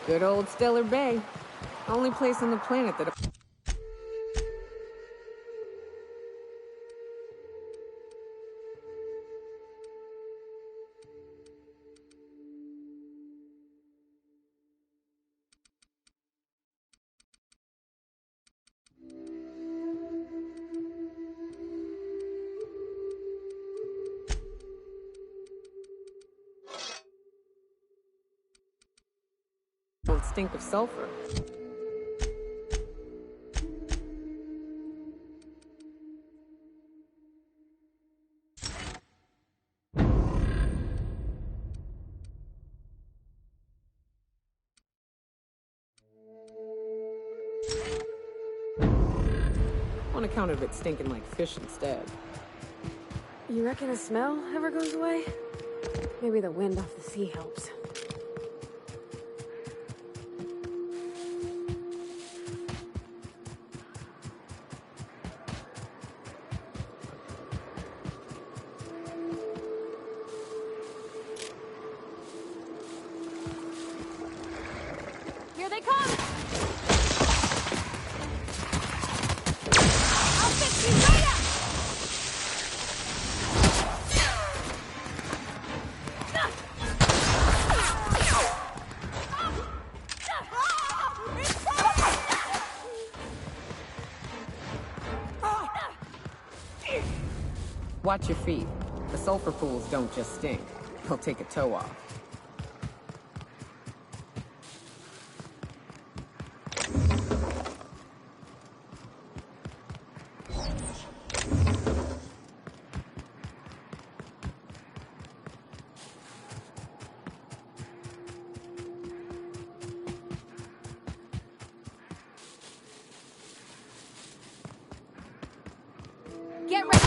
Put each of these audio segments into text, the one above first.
Good old Stellar Bay. Only place on the planet that... Won't stink of sulfur. On account of it stinking like fish instead. You reckon the smell ever goes away? Maybe the wind off the sea helps. Here they come! I'll fix you right up! Watch your feet. The sulfur pools don't just stink. They'll take a toe off. Get ready!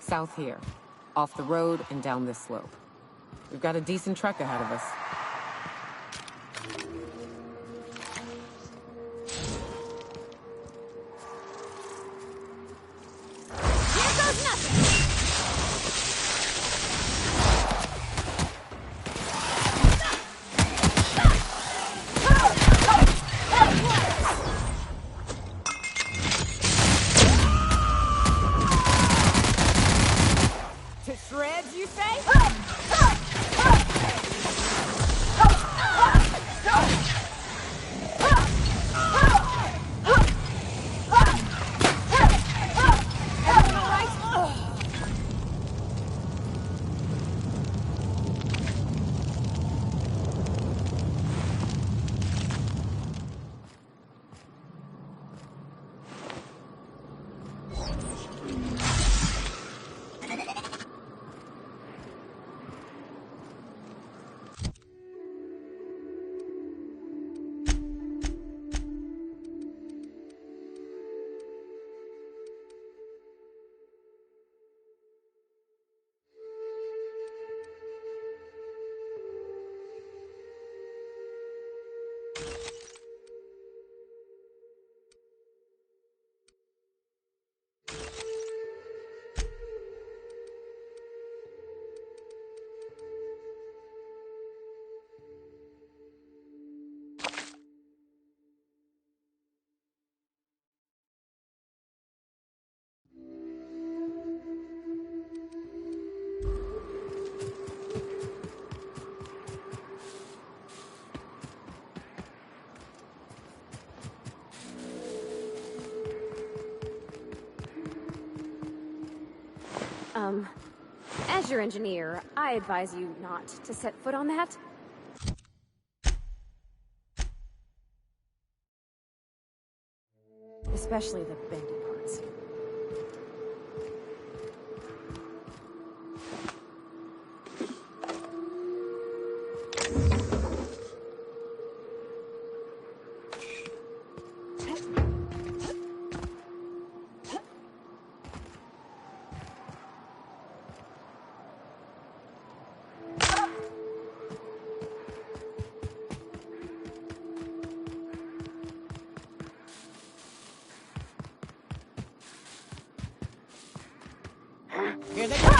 South here. Off the road and down this slope. We've got a decent trek ahead of us. Here goes nothing! To shreds, you say? As your engineer, I advise you not to set foot on that. Especially the bendy parts. Here they go!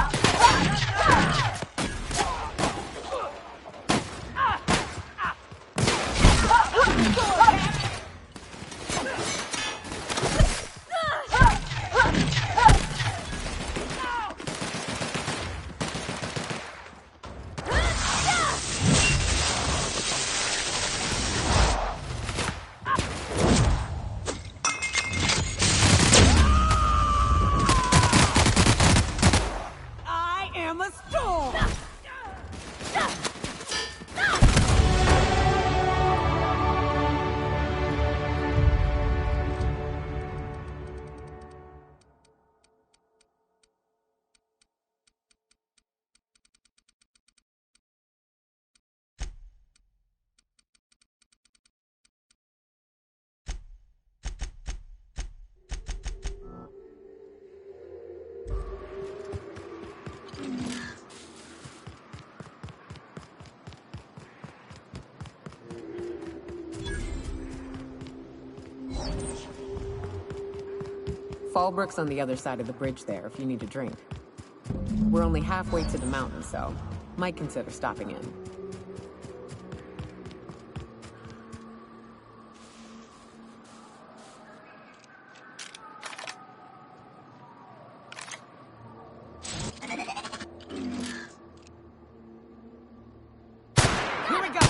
Fallbrook's on the other side of the bridge there if you need a drink. We're only halfway to the mountain, so might consider stopping in. Here we go!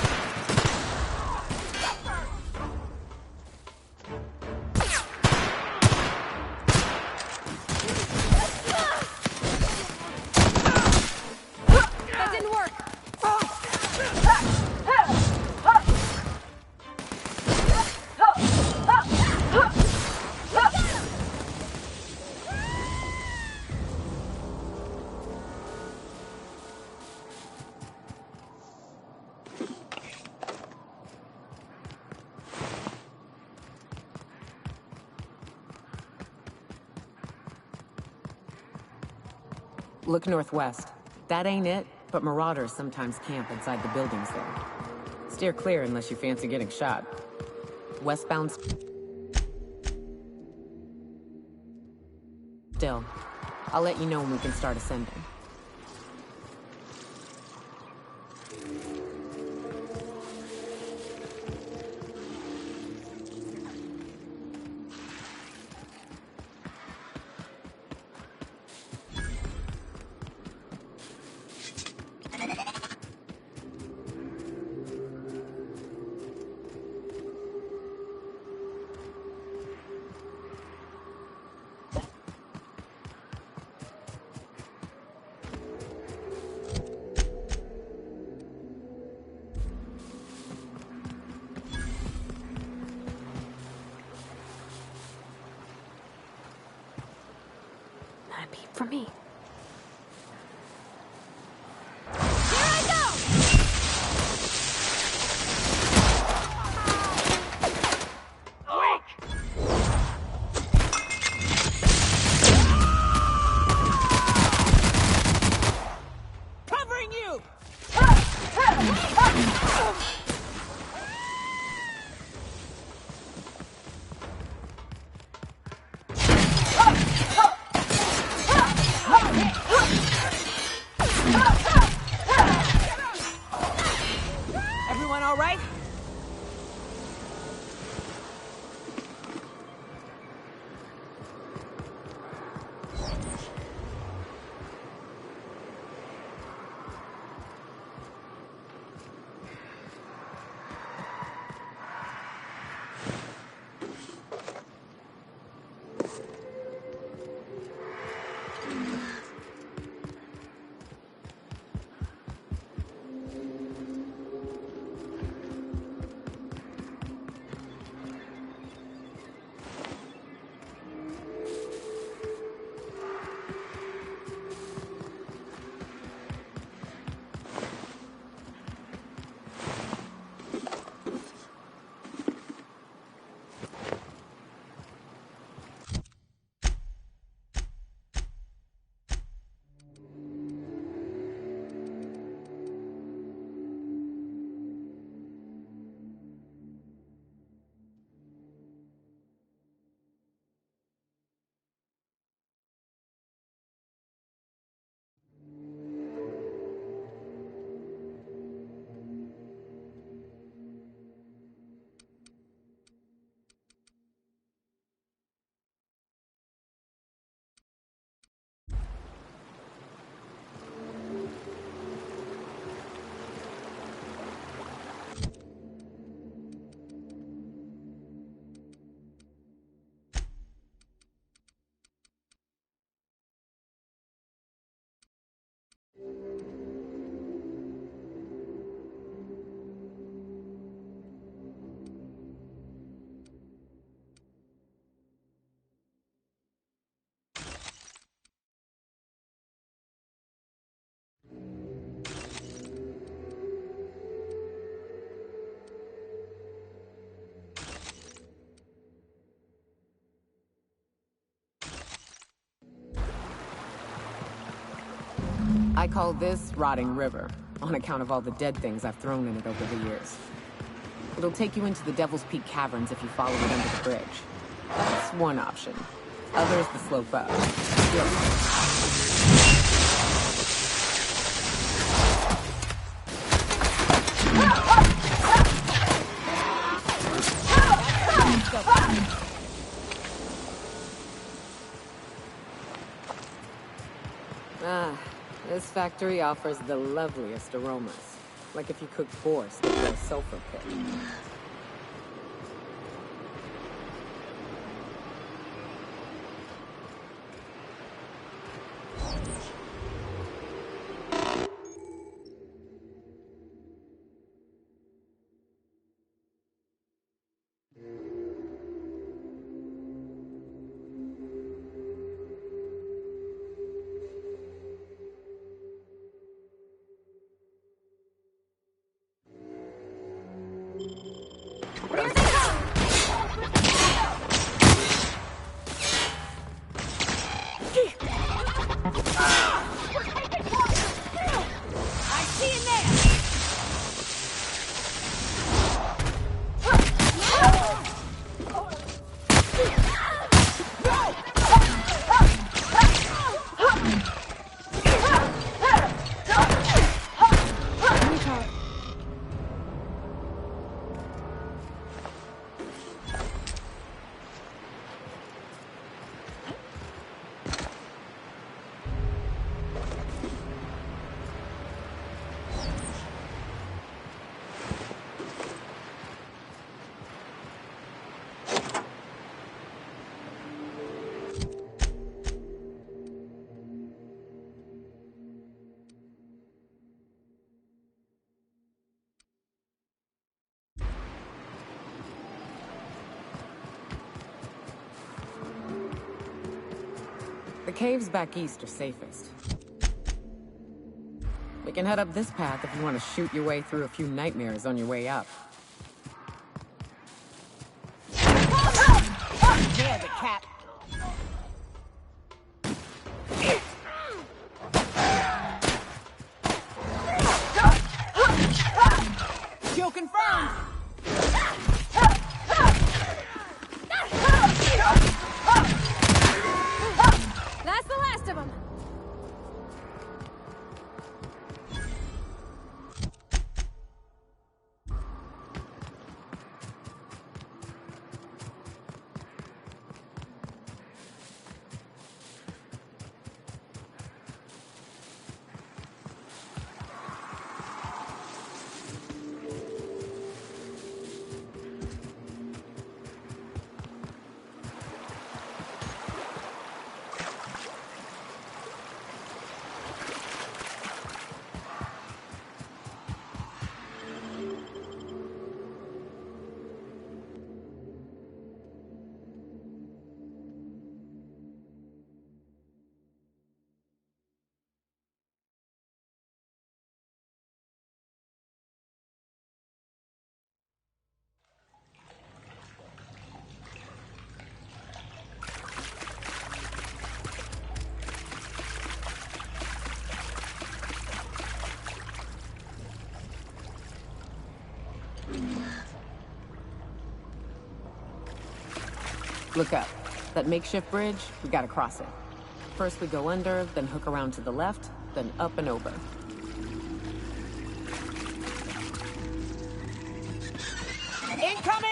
Look northwest. That ain't it, but marauders sometimes camp inside the buildings there. Steer clear unless you fancy getting shot. Westbound... Still, I'll let you know when we can start ascending. Not a peep from me. I call this Rotting River, on account of all the dead things I've thrown in it over the years. It'll take you into the Devil's Peak Caverns if you follow it under the bridge. That's one option. Other's the slope up. Ah, this factory offers the loveliest aromas. Like if you cooked boar stuck in a sulfur pit. The caves back east are safest. We can head up this path if you want to shoot your way through a few nightmares on your way up. There, the cat. Kill confirmed. That's the last of them. Look up. That makeshift bridge, we gotta cross it. First we go under, then hook around to the left, then up and over. Incoming!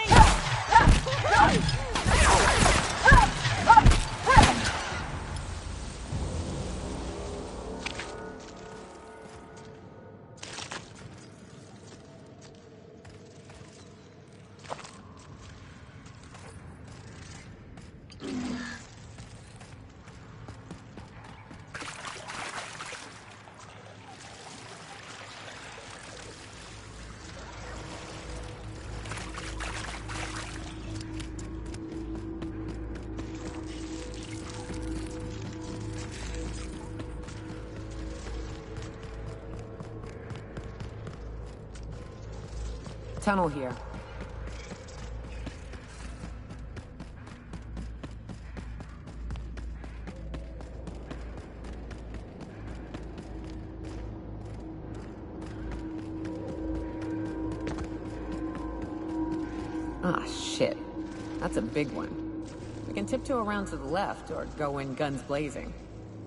Tunnel here. Ah, shit. That's a big one. We can tiptoe around to the left, or go in guns blazing.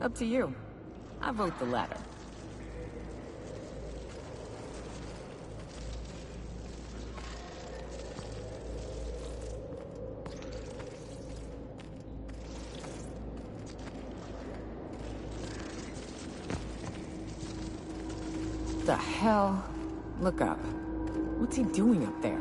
Up to you. I vote the latter. The hell? Look up. What's he doing up there?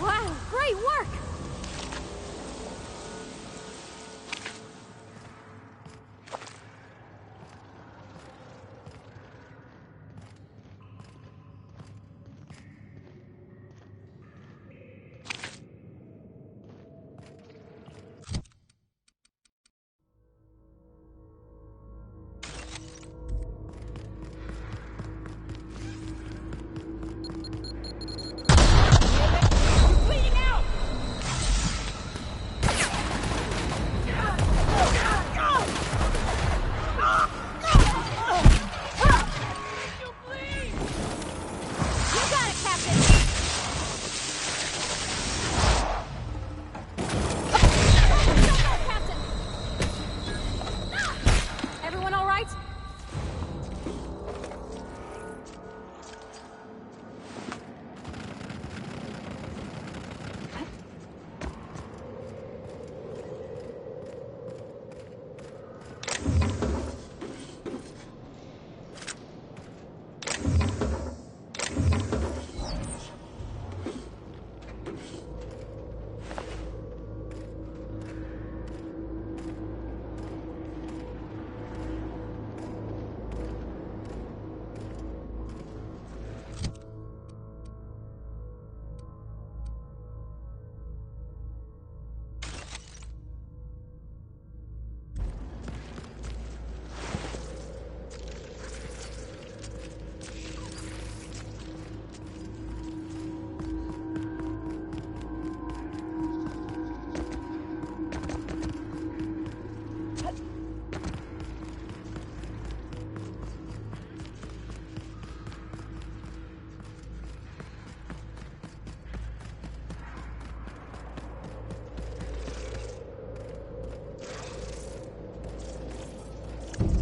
Wow, great work! Bleeding out! You bleed! You got it, Captain! Go, Captain! Everyone all right?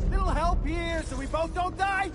Little help here so we both don't die?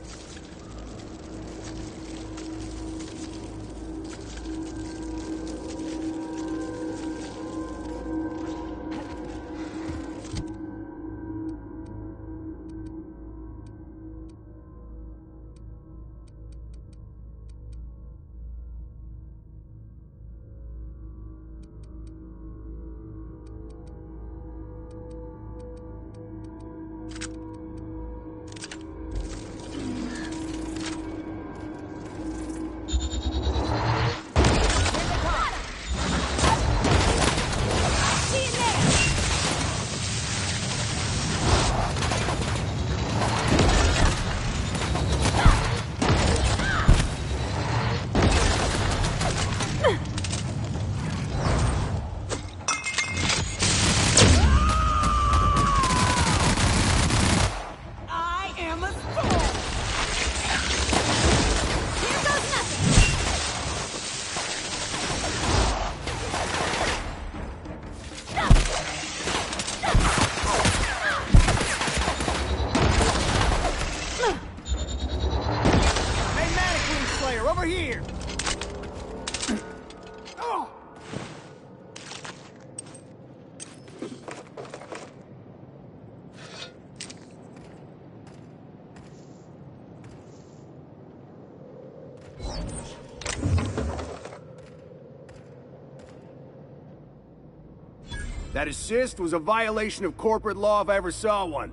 I am a storm! Here goes nothing! Hey, Mannequin Slayer, over here! Oh! That assist was a violation of corporate law if I ever saw one.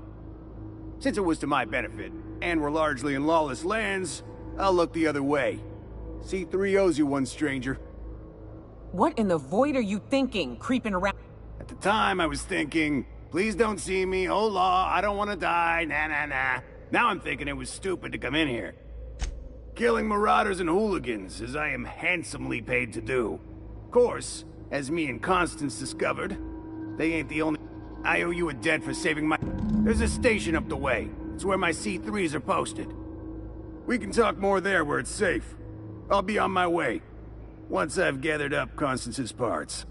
Since it was to my benefit, and we're largely in lawless lands, I'll look the other way. C3 owes you one, stranger. What in the void are you thinking, creeping around? At the time, I was thinking, Please don't see me. Oh, law, I don't want to die. Nah, nah, nah. Now I'm thinking it was stupid to come in here. Killing marauders and hooligans, as I am handsomely paid to do. Of course, as me and Constance discovered, they ain't the only... I owe you a debt for saving my... There's a station up the way. It's where my C3s are posted. We can talk more there where it's safe. I'll be on my way, once I've gathered up Constance's parts.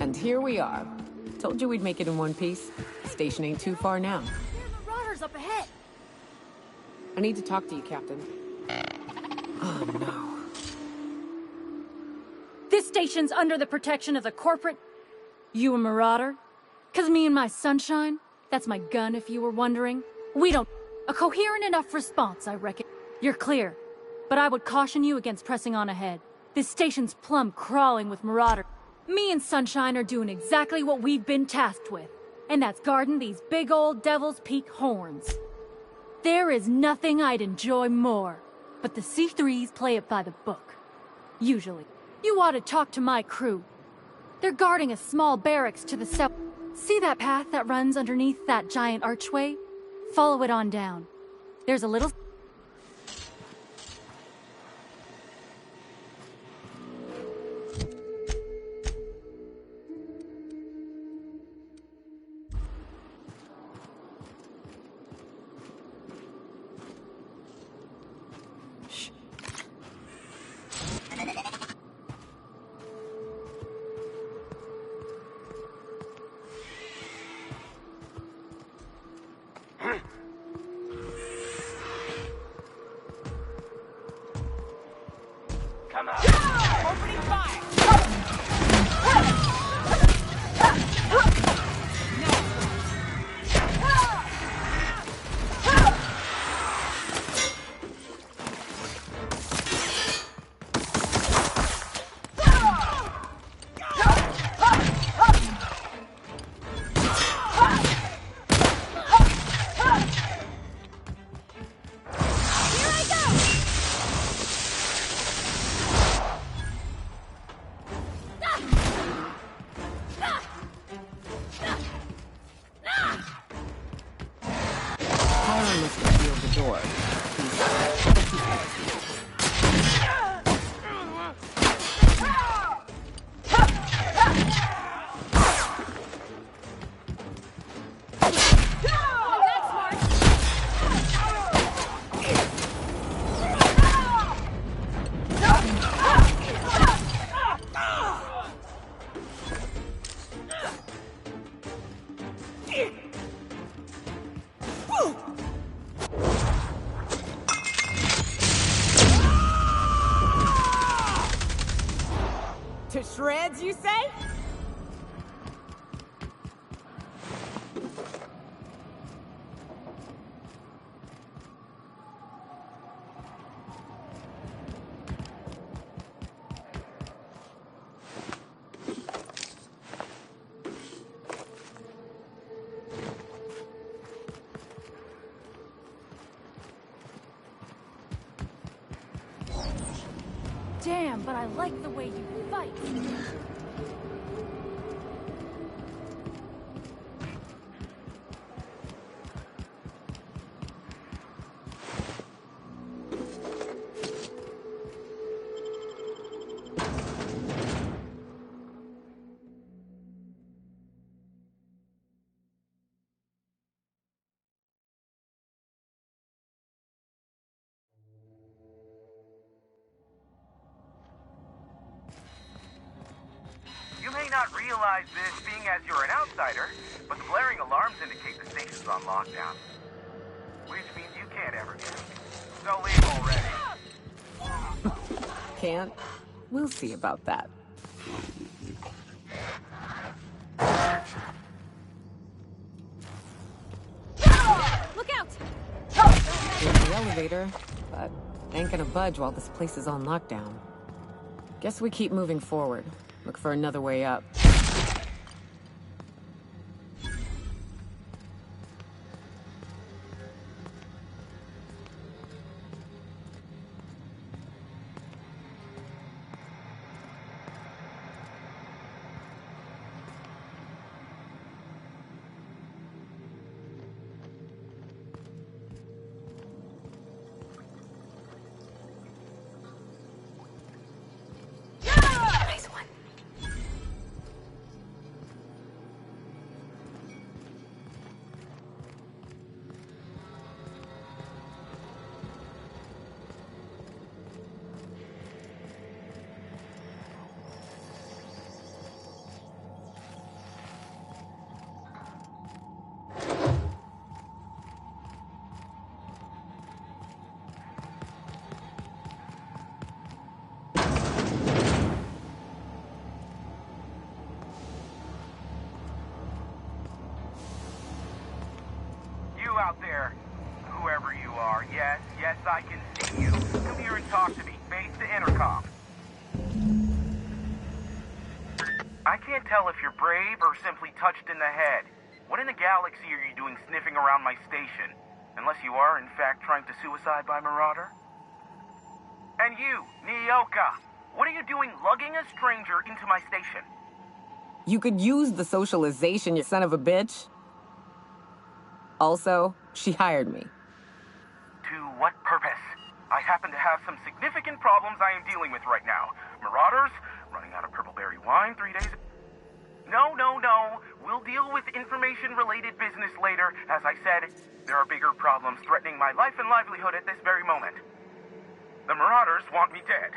And here we are. Told you we'd make it in one piece. Station ain't too far now. There are marauders up ahead. I need to talk to you, Captain. Oh, no. This station's under the protection of the corporate... You a marauder? 'Cause me and my sunshine, that's my gun if you were wondering, we don't... A coherent enough response, I reckon. You're clear, but I would caution you against pressing on ahead. This station's plumb crawling with marauders. Me and Sunshine are doing exactly what we've been tasked with, and that's guarding these big old Devil's Peak horns. There is nothing I'd enjoy more, but the C3s play it by the book. Usually. You ought to talk to my crew. They're guarding a small barracks to the south. See that path that runs underneath that giant archway? Follow it on down. There's a little... come out. Opening fire! To shreds, you say? Damn, but I like the way you fight. You may not realize this being as you're an outsider, but the blaring alarms indicate the station's on lockdown. Which means you can't ever get out. So leave already. Can't? We'll see about that. Look out! Here's the elevator, but ain't gonna budge while this place is on lockdown. Guess we keep moving forward. Look for another way up. Nice one. You out there, whoever you are, yes, I can see you. Come here and talk to me, face to intercom. I can't tell if you're brave or simply touched in the head. What in the galaxy are you doing sniffing around my station? Unless you are, in fact, trying to suicide by Marauder? And you, Nyoka, what are you doing lugging a stranger into my station? You could use the socialization, you son of a bitch. Also, she hired me. To what purpose? I happen to have some significant problems I am dealing with right now. Marauders, running out of purple-berry wine 3 days... No. We'll deal with information-related business later. As I said, there are bigger problems threatening my life and livelihood at this very moment. The Marauders want me dead.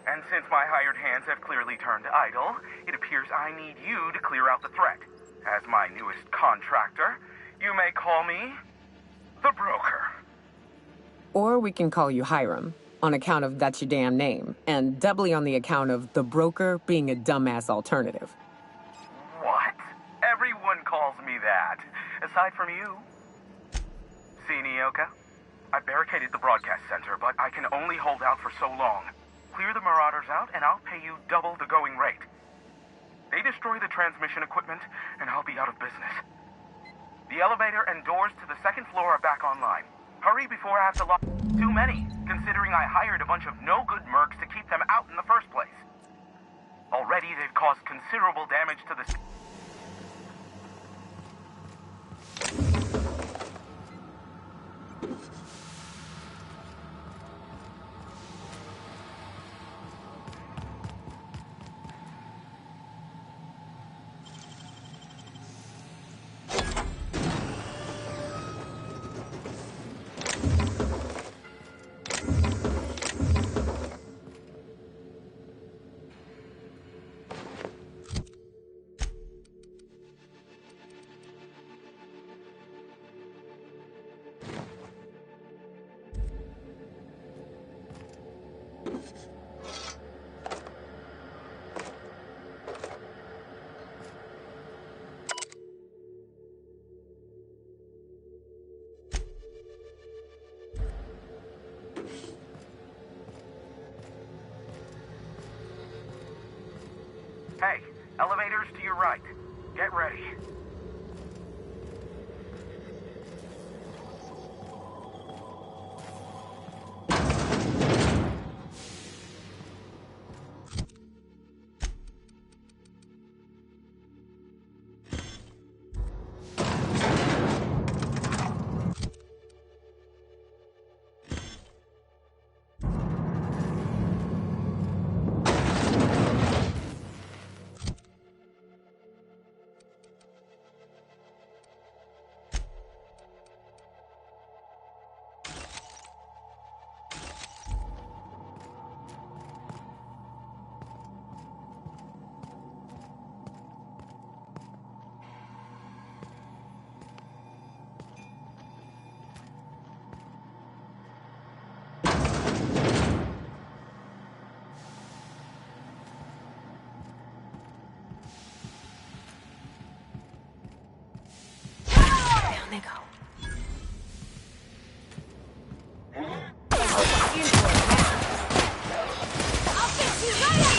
And since my hired hands have clearly turned idle, it appears I need you to clear out the threat. As my newest contractor, you may call me the broker. Or we can call you Hiram. on account of that's your damn name, and doubly on the account of the broker being a dumbass alternative. What? Everyone calls me that, aside from you. See, Nyoka? I barricaded the broadcast center, but I can only hold out for so long. Clear the Marauders out, and I'll pay you double the going rate. They destroy the transmission equipment, and I'll be out of business. The elevator and doors to the second floor are back online. Hurry before I have to lock... Too many, considering I hired a bunch of no-good mercs to keep them out in the first place. Already, they've caused considerable damage to the... Hey, elevators to your right. Get ready. They go. I'll fix you right up!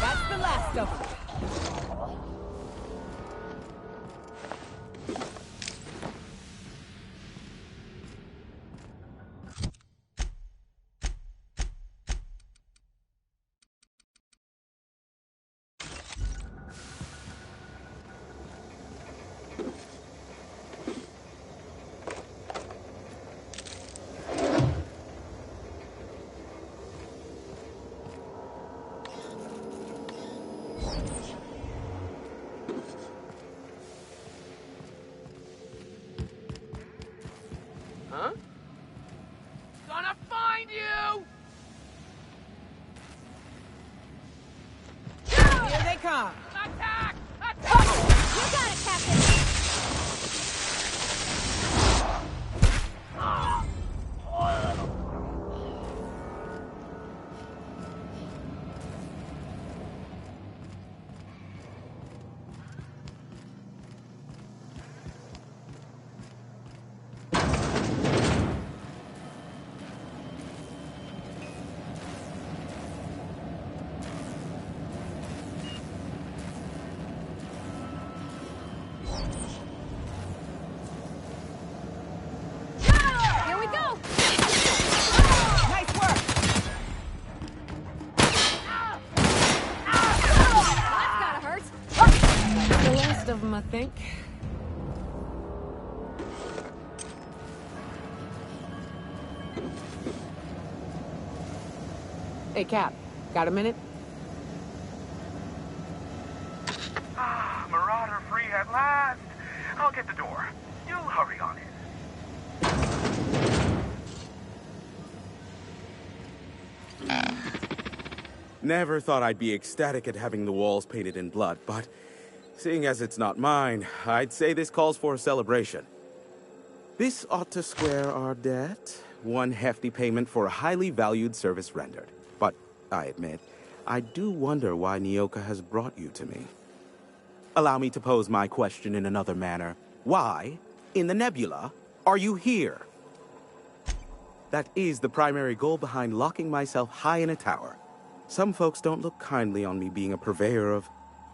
That's the last of them. Huh? Gonna find you! Here they come. Attack! Attack! You got it, Captain! Here we go. Nice work. That's gotta hurt! The last of them, I think. Hey, Cap. Got a minute? Marauder free at last. I'll get the door. You hurry on in. Never thought I'd be ecstatic at having the walls painted in blood, but seeing as it's not mine, I'd say this calls for a celebration. This ought to square our debt. One hefty payment for a highly valued service rendered. But, I admit, I do wonder why Nyoka has brought you to me. Allow me to pose my question in another manner. Why, in the nebula, are you here? That is the primary goal behind locking myself high in a tower. Some folks don't look kindly on me being a purveyor of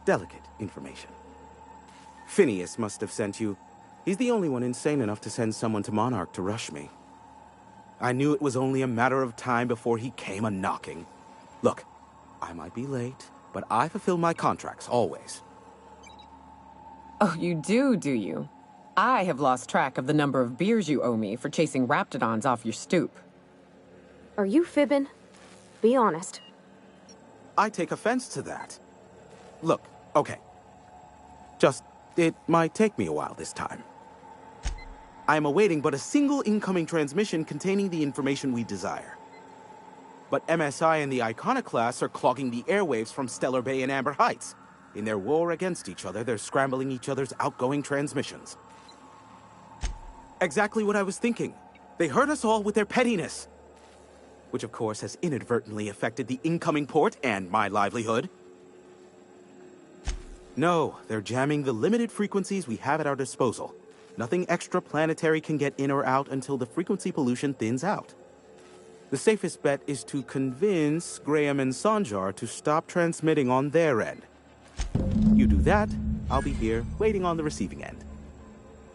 delicate information. Phineas must have sent you. He's the only one insane enough to send someone to Monarch to rush me. I knew it was only a matter of time before he came a-knocking. Look, I might be late, but I fulfill my contracts, always. Oh, you do you? I have lost track of the number of beers you owe me for chasing raptidons off your stoop. Are you fibbing? Be honest. I take offense to that. Look, okay. It might take me a while this time. I am awaiting but a single incoming transmission containing the information we desire. But MSI and the Iconoclasts are clogging the airwaves from Stellar Bay and Amber Heights. In their war against each other, they're scrambling each other's outgoing transmissions. Exactly what I was thinking. They hurt us all with their pettiness. Which, of course, has inadvertently affected the incoming port and my livelihood. No, they're jamming the limited frequencies we have at our disposal. Nothing extraplanetary can get in or out until the frequency pollution thins out. The safest bet is to convince Graham and Sanjar to stop transmitting on their end. You do that, I'll be here, waiting on the receiving end.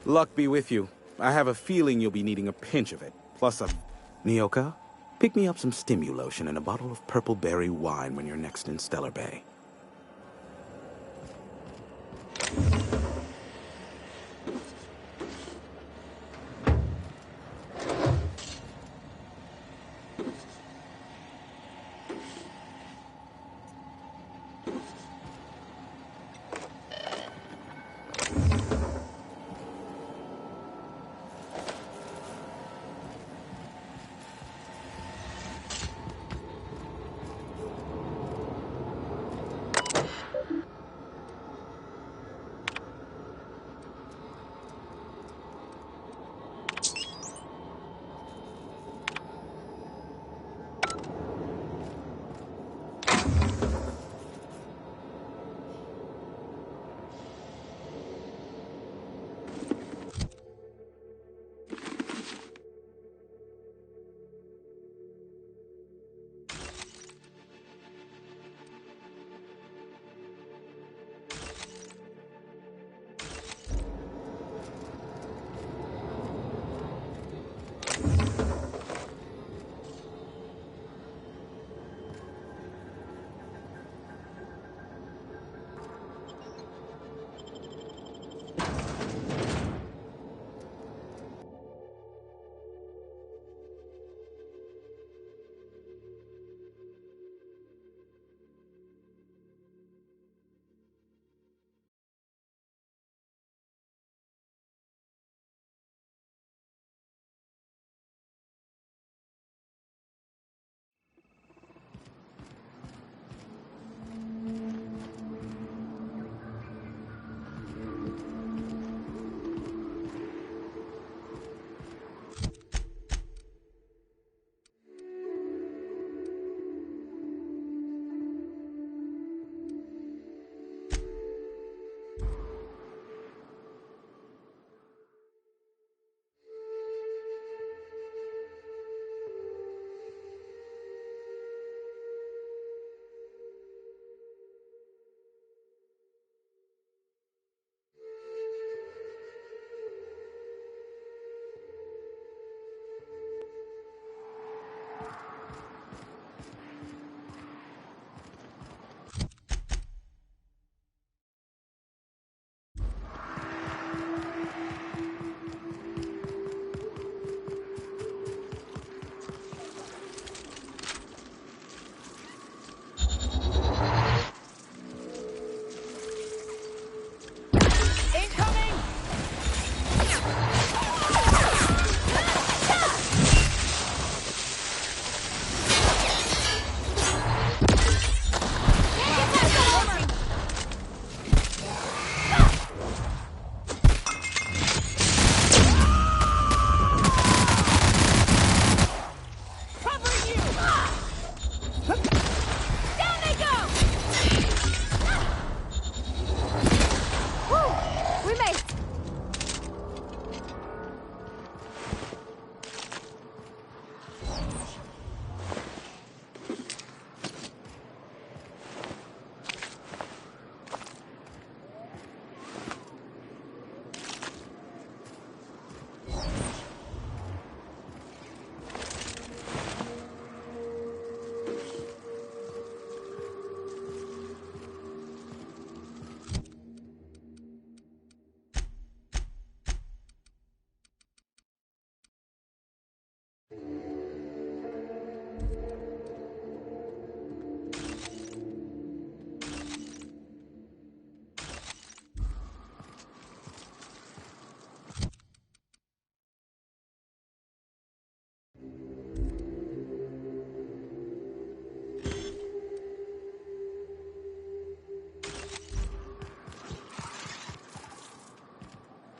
Luck be with you. I have a feeling you'll be needing a pinch of it. Plus a... Nyoka, pick me up some Stimulotion and a bottle of purple berry wine when you're next in Stellar Bay.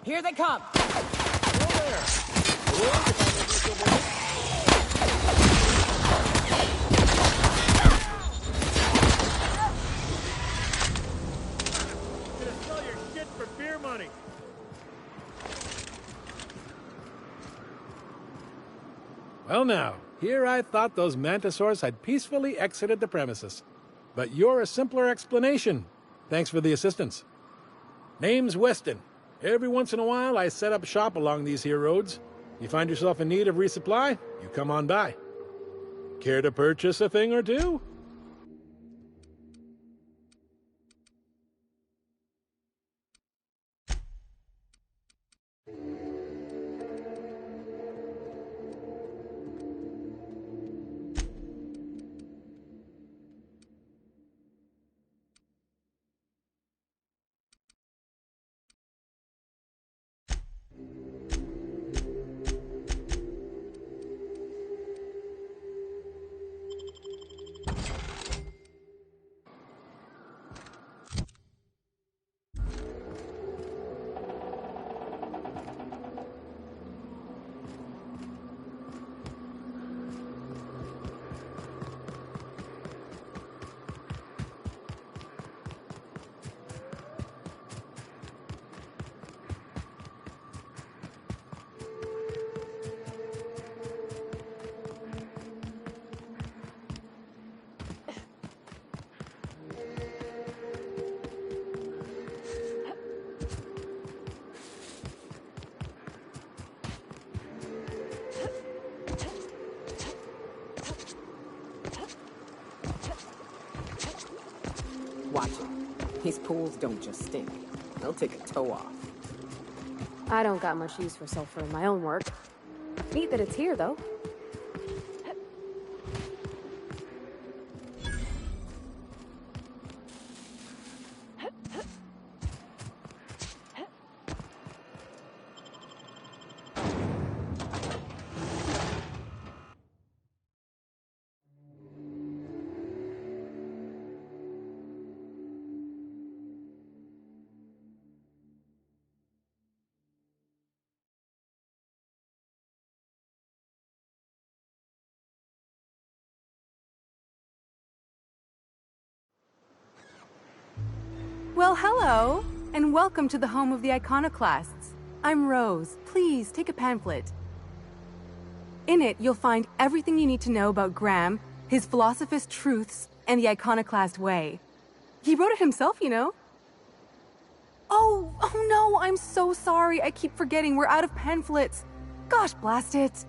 Here they come! Sell your shit for beer money. Well now, here I thought those mantisaurs had peacefully exited the premises. But you're a simpler explanation. Thanks for the assistance. Name's Weston. Every once in a while I set up shop along these here roads. You find yourself in need of resupply, you come on by. Care to purchase a thing or two? Watch it. These pools don't just stink. They'll take a toe off. I don't got much use for sulfur in my own work. Neat that it's here, though. Well, hello, and welcome to the home of the iconoclasts. I'm Rose. Please, take a pamphlet. In it, you'll find everything you need to know about Graham, his philosophist truths, and the iconoclast way. He wrote it himself, you know. Oh no, I'm so sorry. I keep forgetting we're out of pamphlets. Gosh, blast it.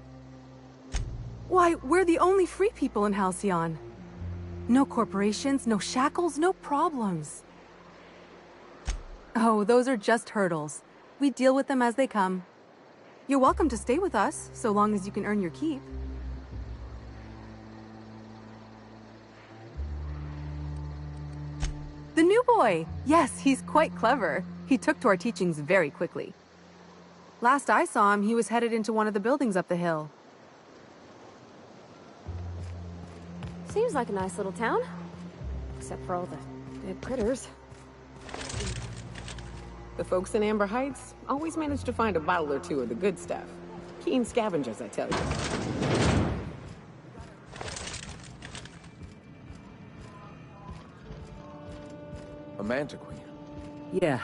Why, we're the only free people in Halcyon. No corporations, no shackles, no problems. Oh, those are just hurdles. We deal with them as they come. You're welcome to stay with us, so long as you can earn your keep. The new boy! Yes, he's quite clever. He took to our teachings very quickly. Last I saw him, he was headed into one of the buildings up the hill. Seems like a nice little town. Except for all the dead critters. The folks in Amber Heights always manage to find a bottle or two of the good stuff. Keen scavengers, I tell you. A mantiqueen. Yeah.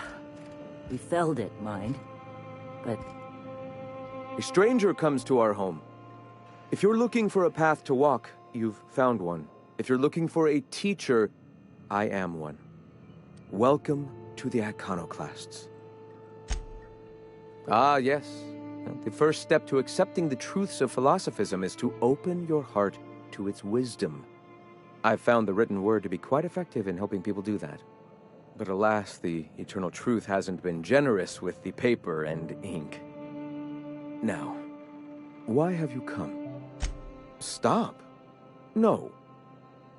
We felled it, mind. But... A stranger comes to our home. If you're looking for a path to walk, you've found one. If you're looking for a teacher, I am one. Welcome to the iconoclasts. Ah, yes. The first step to accepting the truths of philosophism is to open your heart to its wisdom. I've found the written word to be quite effective in helping people do that. But alas, the eternal truth hasn't been generous with the paper and ink. Now, why have you come? Stop. No.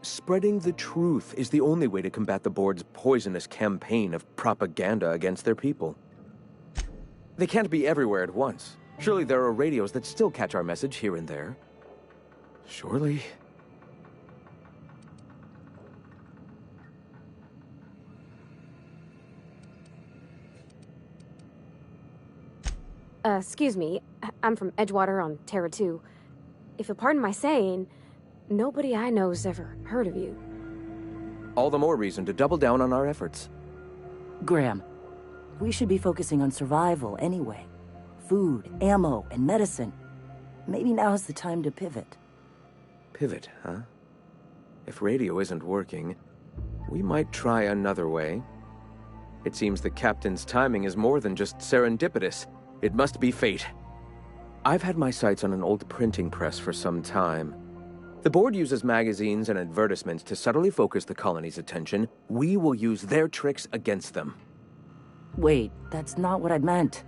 Spreading the truth is the only way to combat the board's poisonous campaign of propaganda against their people. They can't be everywhere at once. Surely there are radios that still catch our message here and there. Surely... Excuse me. I'm from Edgewater on Terra 2. If you'll pardon my saying, nobody I know's ever heard of you. All the more reason to double down on our efforts. Graham, we should be focusing on survival anyway. Food, ammo, and medicine. Maybe now's the time to pivot. Pivot, huh? If radio isn't working, we might try another way. It seems the captain's timing is more than just serendipitous. It must be fate. I've had my sights on an old printing press for some time. The board uses magazines and advertisements to subtly focus the colony's attention. We will use their tricks against them. Wait, that's not what I meant.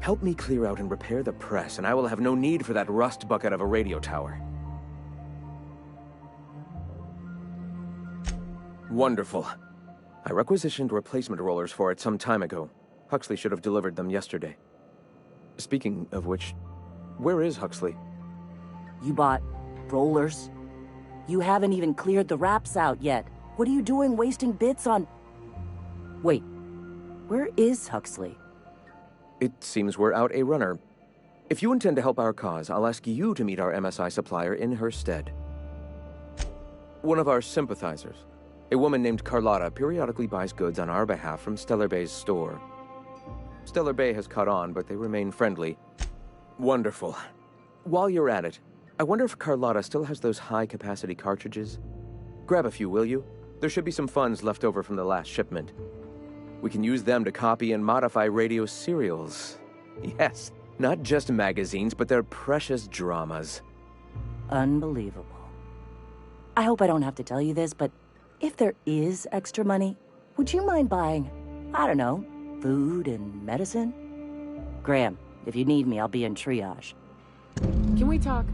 Help me clear out and repair the press, and I will have no need for that rust bucket of a radio tower. Wonderful. I requisitioned replacement rollers for it some time ago. Huxley should have delivered them yesterday. Speaking of which, where is Huxley? You bought rollers? You haven't even cleared the wraps out yet. What are you doing wasting bits on... Wait, where is Huxley? It seems we're out a runner. If you intend to help our cause, I'll ask you to meet our MSI supplier in her stead. One of our sympathizers, a woman named Carlotta, periodically buys goods on our behalf from Stellar Bay's store. Stellar Bay has caught on, but they remain friendly. Wonderful. While you're at it, I wonder if Carlotta still has those high-capacity cartridges? Grab a few, will you? There should be some funds left over from the last shipment. We can use them to copy and modify radio serials. Yes, not just magazines, but their precious dramas. Unbelievable. I hope I don't have to tell you this, but if there is extra money, would you mind buying, I don't know, food and medicine? Graham, if you need me, I'll be in triage. Can we talk?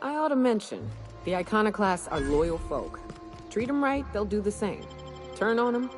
I ought to mention, the Iconoclasts are loyal folk. Treat them right, they'll do the same. Turn on them.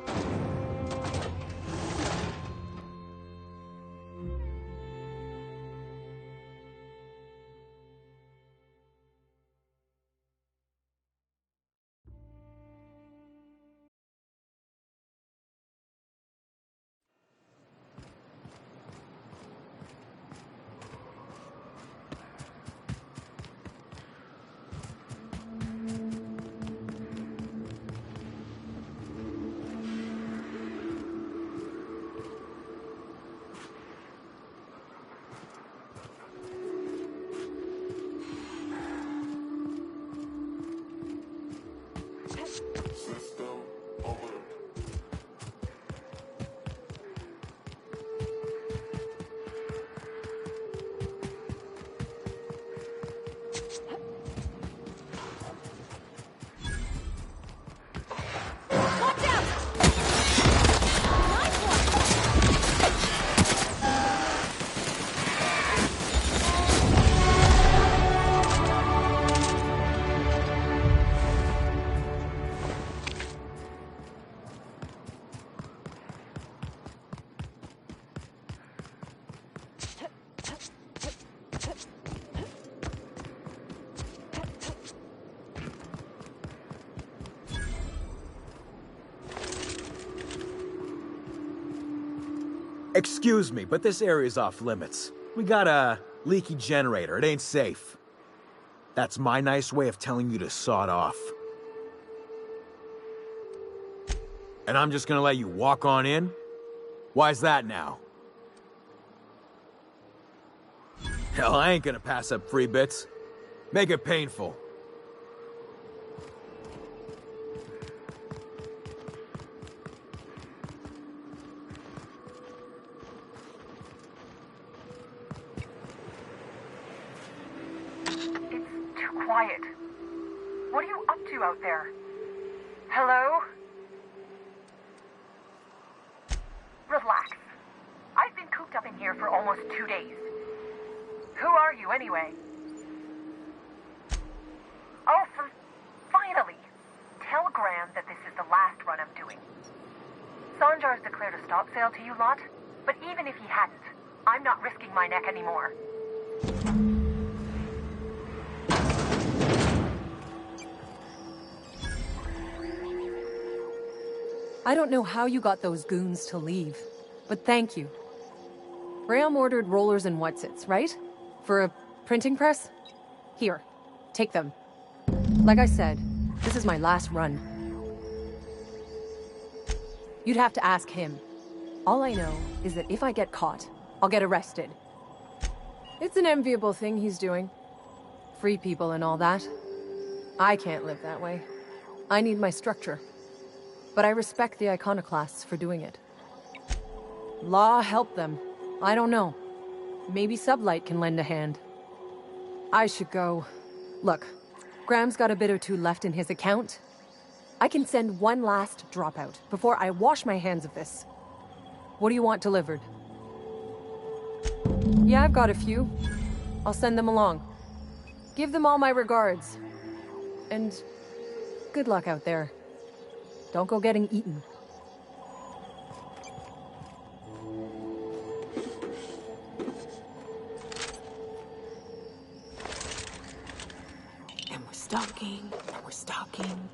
Excuse me, but this area's off limits. We got a leaky generator. It ain't safe. That's my nice way of telling you to sod off. And I'm just gonna let you walk on in? Why's that now? Hell, I ain't gonna pass up free bits. Make it painful. Quiet. What are you up to out there? Hello? Relax. I've been cooped up in here for almost 2 days. Who are you, anyway? sale to you lot, but even if he hadn't, I'm not risking my neck anymore. I don't know how you got those goons to leave, but thank you. Graham ordered rollers and whatsits, right? For a printing press? Here, take them. Like I said, this is my last run. You'd have to ask him. All I know is that if I get caught, I'll get arrested. It's an enviable thing he's doing. Free people and all that. I can't live that way. I need my structure. But I respect the iconoclasts for doing it. Law helped them. I don't know. Maybe Sublight can lend a hand. I should go. Look, Graham's got a bit or two left in his account. I can send one last dropout before I wash my hands of this. What do you want delivered? Yeah, I've got a few. I'll send them along. Give them all my regards. And good luck out there. Don't go getting eaten. And we're stalking, and we're stalking.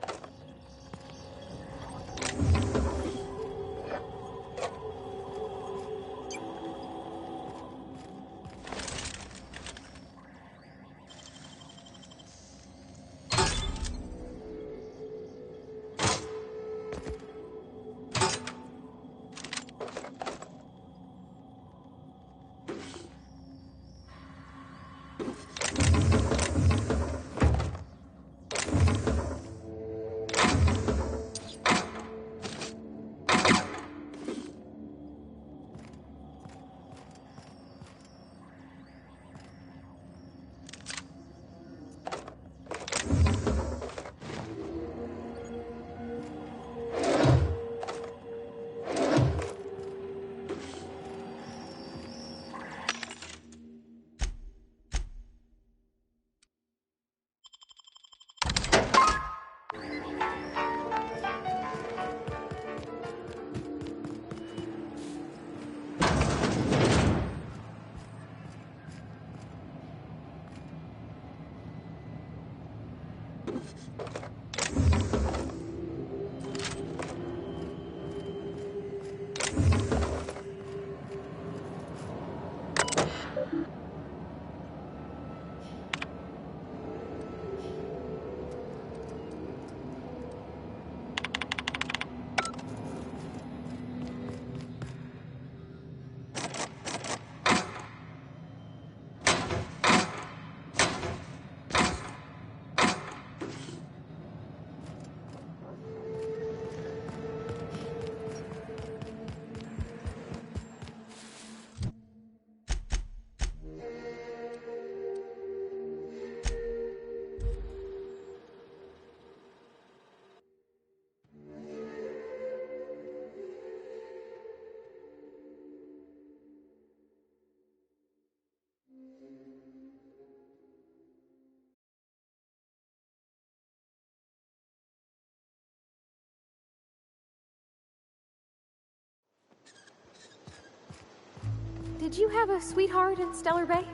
Did you have a sweetheart in Stellar Bay?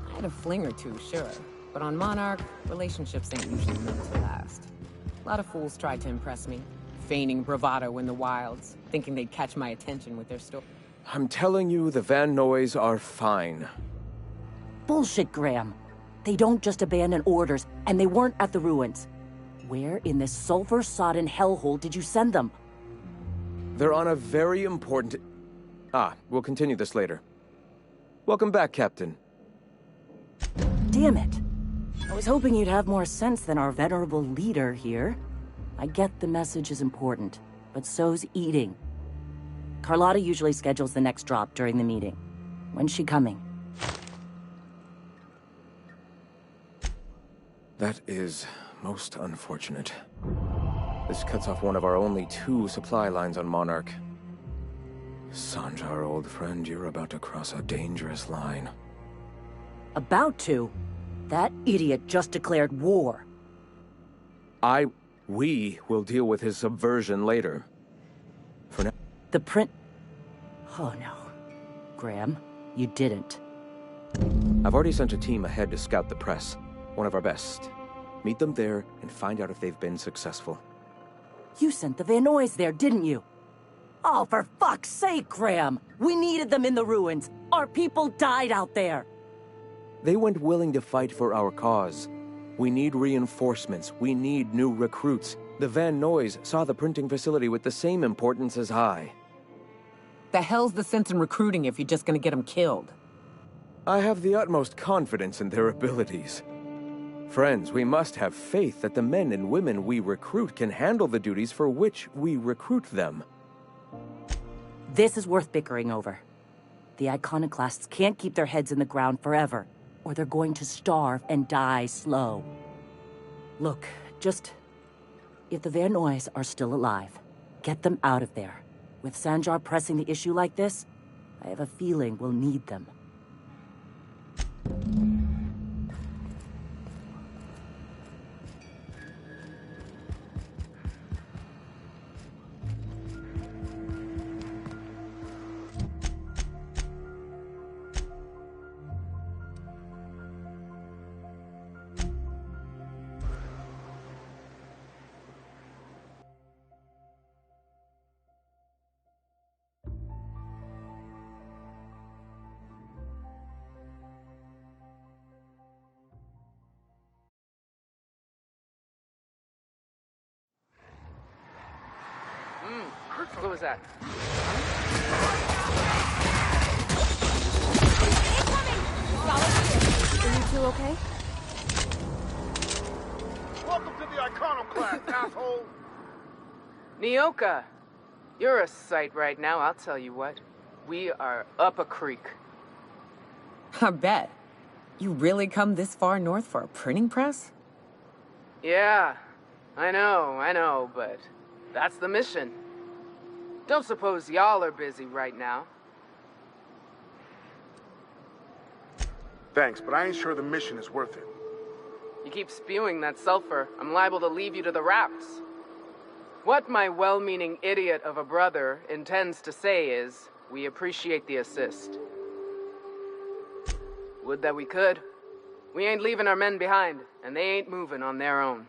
I had a fling or two, sure. But on Monarch, relationships ain't usually meant to last. A lot of fools tried to impress me, feigning bravado in the wilds, thinking they'd catch my attention with their story. I'm telling you, the Van Noys are fine. Bullshit, Graham. They don't just abandon orders, and they weren't at the ruins. Where in this sulfur-sodden hellhole did you send them? They're on a very important... we'll continue this later. Welcome back, Captain. Damn it. I was hoping you'd have more sense than our venerable leader here. I get the message is important, but so's eating. Carlotta usually schedules the next drop during the meeting. When's she coming? That is most unfortunate. This cuts off one of our only 2 supply lines on Monarch. Sanjar, old friend, you're about to cross a dangerous line. About to? That idiot just declared war. We will deal with his subversion later. For now... The Oh no. Graham, you didn't. I've already sent a team ahead to scout the press. One of our best. Meet them there and find out if they've been successful. You sent the Van Noys there, didn't you? Oh, for fuck's sake, Graham! We needed them in the ruins. Our people died out there. They went willing to fight for our cause. We need reinforcements. We need new recruits. The Van Noys saw the printing facility with the same importance as I. The hell's the sense in recruiting if you're just gonna get them killed? I have the utmost confidence in their abilities. Friends, we must have faith that the men and women we recruit can handle the duties for which we recruit them. This is worth bickering over. The iconoclasts can't keep their heads in the ground forever, or they're going to starve and die slow. Look, if the Van Noys are still alive, get them out of there. With Sanjar pressing the issue like this, I have a feeling we'll need them. What was that? Are you two okay? Welcome to the iconoclast, asshole! Nyoka! You're a sight right now, I'll tell you what. We are up a creek. I bet. You really come this far north for a printing press? Yeah, I know, but that's the mission. Don't suppose y'all are busy right now. Thanks, but I ain't sure the mission is worth it. You keep spewing that sulfur, I'm liable to leave you to the rats. What my well-meaning idiot of a brother intends to say is, we appreciate the assist. Would that we could. We ain't leaving our men behind, and they ain't moving on their own.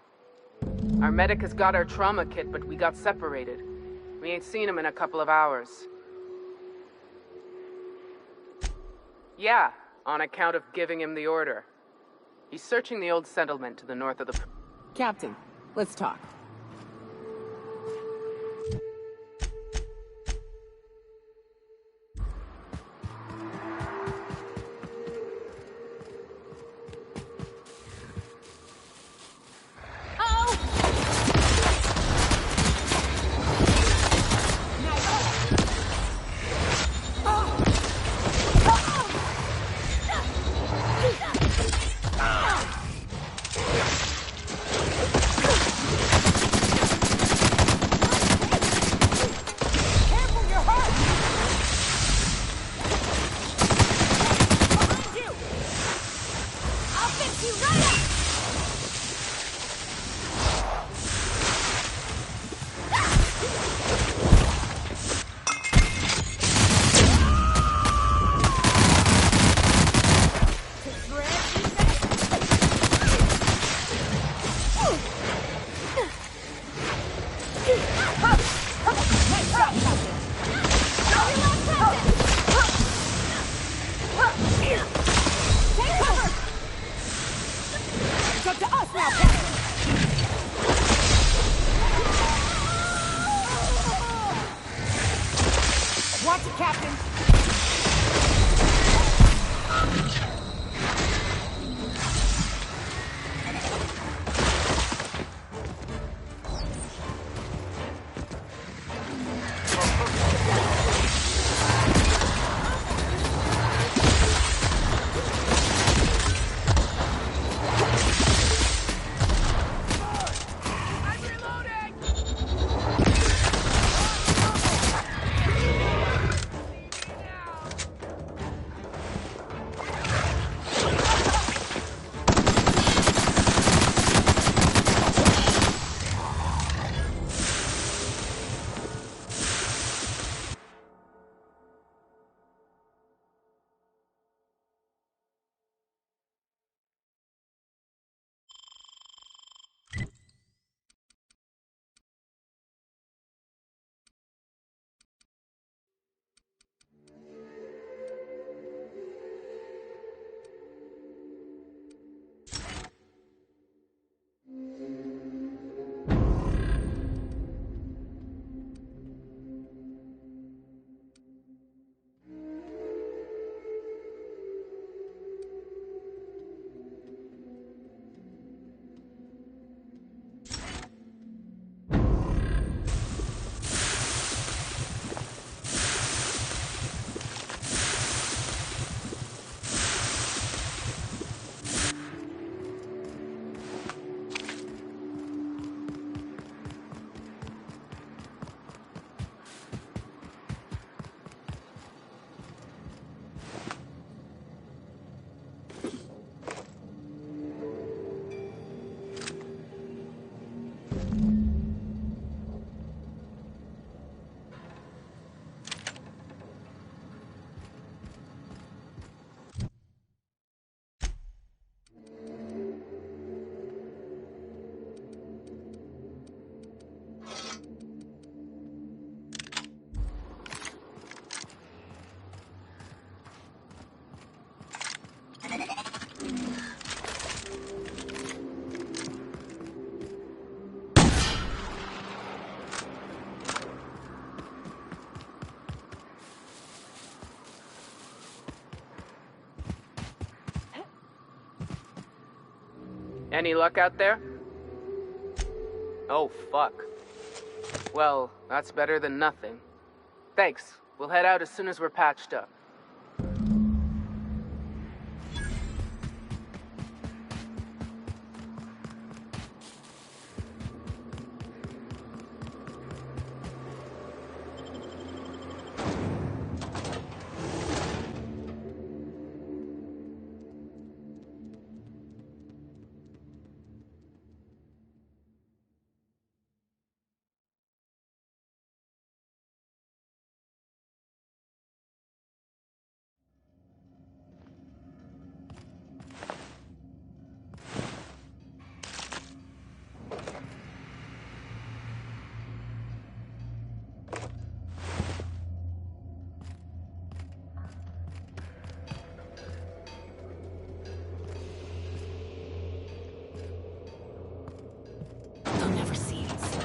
Our medic has got our trauma kit, but we got separated. We ain't seen him in a couple of hours. Yeah, on account of giving him the order. He's searching the old settlement to the north of the... Captain, let's talk. Watch it, Captain! Any luck out there? Oh, fuck. Well, that's better than nothing. Thanks. We'll head out as soon as we're patched up. They'll never see us.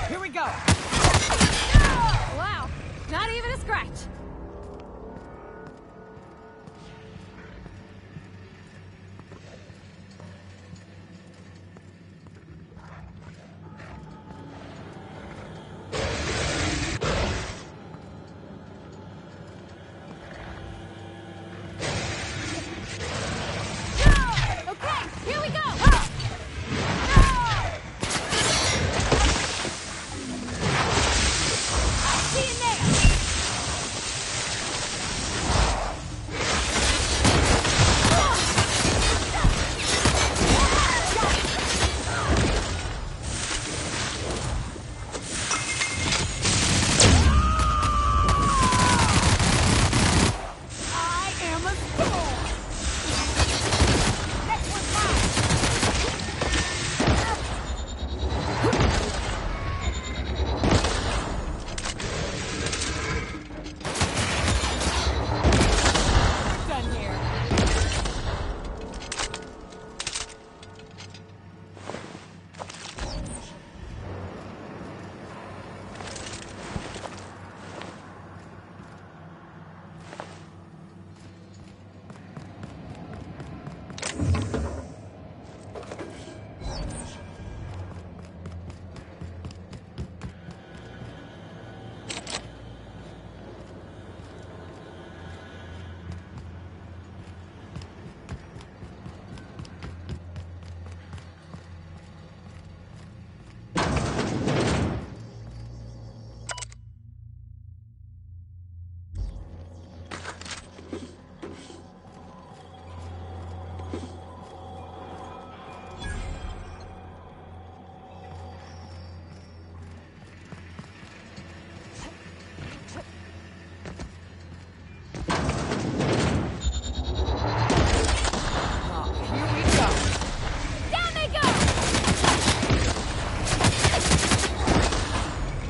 Here we go! Wow, not even a scratch. Okay, here we go! See you there! I am a storm! Next one's mine! We're done here. Down they go!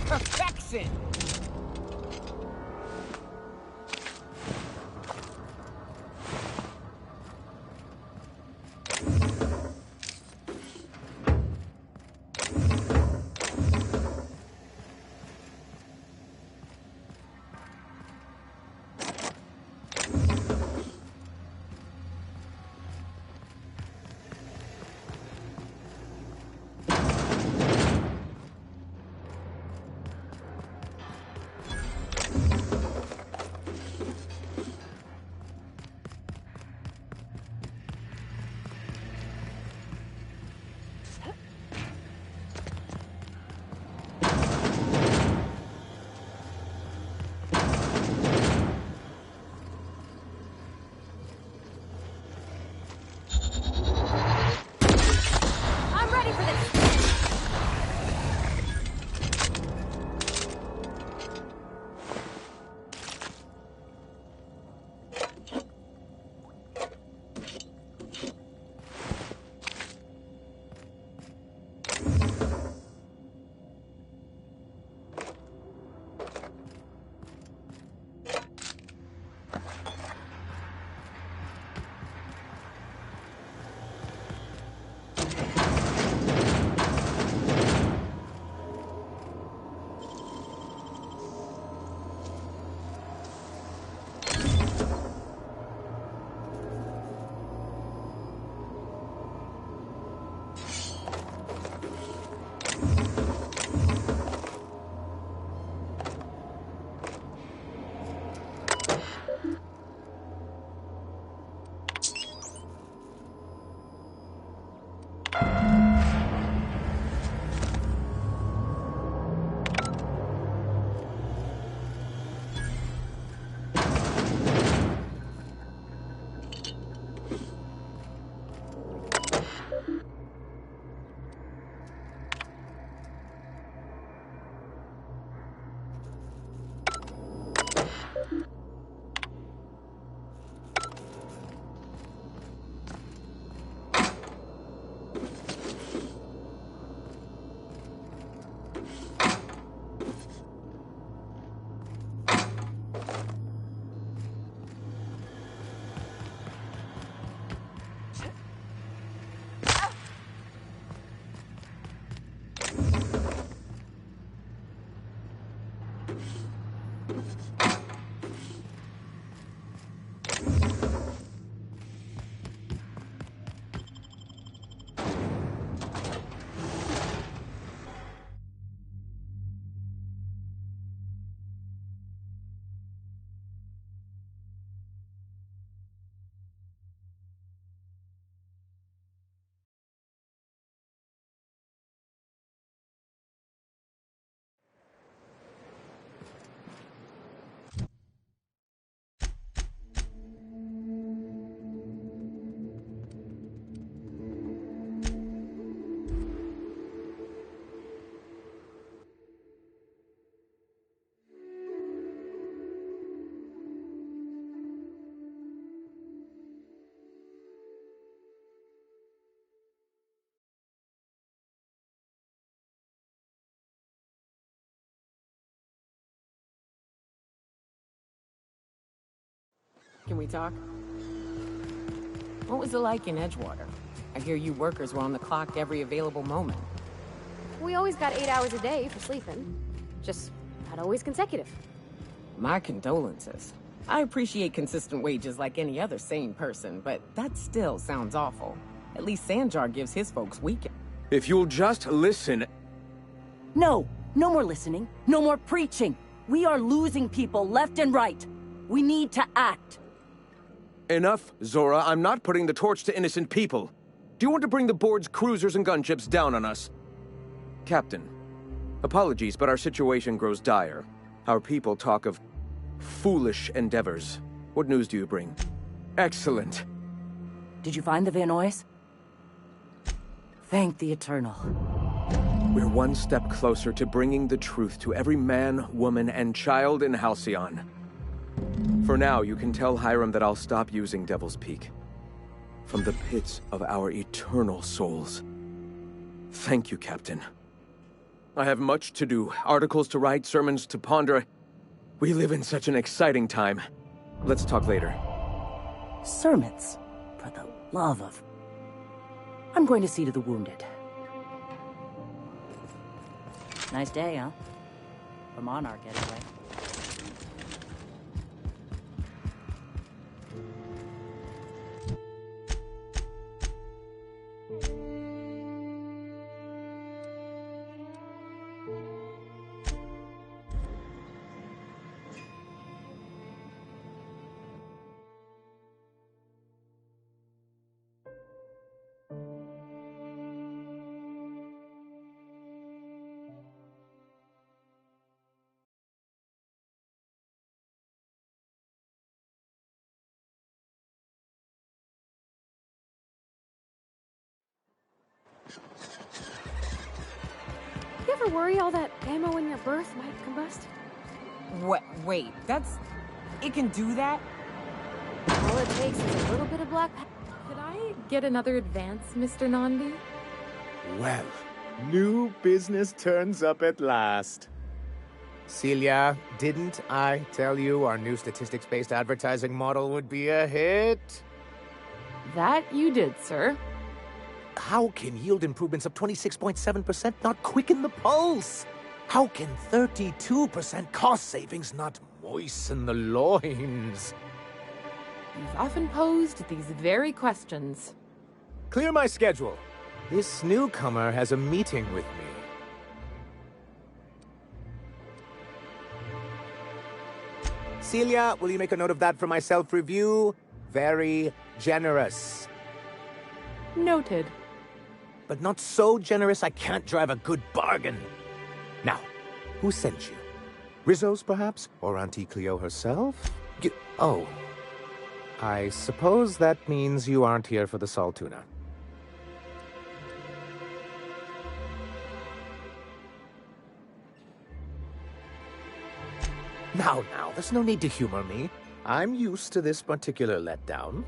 Perfection! Can we talk? What was it like in Edgewater? I hear you workers were on the clock every available moment. We always got 8 hours a day for sleeping. Just not always consecutive. My condolences. I appreciate consistent wages like any other sane person, but that still sounds awful. At least Sanjar gives his folks weekends. If you'll just listen... No! No more listening. No more preaching. We are losing people left and right. We need to act. Enough, Zora. I'm not putting the torch to innocent people. Do you want to bring the board's cruisers and gunships down on us? Captain, apologies, but our situation grows dire. Our people talk of foolish endeavors. What news do you bring? Excellent. Did you find the Vanois? Thank the Eternal. We're one step closer to bringing the truth to every man, woman, and child in Halcyon. For now, you can tell Hiram that I'll stop using Devil's Peak. From the pits of our eternal souls. Thank you, Captain. I have much to do, articles to write, sermons to ponder. We live in such an exciting time. Let's talk later. Sermons? For the love of... I'm going to see to the wounded. Nice day, huh? For Monarch, anyway. You ever worry all that ammo in your berth might combust? What? Wait, that's... It can do that? All it takes is a little bit of black... Could I get another advance, Mr. Nandi? Well, new business turns up at last. Celia, didn't I tell you our new statistics-based advertising model would be a hit? That you did, sir. How can yield improvements of 26.7% not quicken the pulse? How can 32% cost savings not moisten the loins? You've often posed these very questions. Clear my schedule. This newcomer has a meeting with me. Celia, will you make a note of that for my self-review? Very generous. Noted. But not so generous I can't drive a good bargain. Now, who sent you? Rizzo's, perhaps? Or Auntie Cleo herself? Oh. I suppose that means you aren't here for the Saltuna. Now, there's no need to humor me. I'm used to this particular letdown.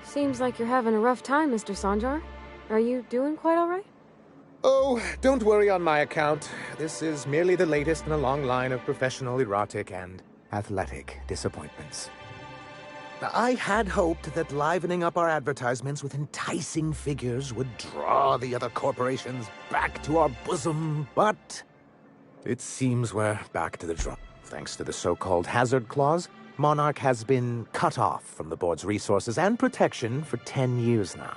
Seems like you're having a rough time, Mr. Sanjar. Are you doing quite all right? Oh, don't worry on my account. This is merely the latest in a long line of professional, erotic, and athletic disappointments. I had hoped that livening up our advertisements with enticing figures would draw the other corporations back to our bosom, but it seems we're back to the drum. Thanks to the so-called hazard clause, Monarch has been cut off from the board's resources and protection for 10 years now.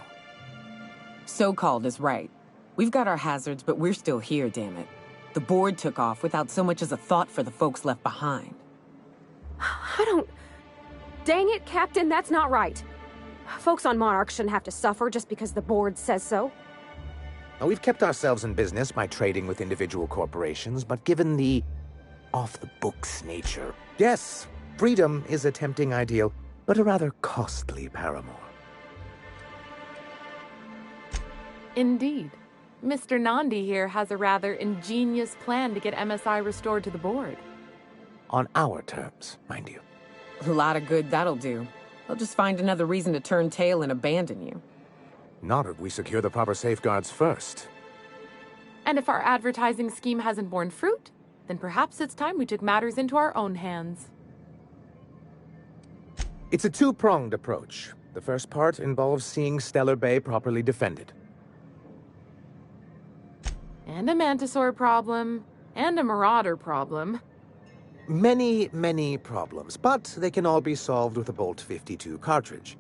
So-called is right. We've got our hazards, but we're still here, damn it. The board took off without so much as a thought for the folks left behind. I don't... Dang it, Captain, that's not right. Folks on Monarch shouldn't have to suffer just because the board says so. Now, we've kept ourselves in business by trading with individual corporations, but given the off-the-books nature, yes, freedom is a tempting ideal, but a rather costly paramour. Indeed. Mr. Nandi here has a rather ingenious plan to get MSI restored to the board. On our terms, mind you. A lot of good that'll do. They'll just find another reason to turn tail and abandon you. Not if we secure the proper safeguards first. And if our advertising scheme hasn't borne fruit, then perhaps it's time we took matters into our own hands. It's a two-pronged approach. The first part involves seeing Stellar Bay properly defended. And a Mantisaur problem. And a Marauder problem. Many, many problems, but they can all be solved with a Bolt 52 cartridge.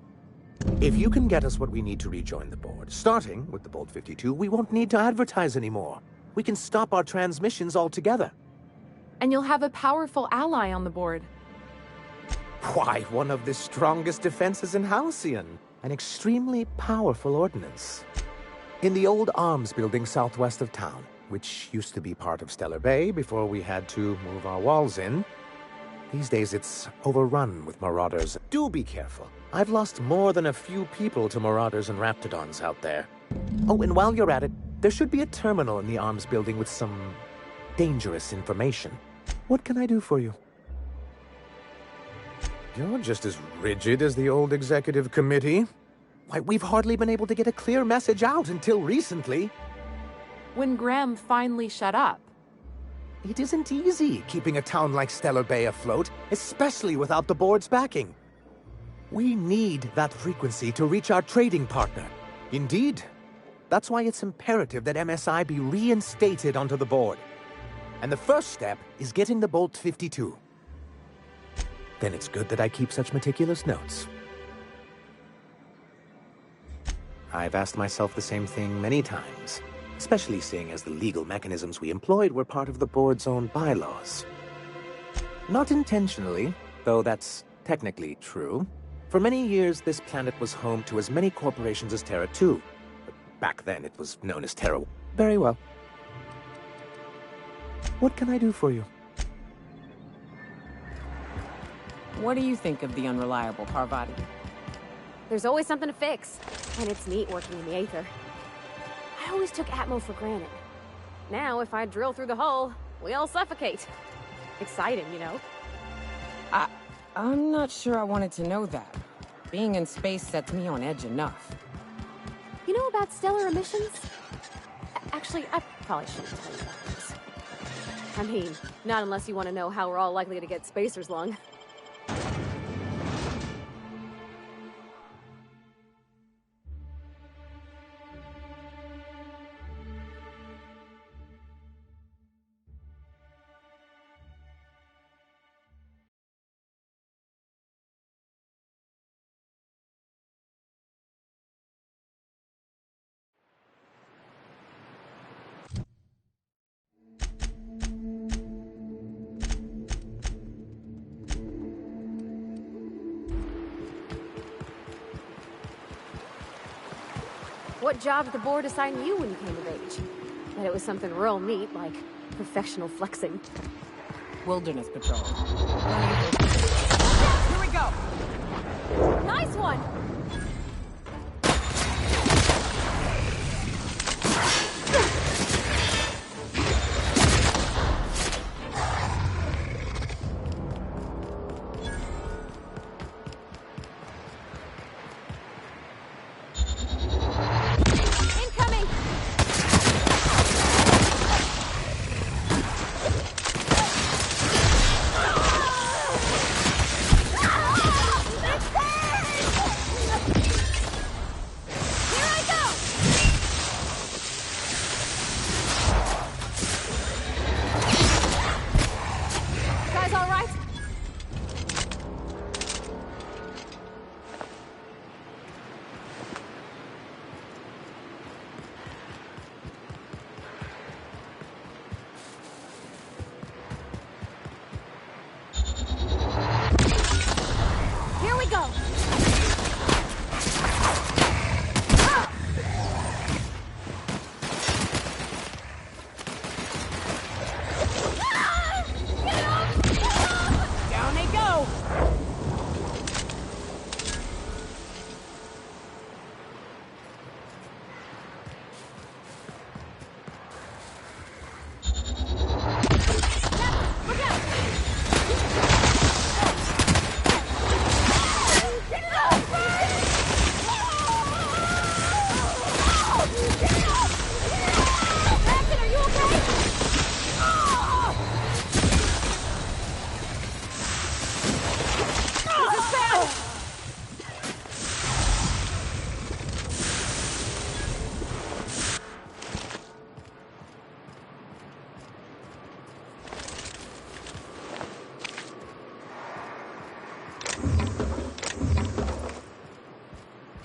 If you can get us what we need to rejoin the board, starting with the Bolt 52, we won't need to advertise anymore. We can stop our transmissions altogether. And you'll have a powerful ally on the board. Why, one of the strongest defenses in Halcyon. An extremely powerful ordnance. In the old arms building southwest of town, which used to be part of Stellar Bay before we had to move our walls in. These days it's overrun with marauders. Do be careful. I've lost more than a few people to marauders and raptidons out there. Oh, and while you're at it, there should be a terminal in the arms building with some dangerous information. What can I do for you? You're just as rigid as the old executive committee. Why, we've hardly been able to get a clear message out until recently. When Graham finally shut up. It isn't easy keeping a town like Stellar Bay afloat, especially without the board's backing. We need that frequency to reach our trading partner. Indeed. That's why it's imperative that MSI be reinstated onto the board. And the first step is getting the Bolt 52. Then it's good that I keep such meticulous notes. I've asked myself the same thing many times. Especially seeing as the legal mechanisms we employed were part of the board's own bylaws. Not intentionally, though that's technically true. For many years, this planet was home to as many corporations as Terra 2. But back then, it was known as Terra. Very well. What can I do for you? What do you think of the unreliable Parvati? There's always something to fix, and it's neat working in the Aether. I always took Atmo for granted. Now, if I drill through the hull, we all suffocate. Exciting, you know? I'm not sure I wanted to know that. Being in space sets me on edge enough. You know about stellar emissions? Actually, I probably shouldn't tell you about this. I mean, not unless you want to know how we're all likely to get spacer's lung. What job did the board assign you when you came of age? Bet it was something real neat, like professional flexing. Wilderness patrol. Here we go! Nice one!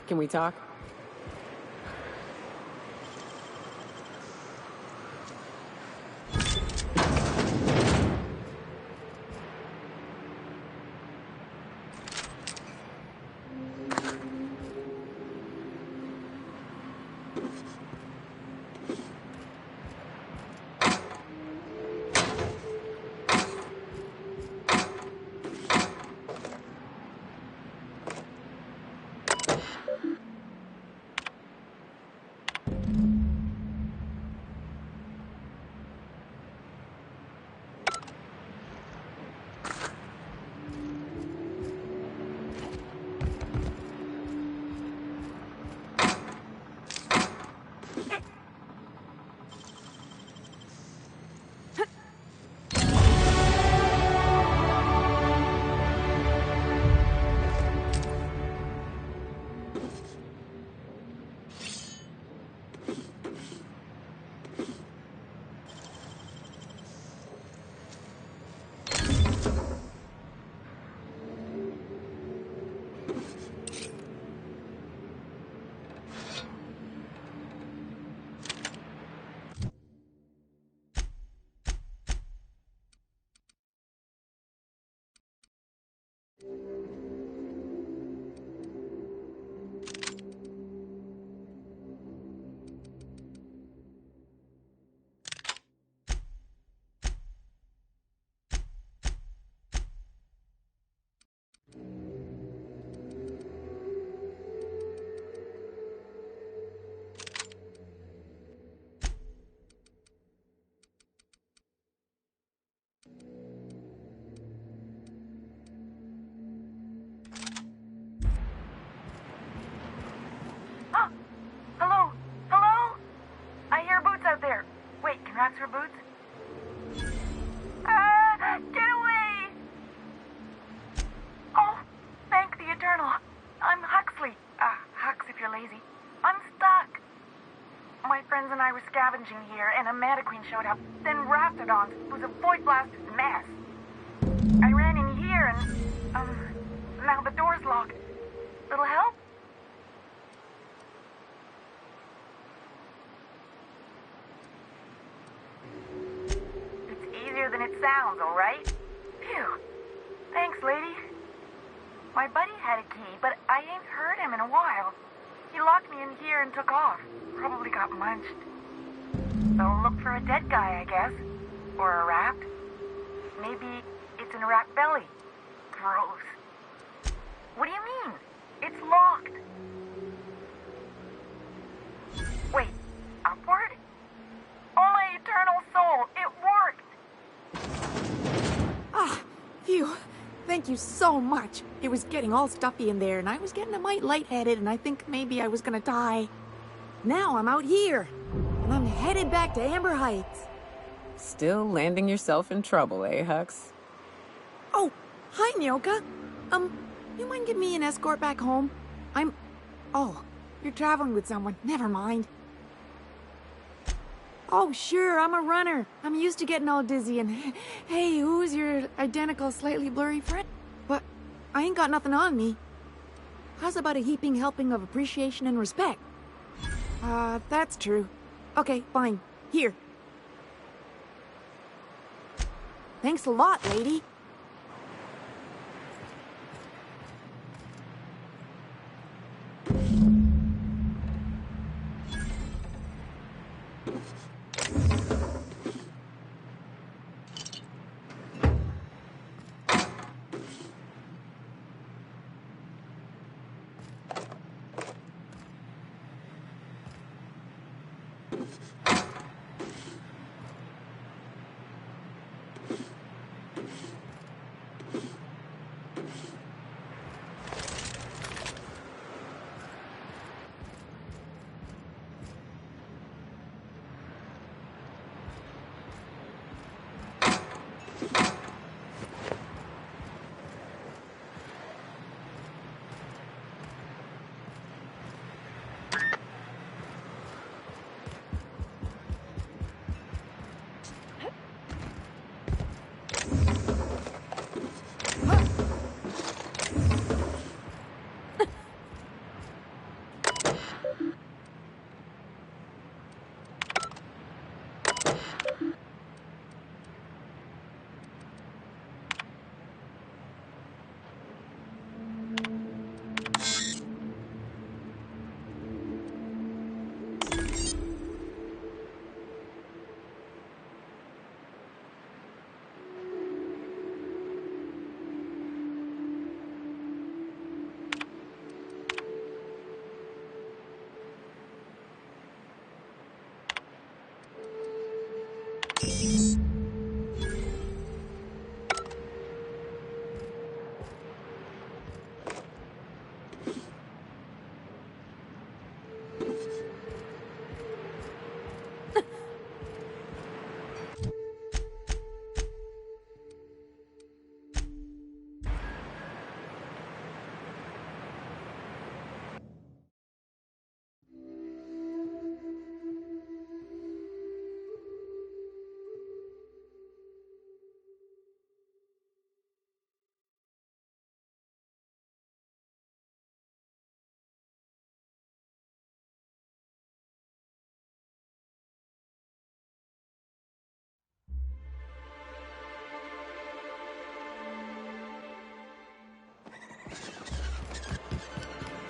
Can we talk? Your boots? Get away! Oh, thank the Eternal. I'm Huxley. Hux if you're lazy. I'm stuck. My friends and I were scavenging here, and a Manta Queen showed up. Then Raptidons. It was a void-blasted mess. I ran in here, and, now the door's locked. Little help? Than it sounds, all right? Phew. Thanks, lady. My buddy had a key, but I ain't heard him in a while. He locked me in here and took off. Probably got munched. So look for a dead guy, I guess. Or a rat. Maybe it's in a rat belly. Gross. What do you mean? It's locked. Wait, upward? Oh, my eternal soul, it worked! Phew. Thank you so much. It was getting all stuffy in there, and I was getting a mite lightheaded, and I think maybe I was gonna die. Now I'm out here, and I'm headed back to Amber Heights. Still landing yourself in trouble, eh, Hux? Oh, hi, Nyoka. You mind giving me an escort back home? Oh, you're traveling with someone. Never mind. Oh, sure, I'm a runner. I'm used to getting all dizzy and... Hey, who's your identical, slightly blurry friend? But I ain't got nothing on me. How's about a heaping helping of appreciation and respect? That's true. Okay, fine. Here. Thanks a lot, lady.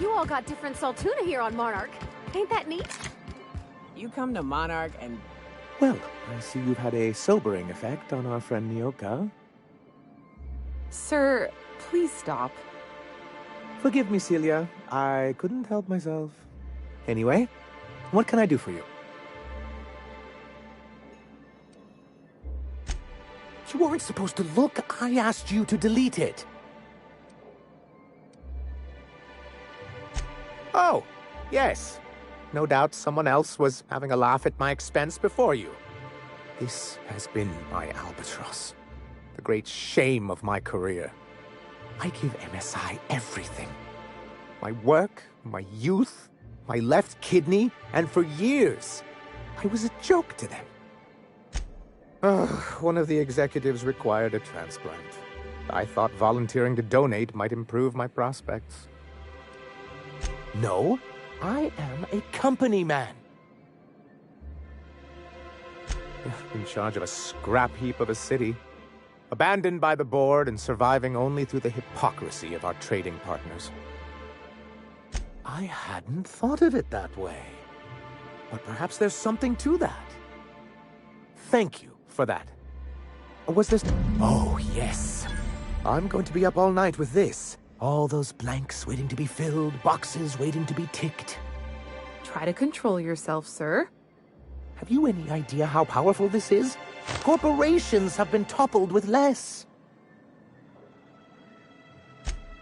You all got different Saltuna here on Monarch. Ain't that neat? You come to Monarch and... Well, I see you've had a sobering effect on our friend Nyoka. Sir, please stop. Forgive me, Celia. I couldn't help myself. Anyway, what can I do for you? You weren't supposed to look. I asked you to delete it. Oh, yes. No doubt someone else was having a laugh at my expense before you. This has been my albatross. The great shame of my career. I give MSI everything. My work, my youth, my left kidney, and for years, I was a joke to them. One of the executives required a transplant. I thought volunteering to donate might improve my prospects. No, I am a company man. In charge of a scrap heap of a city, abandoned by the board and surviving only through the hypocrisy of our trading partners. I hadn't thought of it that way. But perhaps there's something to that. Thank you for that. Was this... Oh, yes. I'm going to be up all night with this. All those blanks waiting to be filled, boxes waiting to be ticked. Try to control yourself, sir. Have you any idea how powerful this is? Corporations have been toppled with less.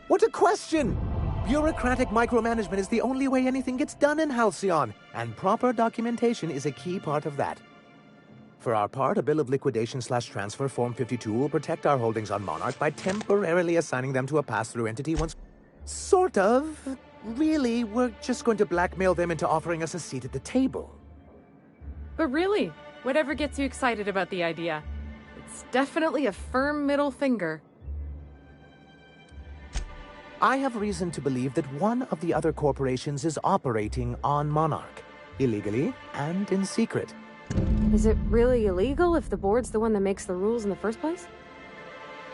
What a question! Bureaucratic micromanagement is the only way anything gets done in Halcyon, and proper documentation is a key part of that. For our part, a bill of liquidation/transfer Form 52 will protect our holdings on Monarch by temporarily assigning them to a pass-through entity once... Sort of. Really, we're just going to blackmail them into offering us a seat at the table. But really, whatever gets you excited about the idea, it's definitely a firm middle finger. I have reason to believe that one of the other corporations is operating on Monarch, illegally and in secret. Is it really illegal if the board's the one that makes the rules in the first place?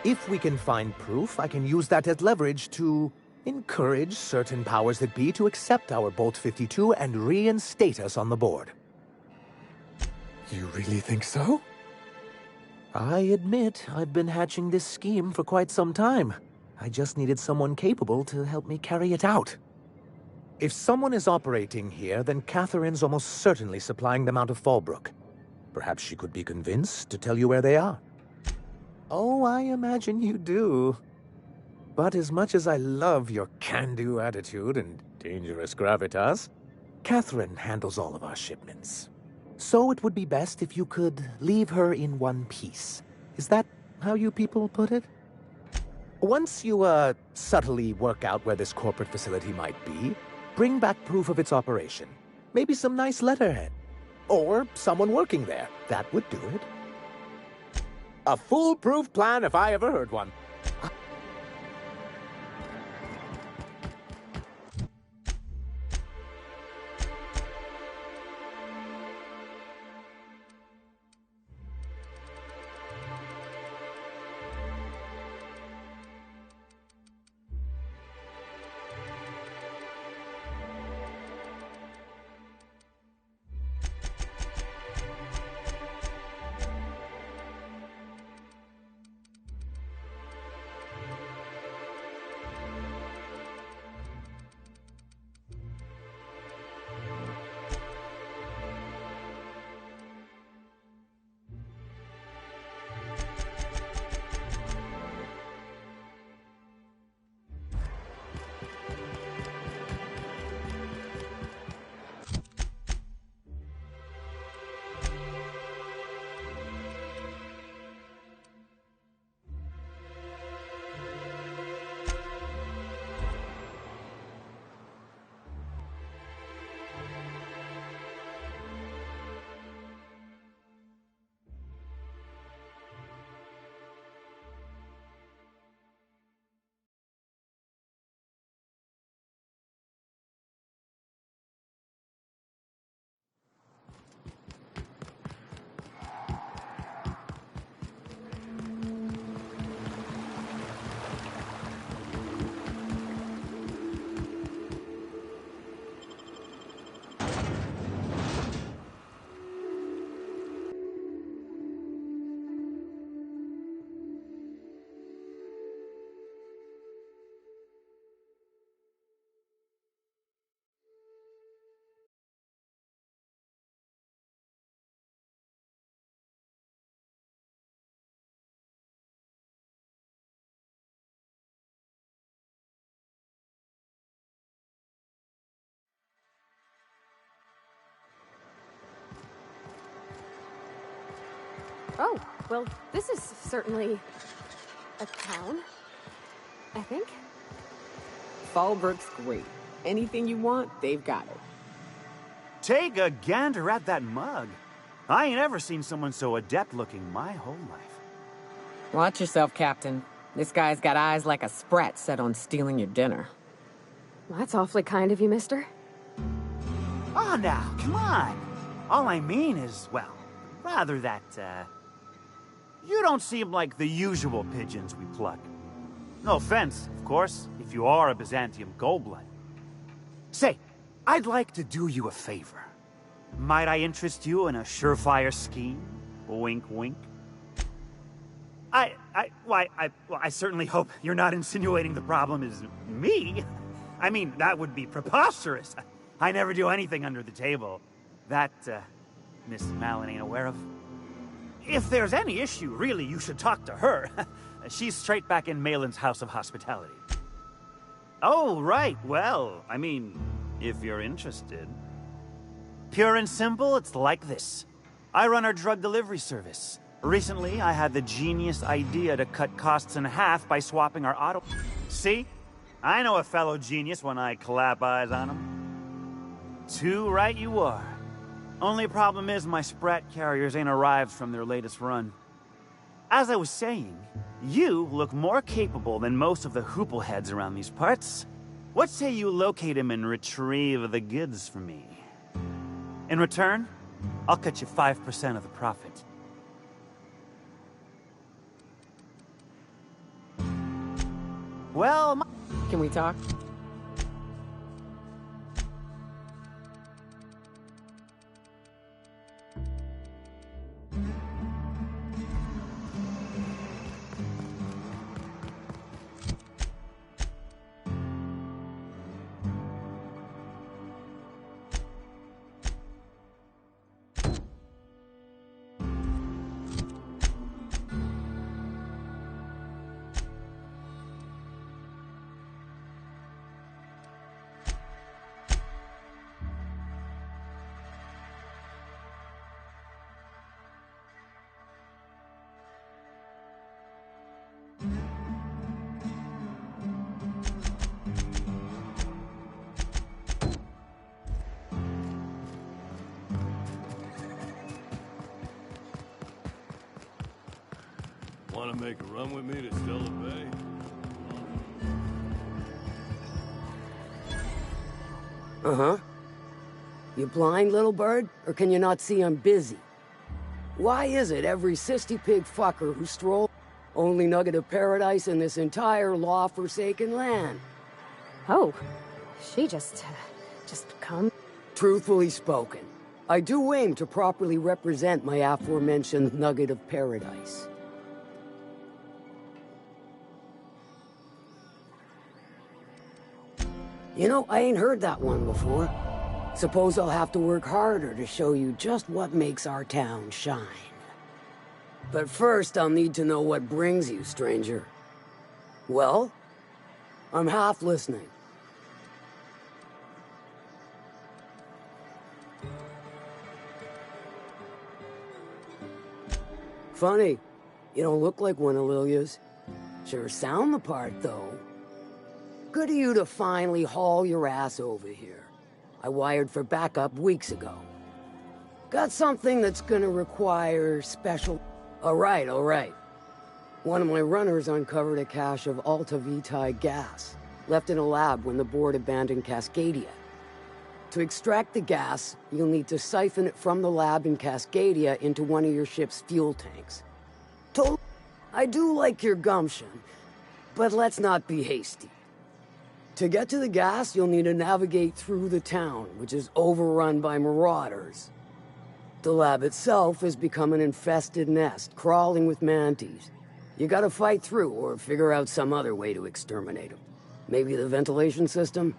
If we can find proof, I can use that as leverage to encourage certain powers that be to accept our Bolt 52 and reinstate us on the board. You really think so? I admit I've been hatching this scheme for quite some time. I just needed someone capable to help me carry it out. If someone is operating here, then Catherine's almost certainly supplying them out of Fallbrook. Perhaps she could be convinced to tell you where they are. Oh, I imagine you do. But as much as I love your can-do attitude and dangerous gravitas, Catherine handles all of our shipments. So it would be best if you could leave her in one piece. Is that how you people put it? Once you, subtly work out where this corporate facility might be, bring back proof of its operation. Maybe some nice letterhead. Or someone working there. That would do it. A foolproof plan if I ever heard one. Oh, well, this is certainly a town, I think. Fallbrook's great. Anything you want, they've got it. Take a gander at that mug. I ain't ever seen someone so adept-looking my whole life. Watch yourself, Captain. This guy's got eyes like a sprat set on stealing your dinner. Well, that's awfully kind of you, mister. Oh, now, come on. All I mean is, well, rather that, you don't seem like the usual pigeons we pluck. No offense, of course, if you are a Byzantium goldblood. Say, I'd like to do you a favor. Might I interest you in a surefire scheme? Wink, wink. I certainly hope you're not insinuating the problem is me. I mean, that would be preposterous. I never do anything under the table. That, Miss Malin ain't aware of. If there's any issue, really, you should talk to her. She's straight back in Malin's House of Hospitality. Oh, right. Well, I mean, if you're interested. Pure and simple, it's like this. I run our drug delivery service. Recently, I had the genius idea to cut costs in half by swapping our auto... See? I know a fellow genius when I clap eyes on him. Too right you are. Only problem is my sprat carriers ain't arrived from their latest run. As I was saying, you look more capable than most of the hoople heads around these parts. What say you locate him and retrieve the goods for me? In return, I'll cut you 5% of the profit. Well, Can we talk? Want to make a run with me to Stella Bay? Uh-huh. You blind, little bird? Or can you not see I'm busy? Why is it every sissy pig fucker who strolled only nugget of paradise in this entire law-forsaken land? Oh, she just come... Truthfully spoken, I do aim to properly represent my aforementioned nugget of paradise. You know, I ain't heard that one before. Suppose I'll have to work harder to show you just what makes our town shine. But first, I'll need to know what brings you, stranger. Well, I'm half listening. Funny, you don't look like one of Lilia's. Sure sound the part, though. Good of you to finally haul your ass over here. I wired for backup weeks ago. Got something that's gonna require special... All right. One of my runners uncovered a cache of Alta Vitae gas, left in a lab when the board abandoned Cascadia. To extract the gas, you'll need to siphon it from the lab in Cascadia into one of your ship's fuel tanks. I do like your gumption, but let's not be hasty. To get to the gas, you'll need to navigate through the town, which is overrun by marauders. The lab itself has become an infested nest, crawling with mantis. You gotta fight through, or figure out some other way to exterminate them. Maybe the ventilation system?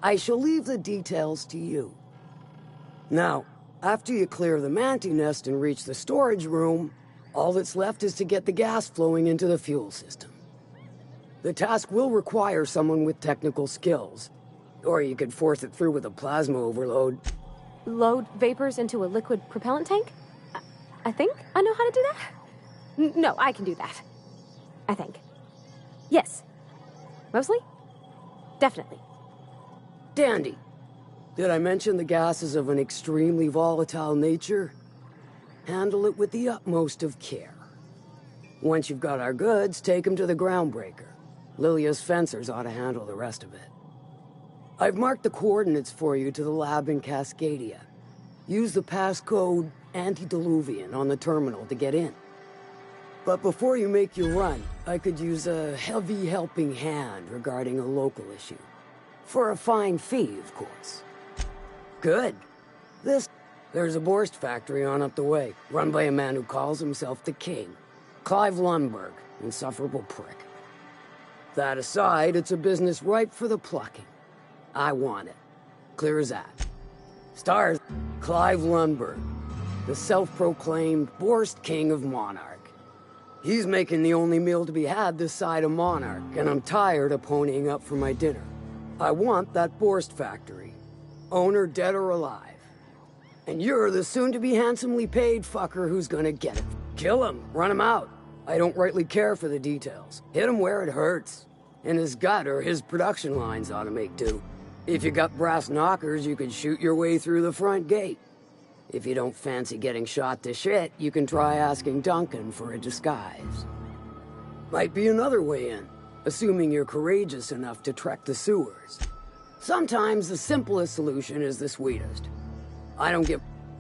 I shall leave the details to you. Now, after you clear the mantis nest and reach the storage room, all that's left is to get the gas flowing into the fuel system. The task will require someone with technical skills. Or you could force it through with a plasma overload. Load vapors into a liquid propellant tank? I think I know how to do that. No, I can do that. I think. Yes. Mostly? Definitely. Dandy. Did I mention the gas is of an extremely volatile nature? Handle it with the utmost of care. Once you've got our goods, take them to the groundbreaker. Lilia's fencers ought to handle the rest of it. I've marked the coordinates for you to the lab in Cascadia. Use the passcode Antediluvian on the terminal to get in. But before you make your run, I could use a heavy helping hand regarding a local issue. For a fine fee, of course. Good. There's a Borst factory on up the way, run by a man who calls himself the King. Clive Lundberg, insufferable prick. That aside, it's a business ripe for the plucking. I want it. Clear as that. Stars, Clive Lundberg, the self-proclaimed Borst King of Monarch. He's making the only meal to be had this side of Monarch, and I'm tired of ponying up for my dinner. I want that Borst factory. Owner dead or alive. And you're the soon-to-be handsomely paid fucker who's gonna get it. Kill him, run him out. I don't rightly care for the details. Hit him where it hurts. In his gut or his production lines ought to make do. If you got brass knockers, you could shoot your way through the front gate. If you don't fancy getting shot to shit, you can try asking Duncan for a disguise. Might be another way in, assuming you're courageous enough to trek the sewers. Sometimes the simplest solution is the sweetest.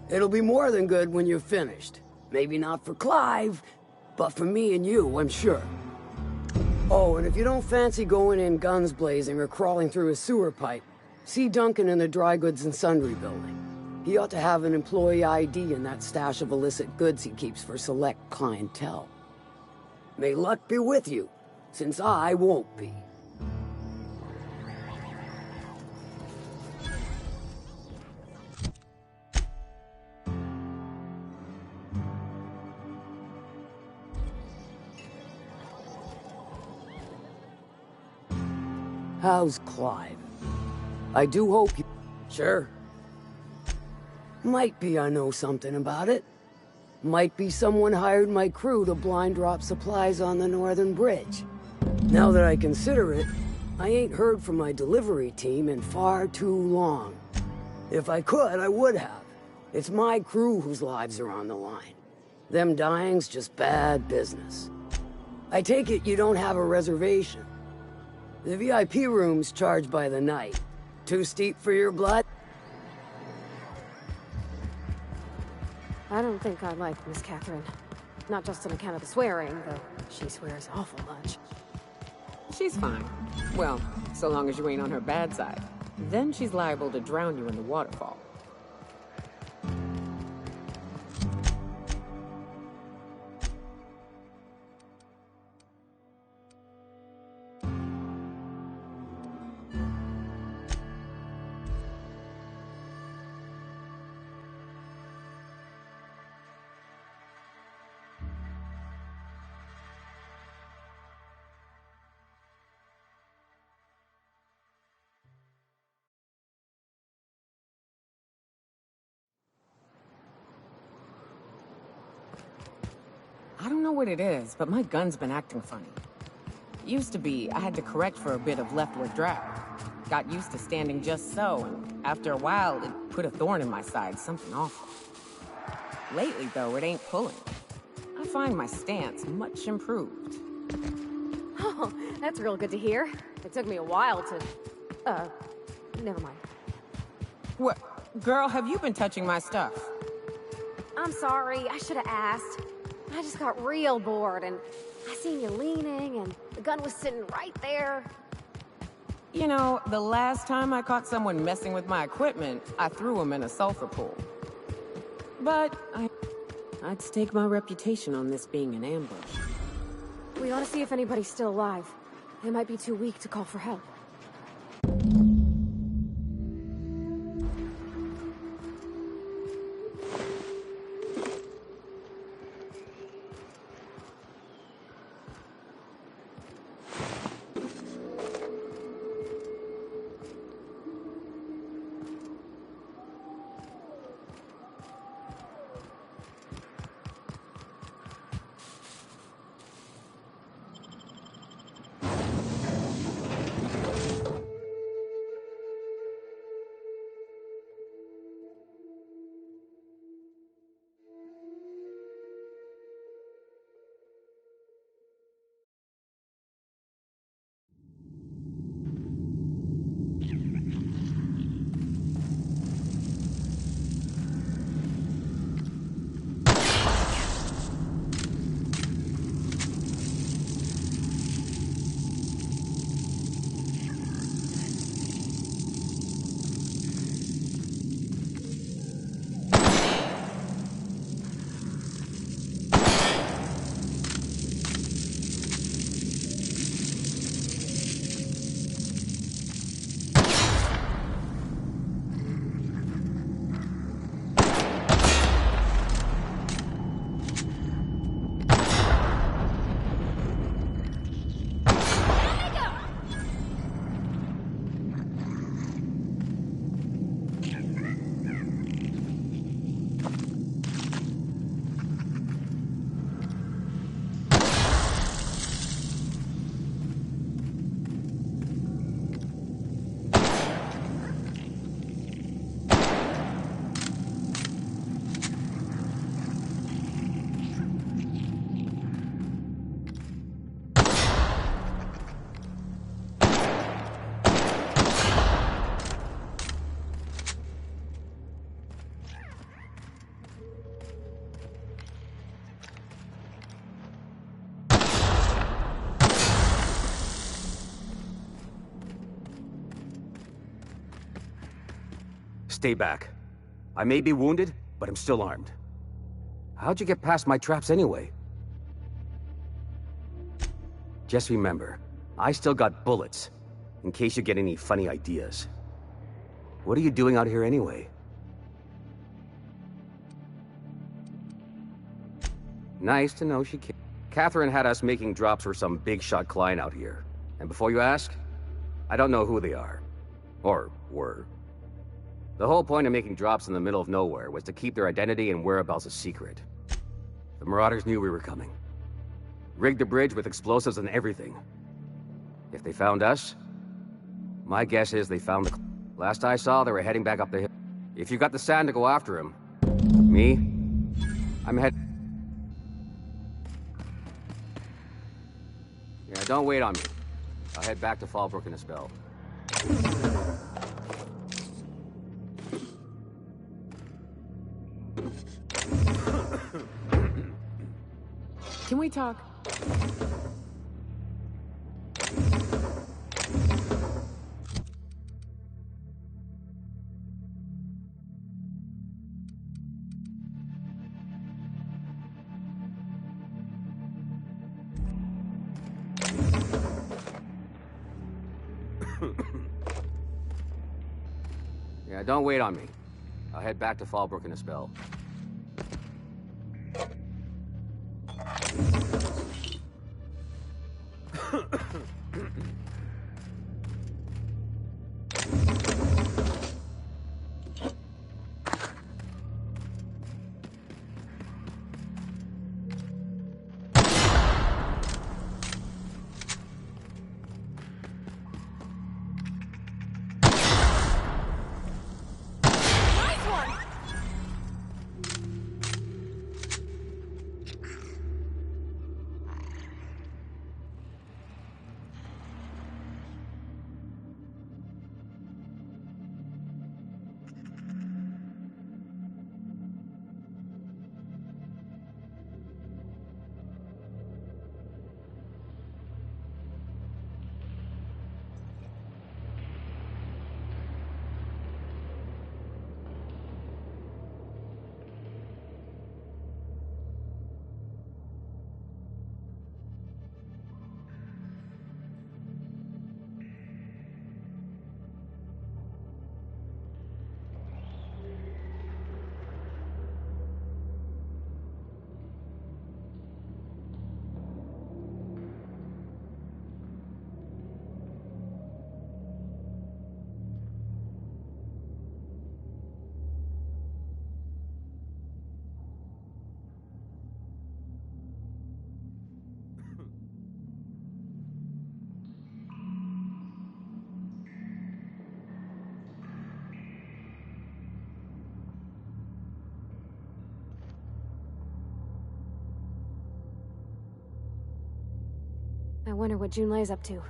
It'll be more than good when you're finished. Maybe not for Clive, but for me and you, I'm sure. Oh, and if you don't fancy going in guns blazing or crawling through a sewer pipe, see Duncan in the dry goods and sundry building. He ought to have an employee ID in that stash of illicit goods he keeps for select clientele. May luck be with you, since I won't be. How's Clive? I do hope you... Sure. Might be I know something about it. Might be someone hired my crew to blind drop supplies on the northern bridge. Now that I consider it, I ain't heard from my delivery team in far too long. If I could, I would have. It's my crew whose lives are on the line. Them dying's just bad business. I take it you don't have a reservation. The VIP room's charged by the night. Too steep for your blood? I don't think I like Miss Catherine. Not just on account of the swearing, though she swears awful much. She's fine. Well, so long as you ain't on her bad side. Then she's liable to drown you in the waterfall. I don't know what it is, but my gun's been acting funny. Used to be, I had to correct for a bit of leftward drag. Got used to standing just so, and after a while, it put a thorn in my side, something awful. Lately, though, it ain't pulling. I find my stance much improved. Oh, that's real good to hear. It took me a while to... never mind. What? Girl, have you been touching my stuff? I'm sorry, I should have asked. I just got real bored, and I seen you leaning, and the gun was sitting right there. You know, the last time I caught someone messing with my equipment, I threw him in a sulfur pool. But I'd stake my reputation on this being an ambush. We ought to see if anybody's still alive. They might be too weak to call for help. Stay back. I may be wounded, but I'm still armed. How'd you get past my traps anyway? Just remember, I still got bullets, in case you get any funny ideas. What are you doing out here anyway? Nice to know she can. Catherine had us making drops for some big-shot client out here. And before you ask, I don't know who they are. Or were. The whole point of making drops in the middle of nowhere was to keep their identity and whereabouts a secret. The Marauders knew we were coming. Rigged the bridge with explosives and everything. If they found us, my guess is they found the... Last I saw, they were heading back up the hill. If you got the sand to go after him, me, I'm head... Yeah, don't wait on me. I'll head back to Fallbrook in a spell. Can we talk? Yeah, don't wait on me. I'll head back to Fallbrook in a spell. I wonder what Junlei's up to.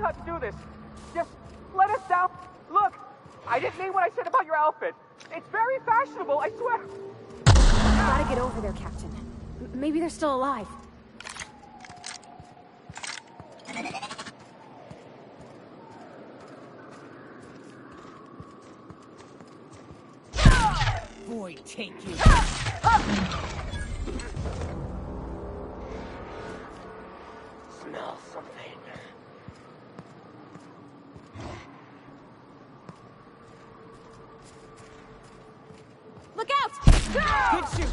how to do this. Just let us down. Look, I didn't mean what I said about your outfit. It's very fashionable, I swear. Gotta get over there, Captain. Maybe they're still alive. Void take you. Smell something. Look out! Good shoot.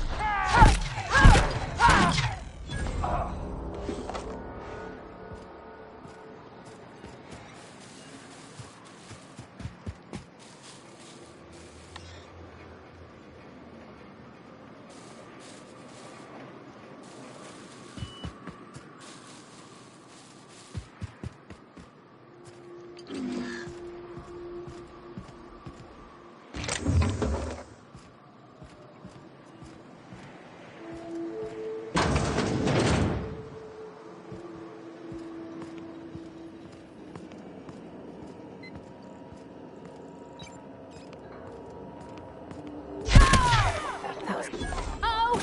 Oh!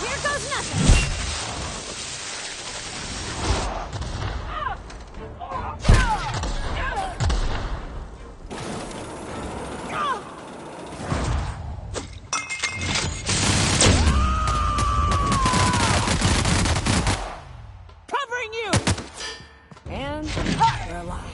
Here goes nothing! Covering you! And they're alive.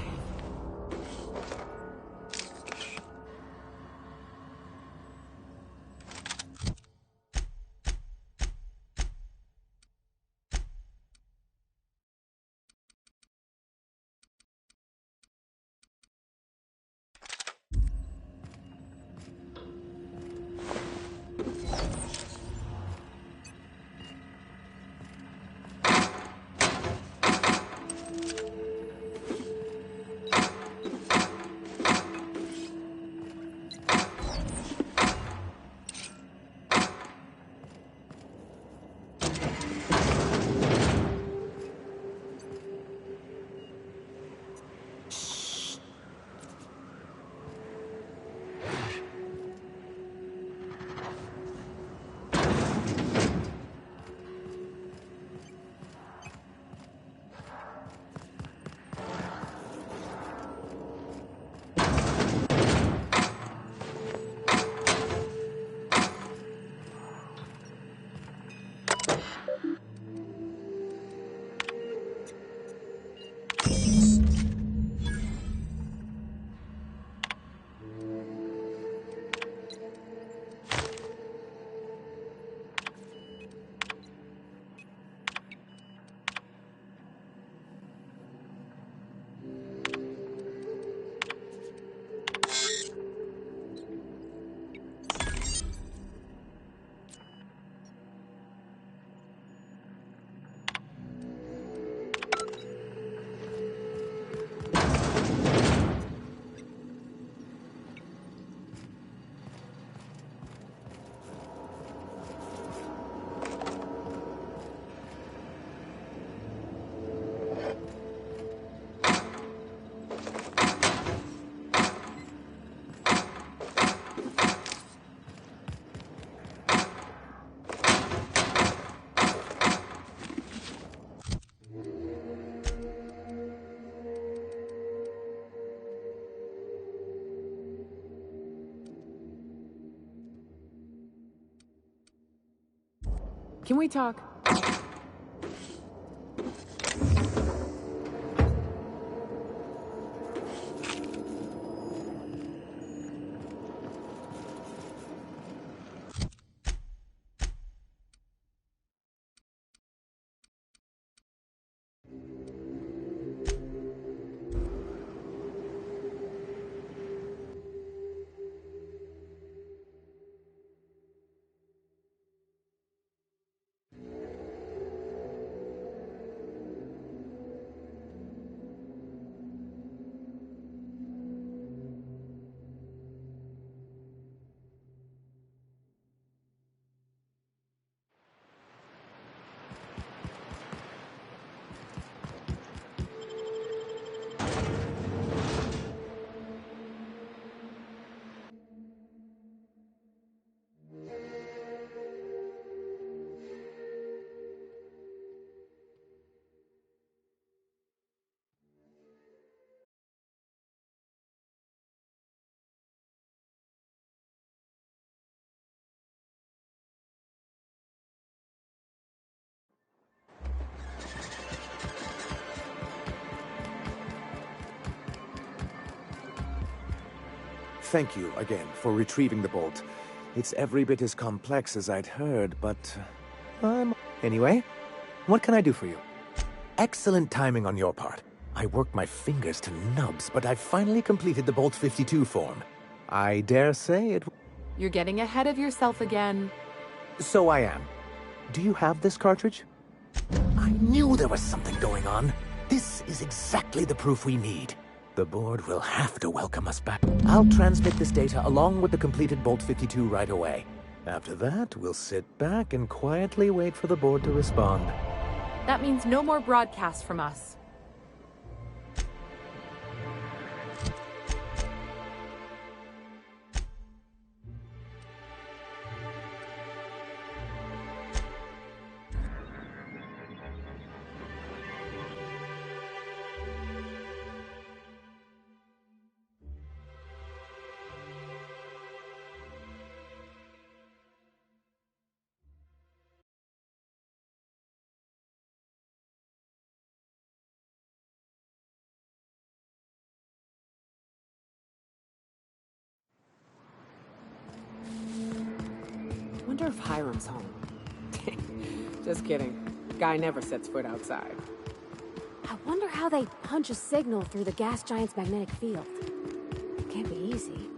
Can we talk? thank you again for retrieving the bolt. It's every bit as complex as I'd heard, but... Anyway, what can I do for you? Excellent timing on your part. I worked my fingers to nubs, but I finally completed the Bolt 52 form. I dare say it... You're getting ahead of yourself again. So I am. Do you have this cartridge? I knew there was something going on. This is exactly the proof we need. The board will have to welcome us back. I'll transmit this data along with the completed Bolt 52 right away. After that, we'll sit back and quietly wait for the board to respond. That means no more broadcasts from us. Wonder if Hiram's home. Just kidding. Guy never sets foot outside. I wonder how they punch a signal through the gas giant's magnetic field. Can't be easy.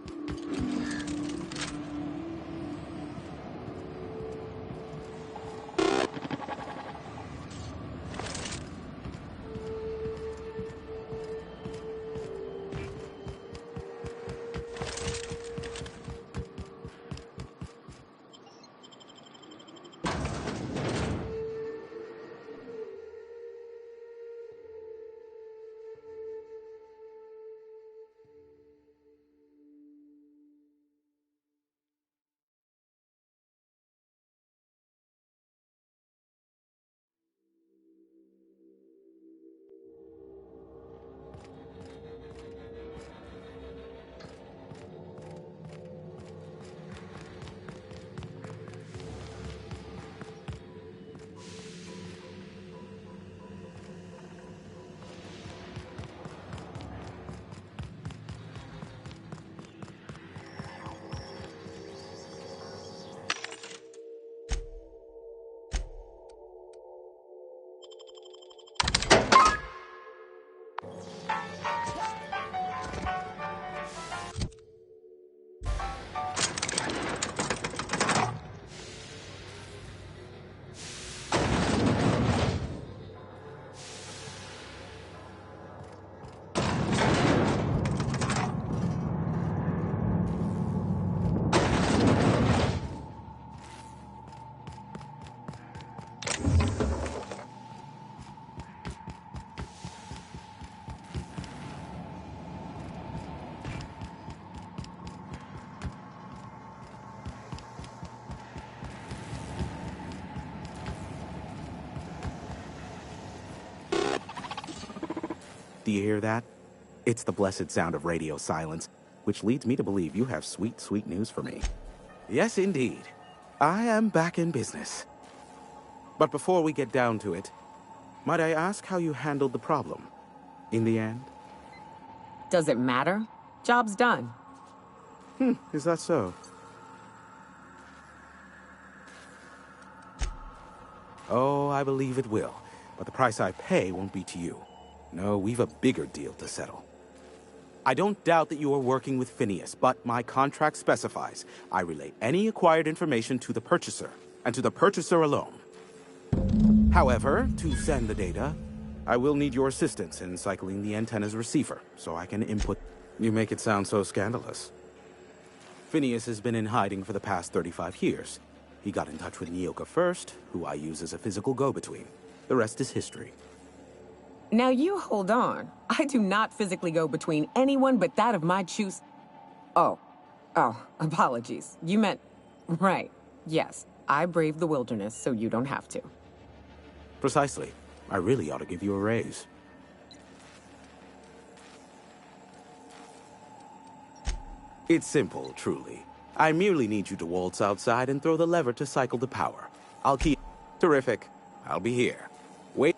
Do you hear that? It's the blessed sound of radio silence, which leads me to believe you have sweet, sweet news for me. Yes, indeed. I am back in business. But before we get down to it, might I ask how you handled the problem? In the end? Does it matter? Job's done. Is that so? Oh, I believe it will. But the price I pay won't be to you. No, we've a bigger deal to settle. I don't doubt that you are working with Phineas, but my contract specifies I relay any acquired information to the purchaser, and to the purchaser alone. However, to send the data, I will need your assistance in cycling the antenna's receiver, so I can input... You make it sound so scandalous. Phineas has been in hiding for the past 35 years. He got in touch with Nyoka first, who I use as a physical go-between. The rest is history. Now you hold on. I do not physically go between anyone but that of my choose. Oh, apologies. You meant... Right. Yes, I braved the wilderness, so you don't have to. Precisely. I really ought to give you a raise. It's simple, truly. I merely need you to waltz outside and throw the lever to cycle the power. I'll keep... Terrific. I'll be here. Wait...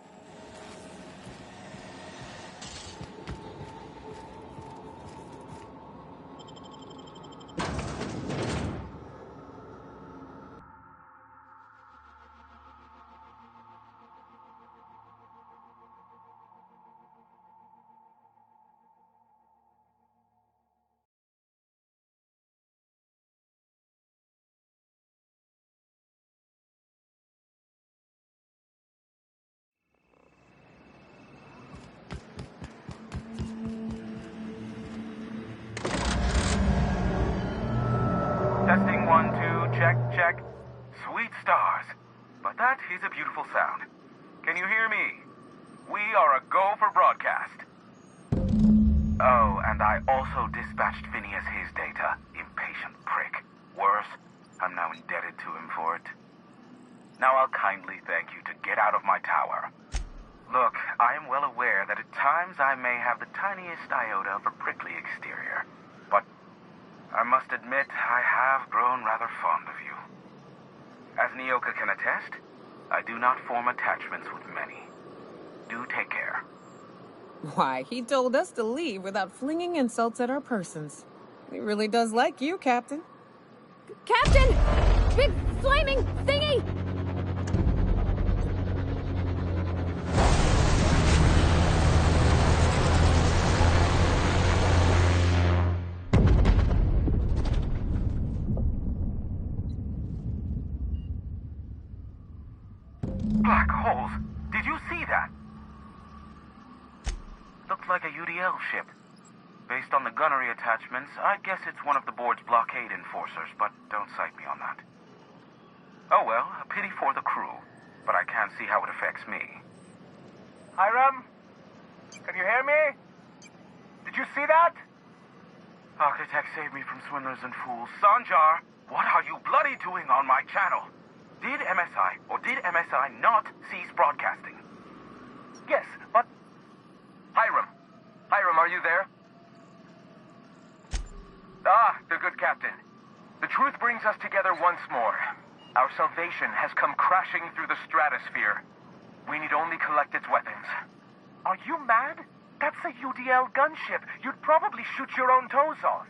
check, check. Sweet stars. But that is a beautiful sound. Can you hear me? We are a go for broadcast. Oh, and I also dispatched Phineas his data. Impatient prick. Worse, I'm now indebted to him for it. Now I'll kindly thank you to get out of my tower. Look, I am well aware that at times I may have the tiniest iota of a prickly exterior. But I must admit I have grown rather fond of you. As Nyoka can attest, I do not form attachments with many. Do take care. Why, he told us to leave without flinging insults at our persons. He really does like you, Captain. Captain! Big flaming thingy! Black holes. Did you see that? Looked like a UDL ship. Based on the gunnery attachments, I guess it's one of the board's blockade enforcers, but don't cite me on that. Oh well, a pity for the crew, but I can't see how it affects me. Hiram? Can you hear me? Did you see that? Architect saved me from swindlers and fools. Sanjar, what are you bloody doing on my channel? Did MSI or did MSI not cease broadcasting? Yes, but... Hiram. Hiram, are you there? Ah, the good captain. The truth brings us together once more. Our salvation has come crashing through the stratosphere. We need only collect its weapons. Are you mad? That's a UDL gunship. You'd probably shoot your own toes off.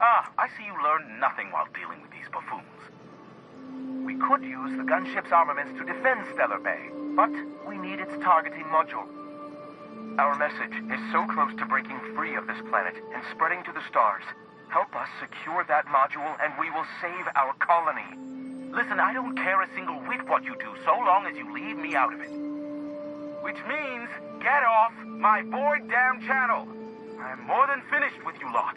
Ah, I see you learned nothing while dealing with these buffoons. We could use the gunship's armaments to defend Stellar Bay, but we need its targeting module. Our message is so close to breaking free of this planet and spreading to the stars. Help us secure that module and we will save our colony. Listen, I don't care a single whit what you do so long as you leave me out of it. Which means, get off my bored damn channel. I am more than finished with you lot.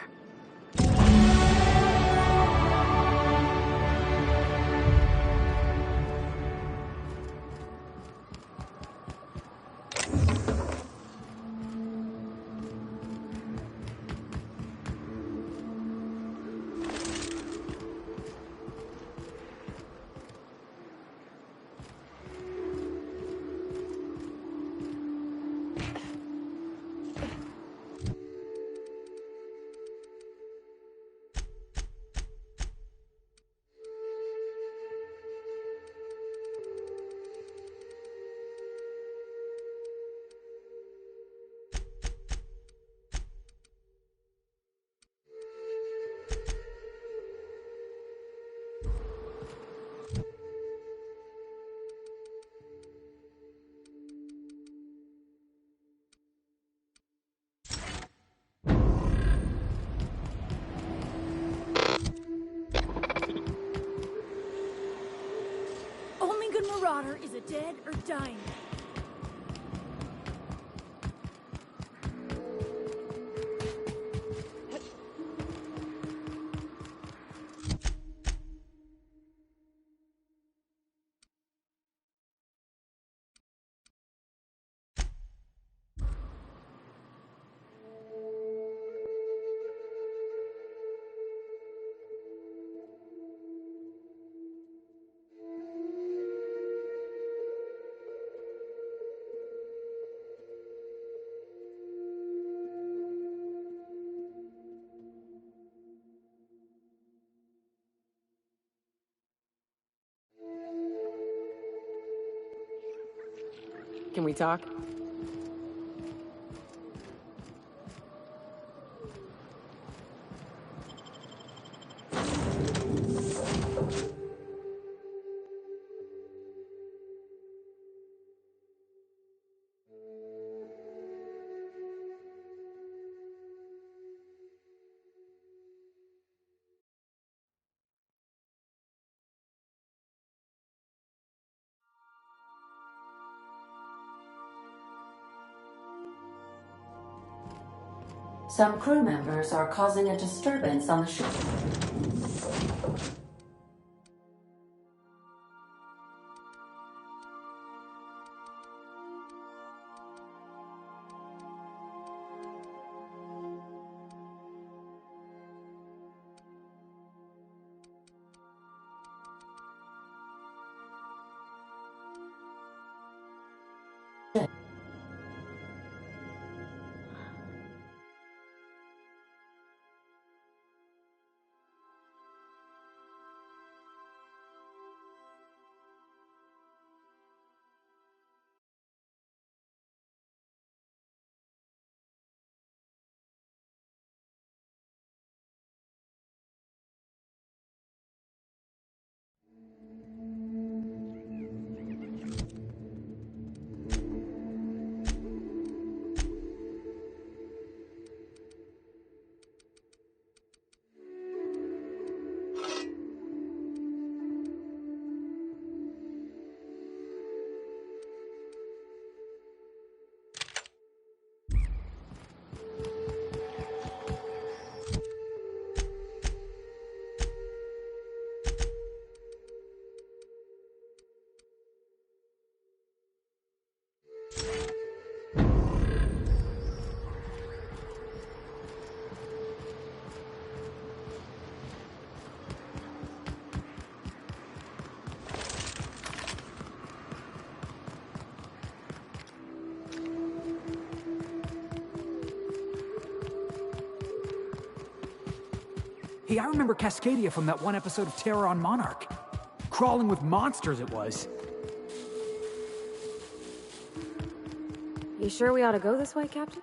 Marauder is it dead or dying? Can we talk? Some crew members are causing a disturbance on the ship. Hey, I remember Cascadia from that one episode of Terror on Monarch. Crawling with monsters it was. You sure we ought to go this way, Captain?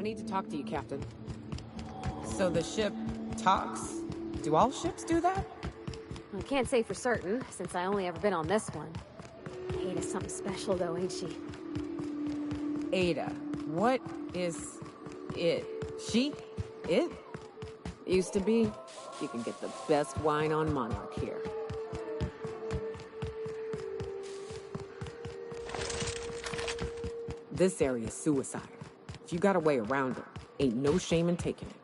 I need to talk to you, Captain. So the ship talks? Do all ships do that? I can't say for certain, since I only ever been on this one. Ada's something special, though, ain't she? Ada. What is it? She? It? Used to be. You can get the best wine on Monarch here. This area's suicide. If you got a way around it, ain't no shame in taking it.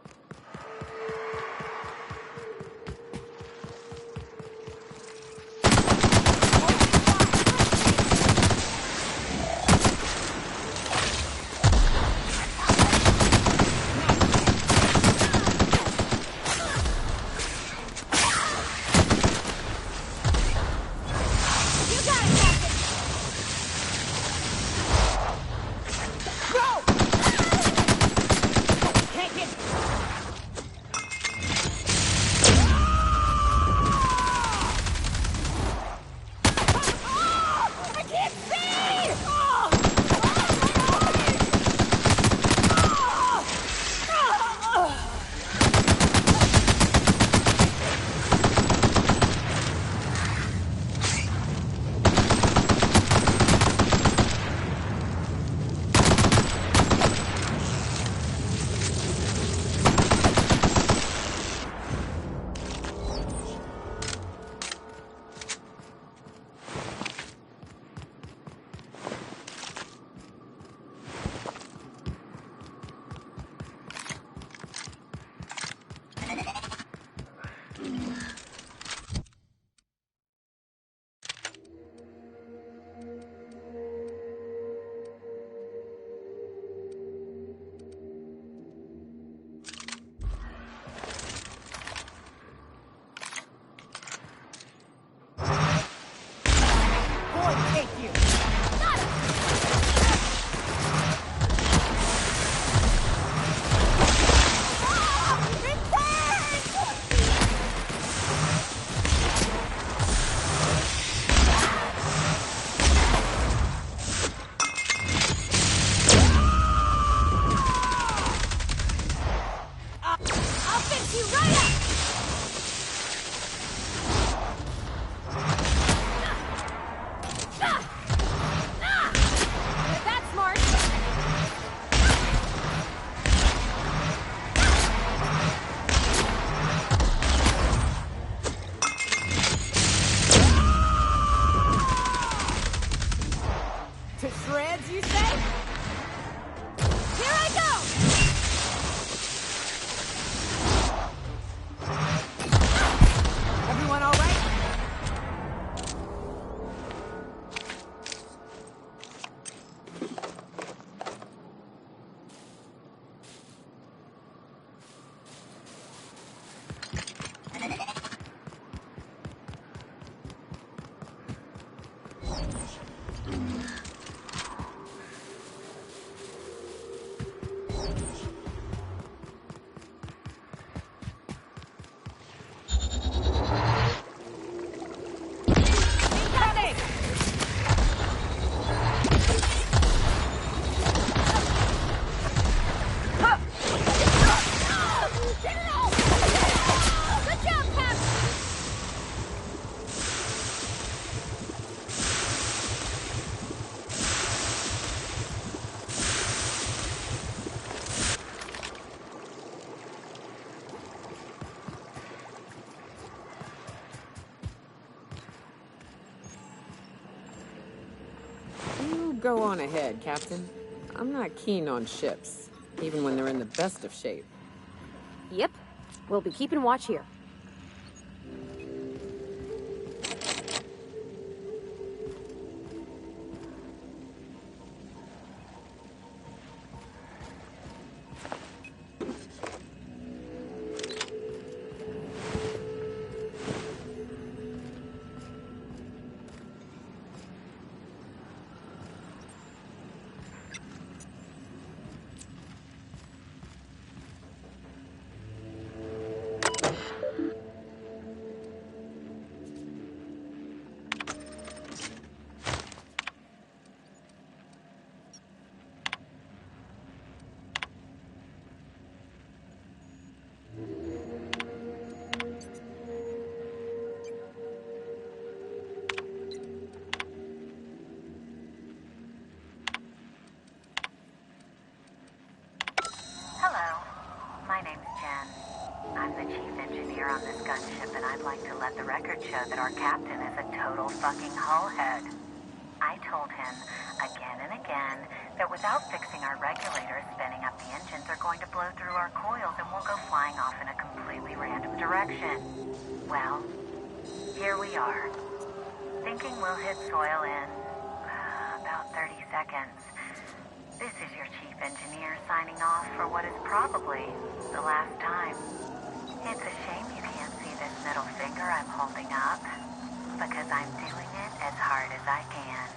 Go on ahead, Captain. I'm not keen on ships, even when they're in the best of shape. Yep. We'll be keeping watch here. On this gunship, and I'd like to let the record show that our captain is a total fucking hullhead. I told him, again and again, that without fixing our regulators, spinning up the engines are going to blow through our coils and we'll go flying off in a completely random direction. Well, here we are. Thinking we'll hit soil in about 30 seconds. This is your chief engineer signing off for what is probably the last time. It's a shame you can't see this middle finger I'm holding up, because I'm doing it as hard as I can.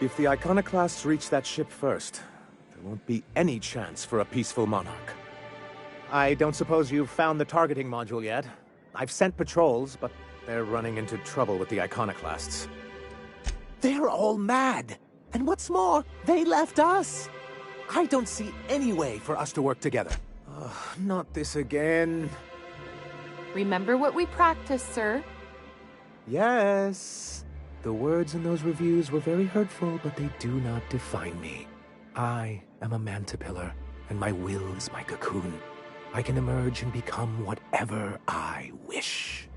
If the iconoclasts reach that ship first, there won't be any chance for a peaceful monarch. I don't suppose you've found the targeting module yet? I've sent patrols, but they're running into trouble with the iconoclasts. They're all mad! And what's more, they left us! I don't see any way for us to work together. Not this again. Remember what we practiced, sir. Yes. The words in those reviews were very hurtful, but they do not define me. I am a mantipillar, and my will is my cocoon. I can emerge and become whatever I wish.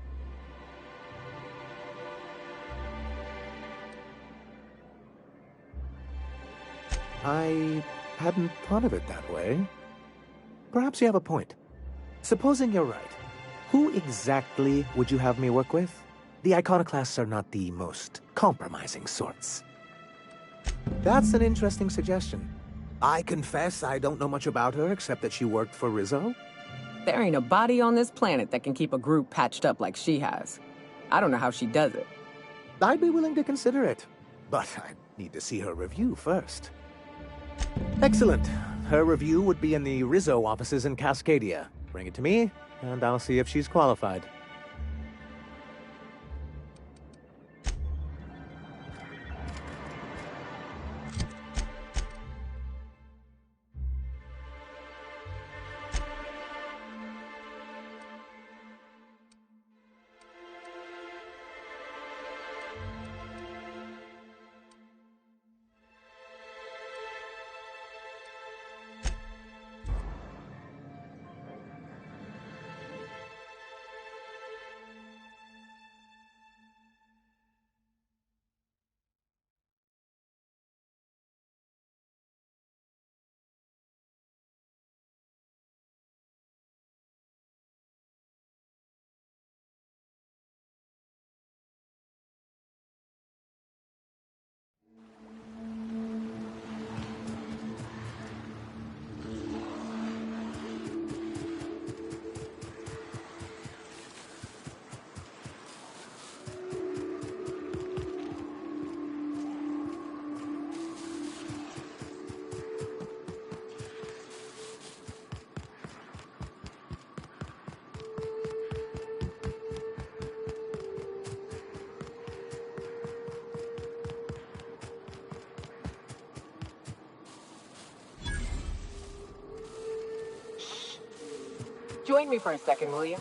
I hadn't thought of it that way. Perhaps you have a point. Supposing you're right, who exactly would you have me work with? The iconoclasts are not the most compromising sorts. That's an interesting suggestion. I confess I don't know much about her except that she worked for Rizzo. There ain't a body on this planet that can keep a group patched up like she has. I don't know how she does it. I'd be willing to consider it, but I need to see her review first. Excellent. Her review would be in the Rizzo offices in Cascadia. Bring it to me, and I'll see if she's qualified. Join me for a second, will you?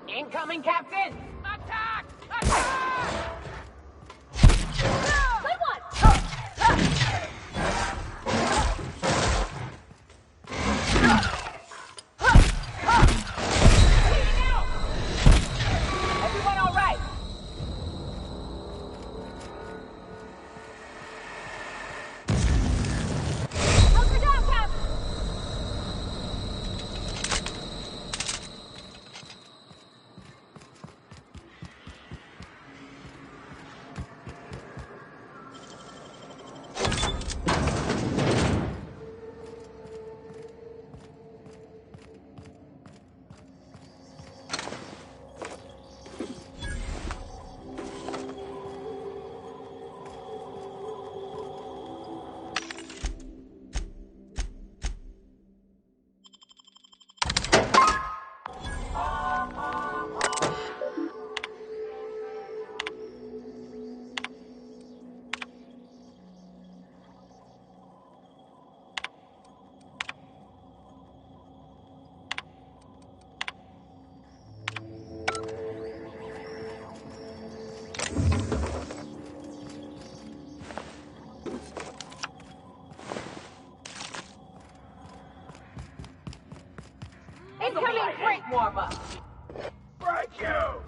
Incoming, Captain! Attack! Attack! Good one! Everyone all right? Hunker down, Cap! Incoming freight warm-up! Break you!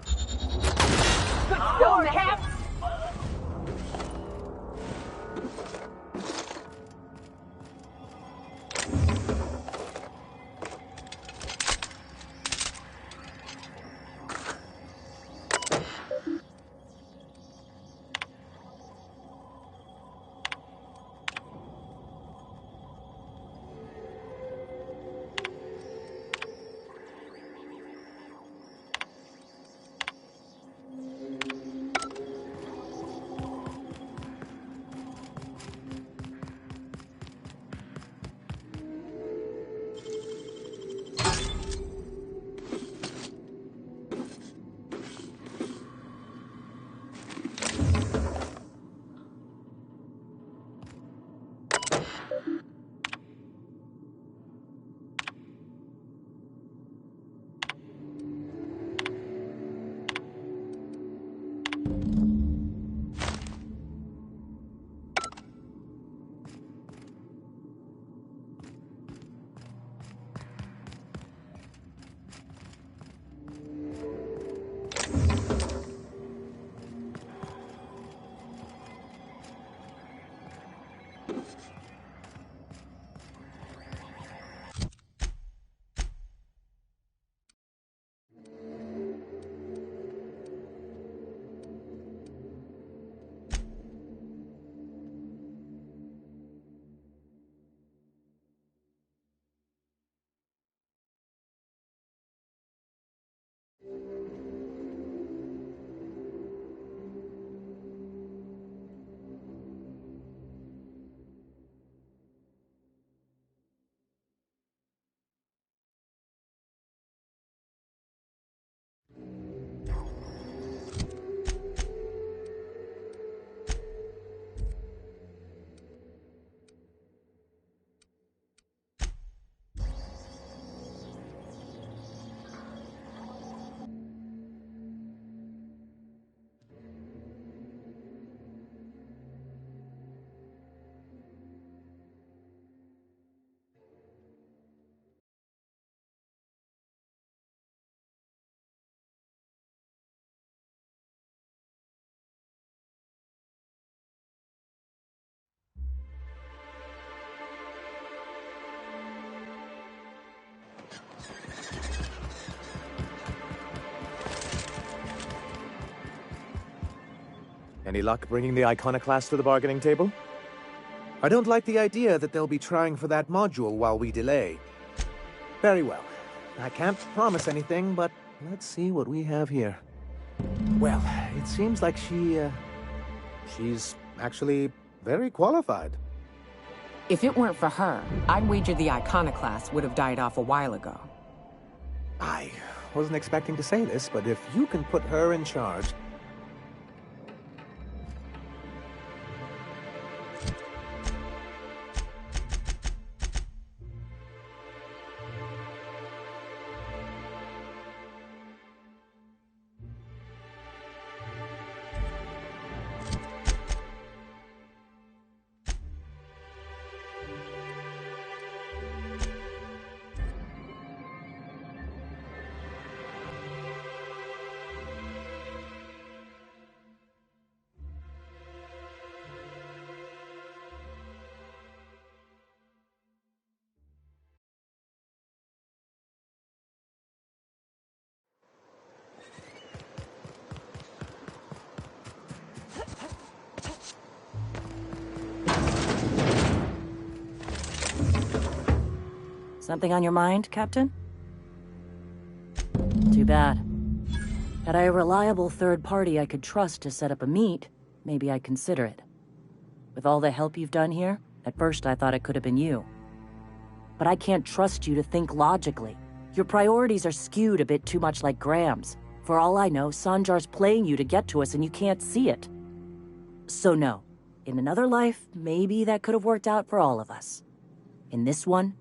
Good stone, Cap! Any luck bringing the Iconoclast to the bargaining table? I don't like the idea that they'll be trying for that module while we delay. Very well. I can't promise anything, but let's see what we have here. Well, it seems like she's actually very qualified. If it weren't for her, I'd wager the Iconoclast would have died off a while ago. I wasn't expecting to say this, but if you can put her in charge... Something on your mind, Captain? Too bad. Had I a reliable third party I could trust to set up a meet, maybe I'd consider it. With all the help you've done here, at first I thought it could have been you. But I can't trust you to think logically. Your priorities are skewed a bit too much like Graham's. For all I know, Sanjar's playing you to get to us and you can't see it. So no. In another life, maybe that could have worked out for all of us. In this one,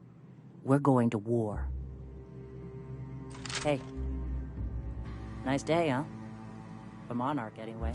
we're going to war. Hey. Nice day, huh? For Monarch, anyway.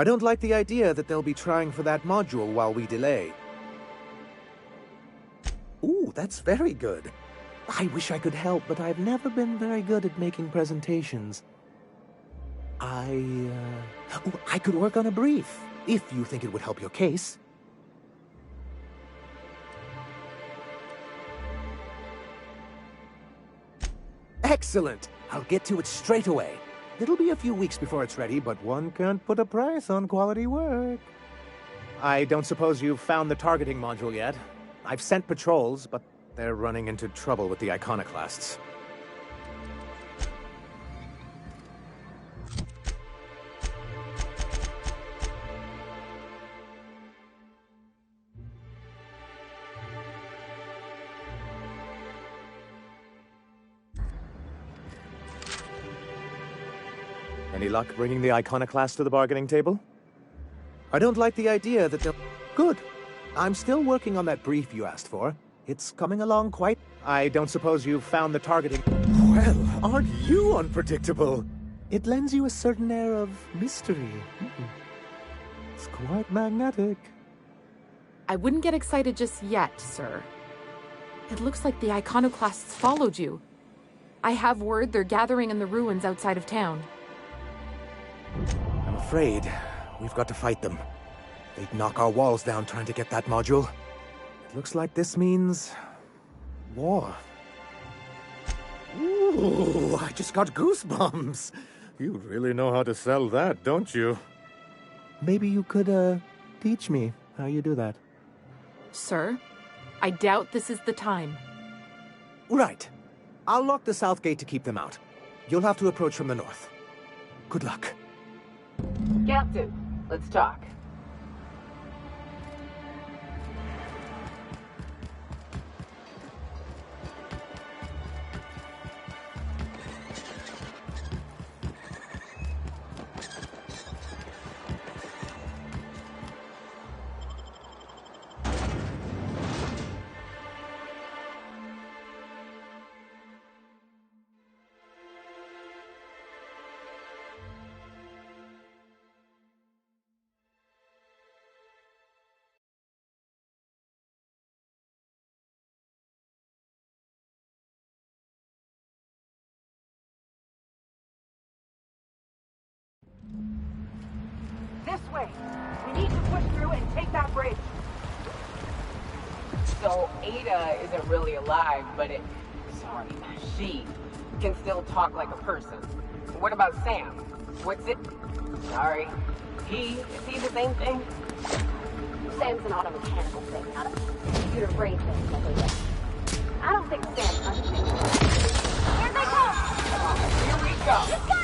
I don't like the idea that they'll be trying for that module while we delay. Ooh, that's very good. I wish I could help, but I've never been very good at making presentations. I could work on a brief, if you think it would help your case. Excellent! I'll get to it straight away. It'll be a few weeks before it's ready, but one can't put a price on quality work. I don't suppose you've found the targeting module yet. I've sent patrols, but they're running into trouble with the iconoclasts. Any luck bringing the iconoclast to the bargaining table? I don't like the idea that they'll... Good. I'm still working on that brief you asked for. It's coming along quite... I don't suppose you've found the targeting... Well, aren't you unpredictable? It lends you a certain air of mystery. It's quite magnetic. I wouldn't get excited just yet, sir. It looks like the iconoclasts followed you. I have word they're gathering in the ruins outside of town. I'm afraid we've got to fight them. They'd knock our walls down trying to get that module. It looks like this means... war. Ooh, I just got goosebumps. You really know how to sell that, don't you? Maybe you could, teach me how you do that. Sir, I doubt this is the time. Right. I'll lock the south gate to keep them out. You'll have to approach from the north. Good luck. Captain, let's talk. This way! We need to push through and take that bridge! So Ada isn't really alive, but she can still talk like a person. What about Sam? What's it? Sorry. Is he the same thing? Sam's an automechanical thing, not a computer brain thing. Like a... I don't think Sam's unthinkable. Here they come! Here we go! Let's go!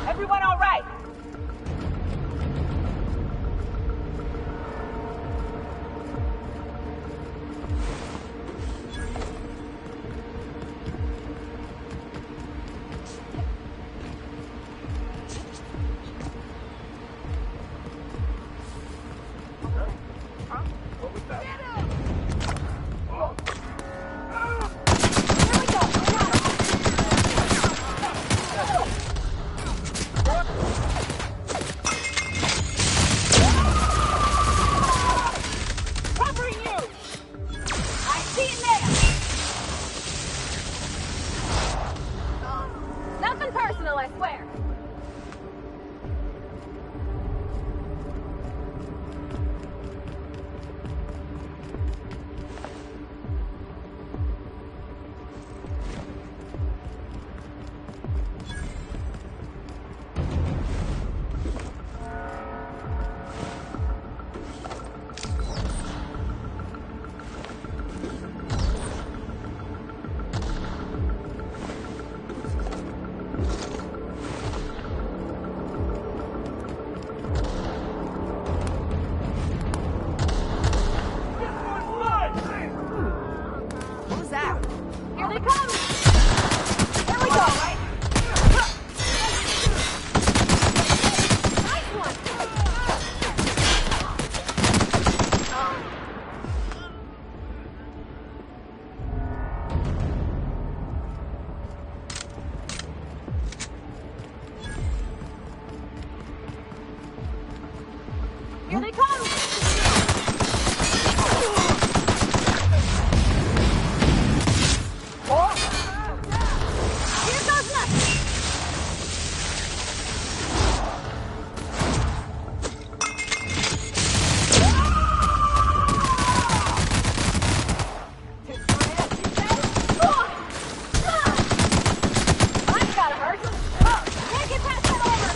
Everyone all right? Nothing personal, I swear. they come! There we go! Nice one! Here they come! Here goes nothing! I've got him, Herschel! Can't get past that armor!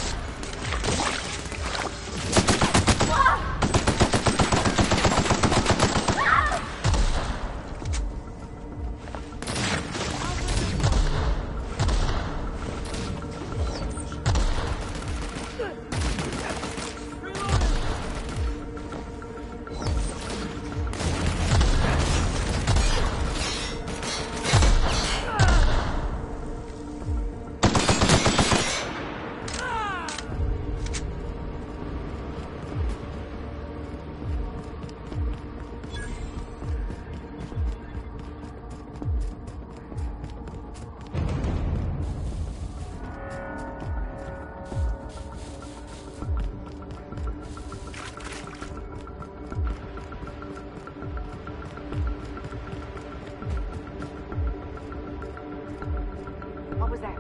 What was that?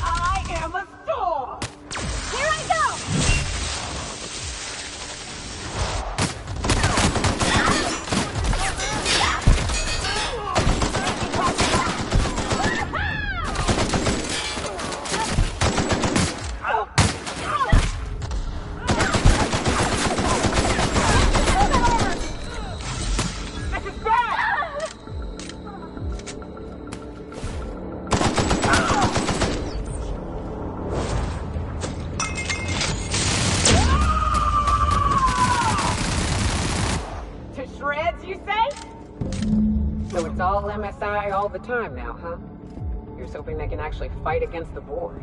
I am a storm! Here I go! This is bad! To shreds, you say? So it's all MSI all the time now, huh? Here's hoping they can actually fight against the board.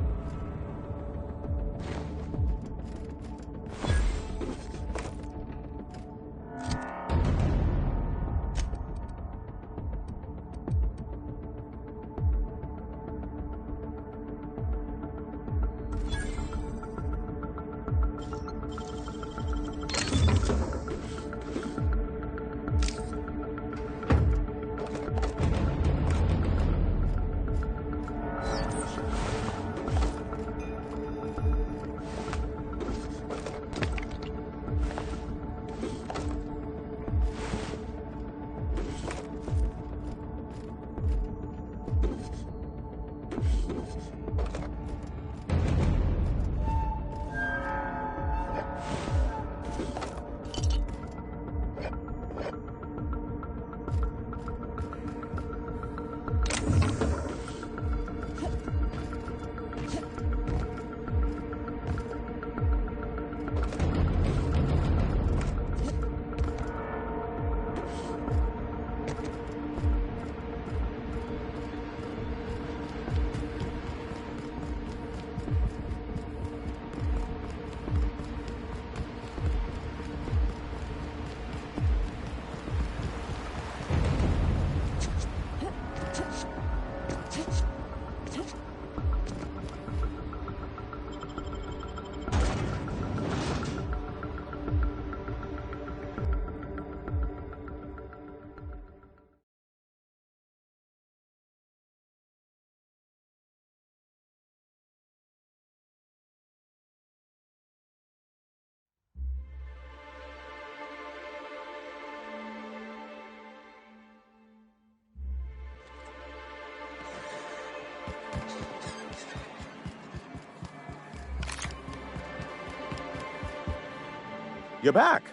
You're back.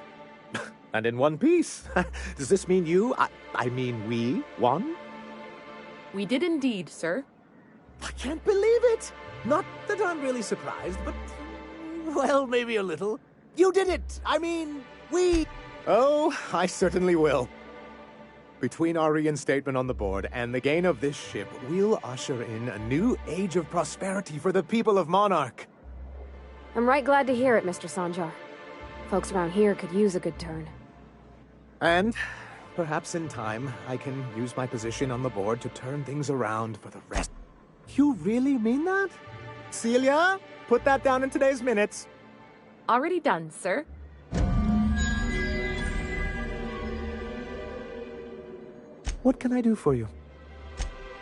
And in one piece. Does this mean I mean we won? We did indeed, sir. I can't believe it. Not that I'm really surprised, but Well, maybe a little. You did it! I mean, we... Oh, I certainly will. Between our reinstatement on the board and the gain of this ship, we'll usher in a new age of prosperity for the people of Monarch. I'm right glad to hear it, Mr. Sanjar. Folks around here could use a good turn. And perhaps in time, I can use my position on the board to turn things around for the rest. You really mean that? Celia, put that down in today's minutes. Already done, sir. What can I do for you?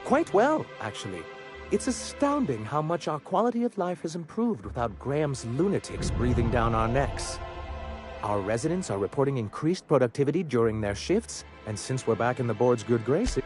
Quite well, actually. It's astounding how much our quality of life has improved without Graham's lunatics breathing down our necks. Our residents are reporting increased productivity during their shifts, and since we're back in the board's good graces...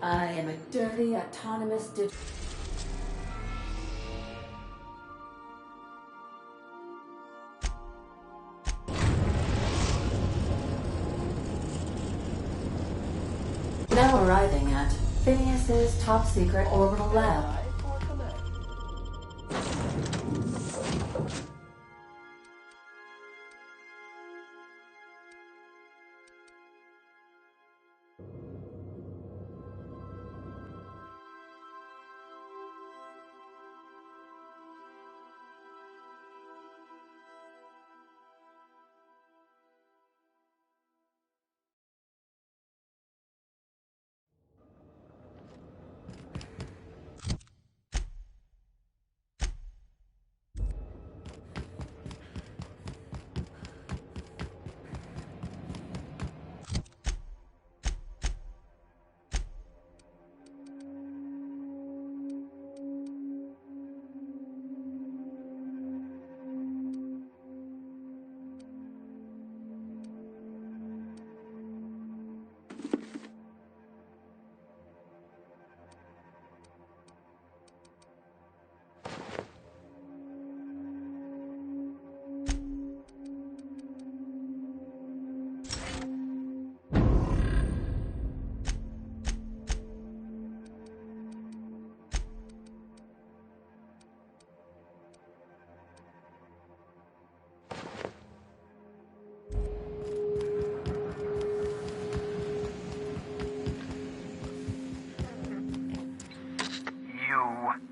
I am a dirty, autonomous Now arriving at Phineas's top-secret orbital lab.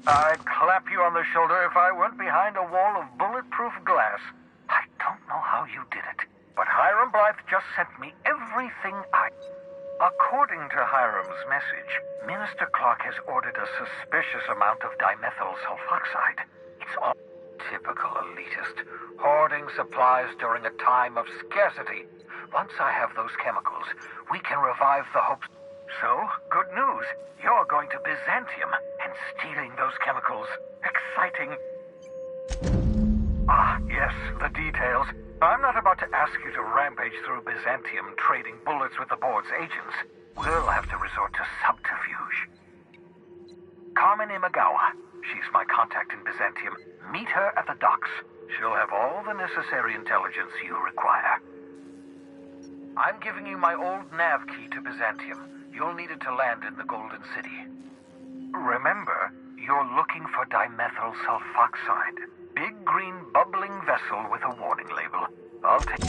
I'd clap you on the shoulder if I weren't behind a wall of bulletproof glass. I don't know how you did it, but Hiram Blythe just sent me everything I... According to Hiram's message, Minister Clark has ordered a suspicious amount of dimethyl sulfoxide. It's all typical elitist, hoarding supplies during a time of scarcity. Once I have those chemicals, we can revive the hopes... So, good news. You're going to Byzantium, and stealing those chemicals. Exciting. Ah, yes, the details. I'm not about to ask you to rampage through Byzantium trading bullets with the board's agents. We'll have to resort to subterfuge. Carmen Imagawa. She's my contact in Byzantium. Meet her at the docks. She'll have all the necessary intelligence you require. I'm giving you my old nav key to Byzantium. You'll need it to land in the Golden City. Remember, you're looking for dimethyl sulfoxide. Big green bubbling vessel with a warning label. I'll take...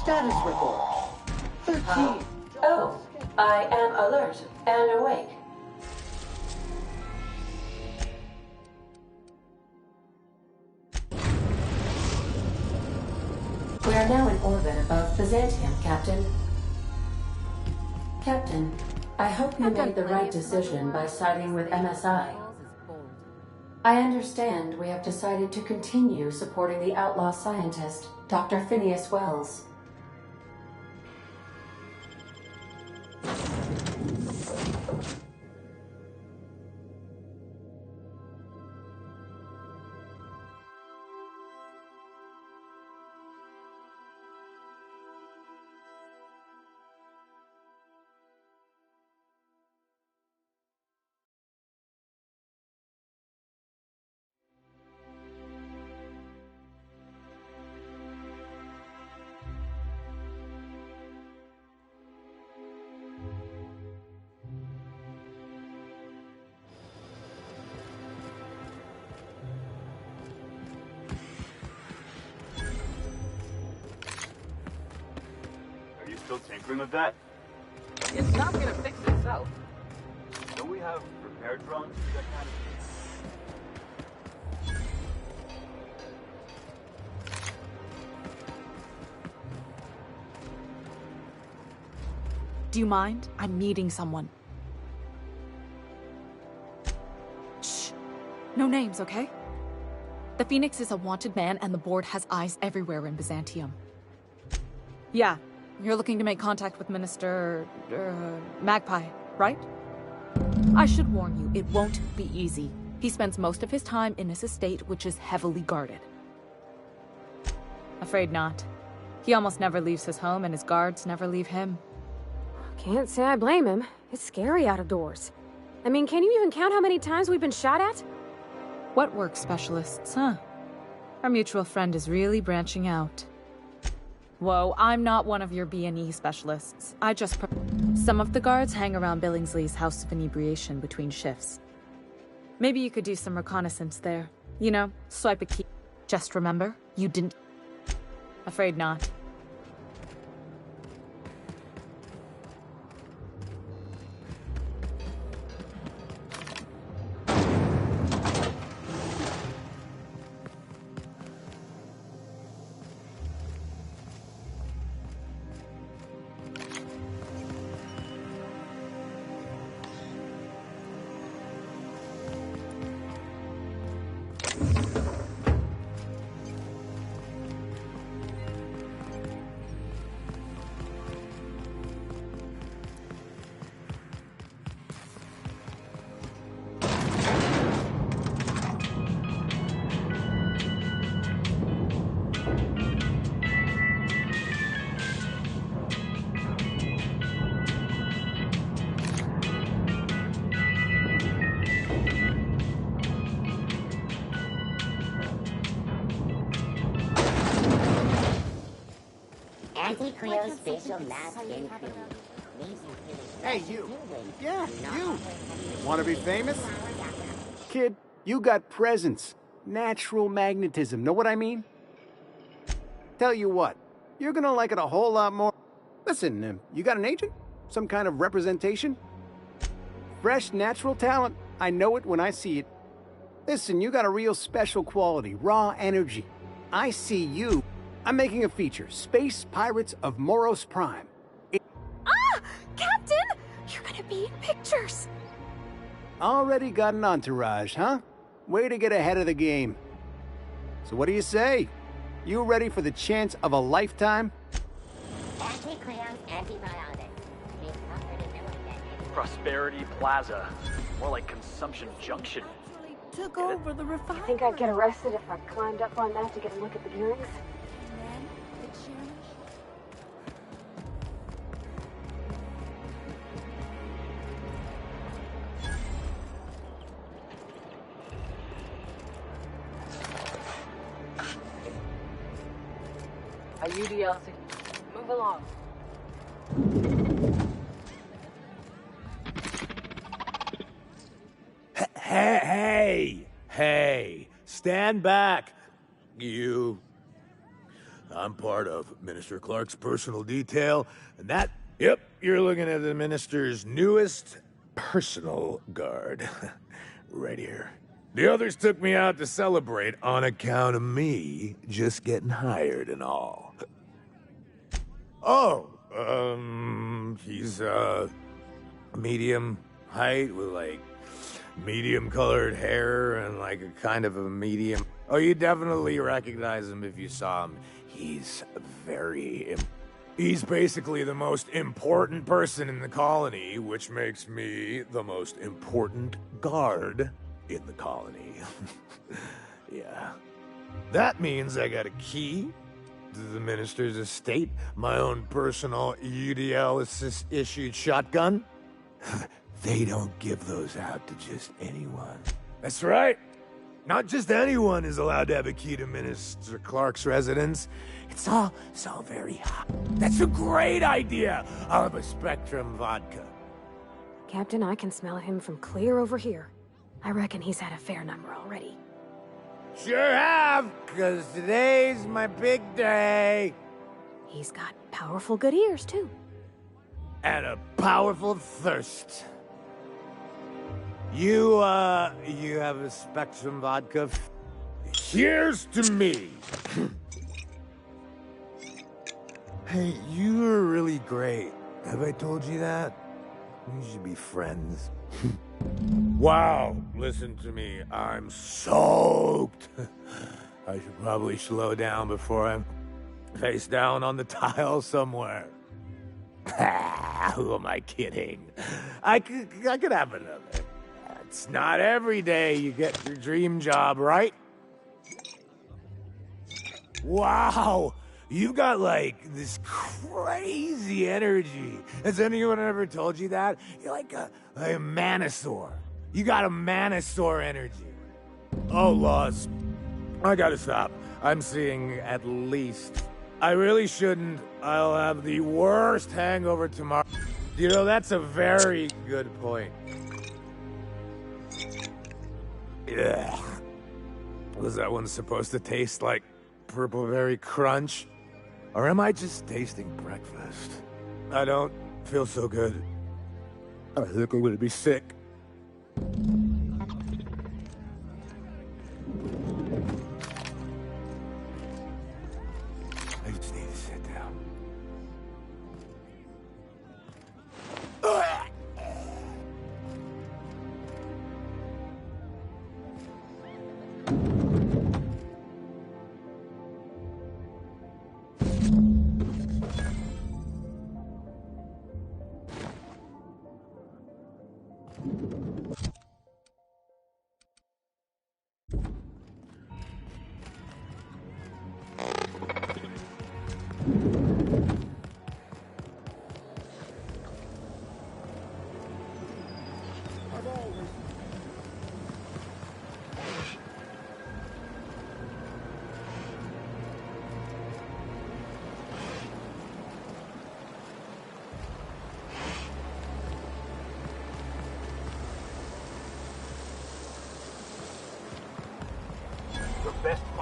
Status report. 13. Oh, I am alert and awake. We are now in orbit above Byzantium, Captain. Captain, I hope you made the right decision by siding with MSI. I understand we have decided to continue supporting the outlaw scientist, Dr. Phineas Wells. Still tinkering with that? It's not gonna fix itself. Don't we have repair drones for that kind of... Do you mind? I'm meeting someone. Shh. No names, okay? The Phoenix is a wanted man, and the board has eyes everywhere in Byzantium. Yeah, you're looking to make contact with Minister... Magpie, right? I should warn you, it won't be easy. He spends most of his time in his estate, which is heavily guarded. Afraid not. He almost never leaves his home, and his guards never leave him. Can't say I blame him. It's scary out of doors. I mean, can you even count how many times we've been shot at? What work specialists, huh? Our mutual friend is really branching out. Whoa, I'm not one of your B&E specialists. I just... Some of the guards hang around Billingsley's House of Inebriation between shifts. Maybe you could do some reconnaissance there. You know, swipe a key. Just remember, you didn't... Afraid not. Anti-cryospatial mass infusion. Hey, you. Yeah, you. Want to be famous? Kid, you got presents. Natural magnetism, know what I mean? Tell you what, you're gonna like it a whole lot more. Listen, you got an agent? Some kind of representation? Fresh, natural talent. I know it when I see it. Listen, you got a real special quality, raw energy. I see you. I'm making a feature, Space Pirates of Moros Prime. Captain! You're gonna be in pictures! Already got an entourage, huh? Way to get ahead of the game. So what do you say? You ready for the chance of a lifetime? Anti-cleons, antibiotics. Prosperity Plaza. More like Consumption Junction. Took over the refinery. I think I'd get arrested if I climbed up on that to get a look at the gearings. A UDLC. Move along. Hey, stand back, you. I'm part of Minister Clark's personal detail, and yep, you're looking at the minister's newest personal guard. Right here. The others took me out to celebrate on account of me just getting hired and all. Oh, he's, medium height with, like, medium-colored hair and, like, a kind of a medium... Oh, you definitely recognize him if you saw him. He's He's basically the most important person in the colony, which makes me the most important guard in the colony. Yeah. That means I got a key to the minister's estate, my own personal UDL-issued shotgun. They don't give those out to just anyone. That's right. Not just anyone is allowed to have a key to Minister Clark's residence. It's all very hot. That's a great idea. I'll have a Spectrum vodka. Captain, I can smell him from clear over here. I reckon he's had a fair number already. Sure have, because today's my big day. He's got powerful good ears, too. And a powerful thirst. You have a Spectrum vodka? Here's to me. Hey, you're really great. Have I told you that? We should be friends. Wow, listen to me. I'm soaked. I should probably slow down before I'm face down on the tile somewhere. Who am I kidding? I could have another. It's not every day you get your dream job, right? Wow, you've got like this crazy energy. Has anyone ever told you that? You're like a Manosaur. You got a Manosaur energy. Oh, Laws, I gotta stop. I'm seeing at least. I really shouldn't. I'll have the worst hangover tomorrow. You know, that's a very good point. Yeah. Was that one supposed to taste like Purple Berry Crunch? Or am I just tasting breakfast? I don't feel so good. I think I'm gonna be sick. I just need to sit down.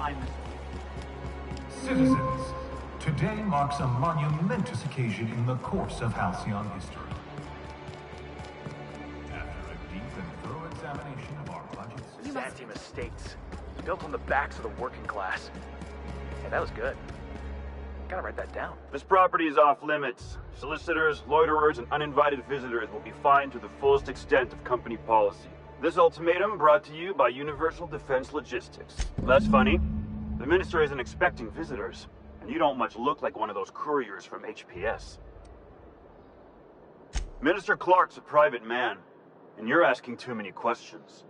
find this. Citizens, today marks a monumentous occasion in the course of Halcyon history. After a deep and thorough examination of our budgets... Byzantium estates, built on the backs of the working class. Hey, that was good. Gotta write that down. This property is off limits. Solicitors, loiterers, and uninvited visitors will be fined to the fullest extent of company policy. This ultimatum brought to you by Universal Defense Logistics. That's funny. The minister isn't expecting visitors, and you don't much look like one of those couriers from HPS. Minister Clark's a private man, and you're asking too many questions.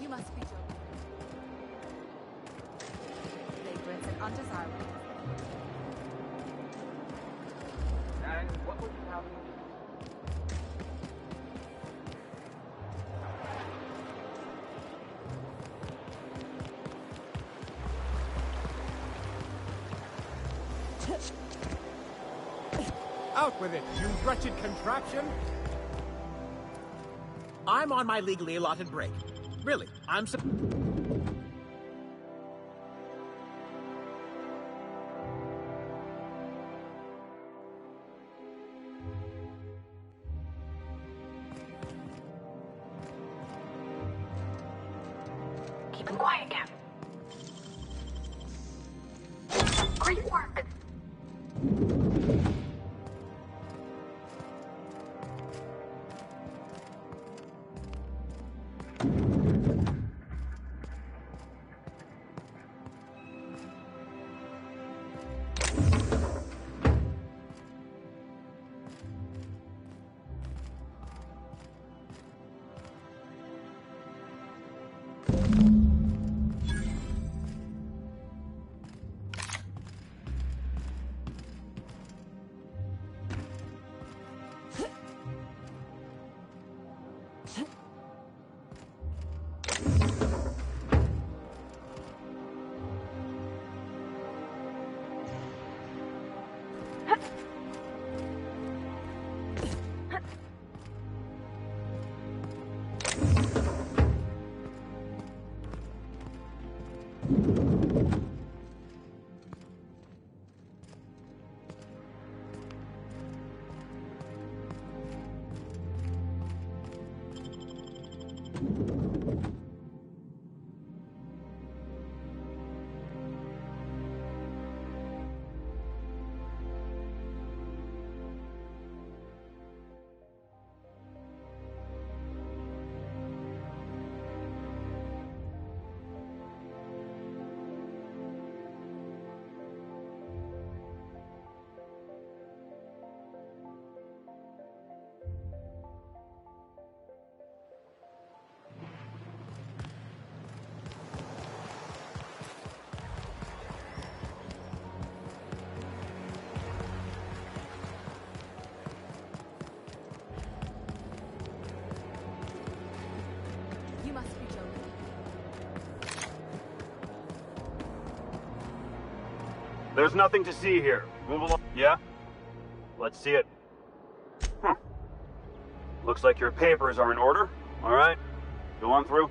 You must be joking. Vagrants and undesirables. And what would you have? Out with it, you wretched contraption! I'm on my legally allotted break. Really, I'm Keep him quiet, Cap. Great work. There's nothing to see here. Move along. Yeah? Let's see it. Looks like your papers are in order. All right. Go on through.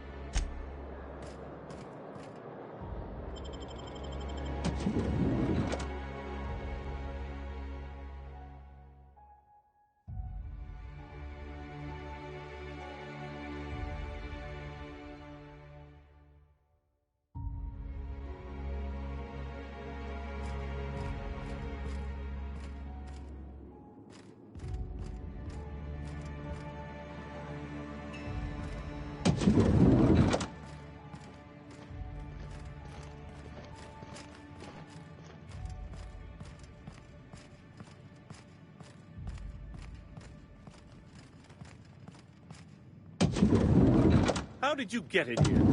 How did you get in here?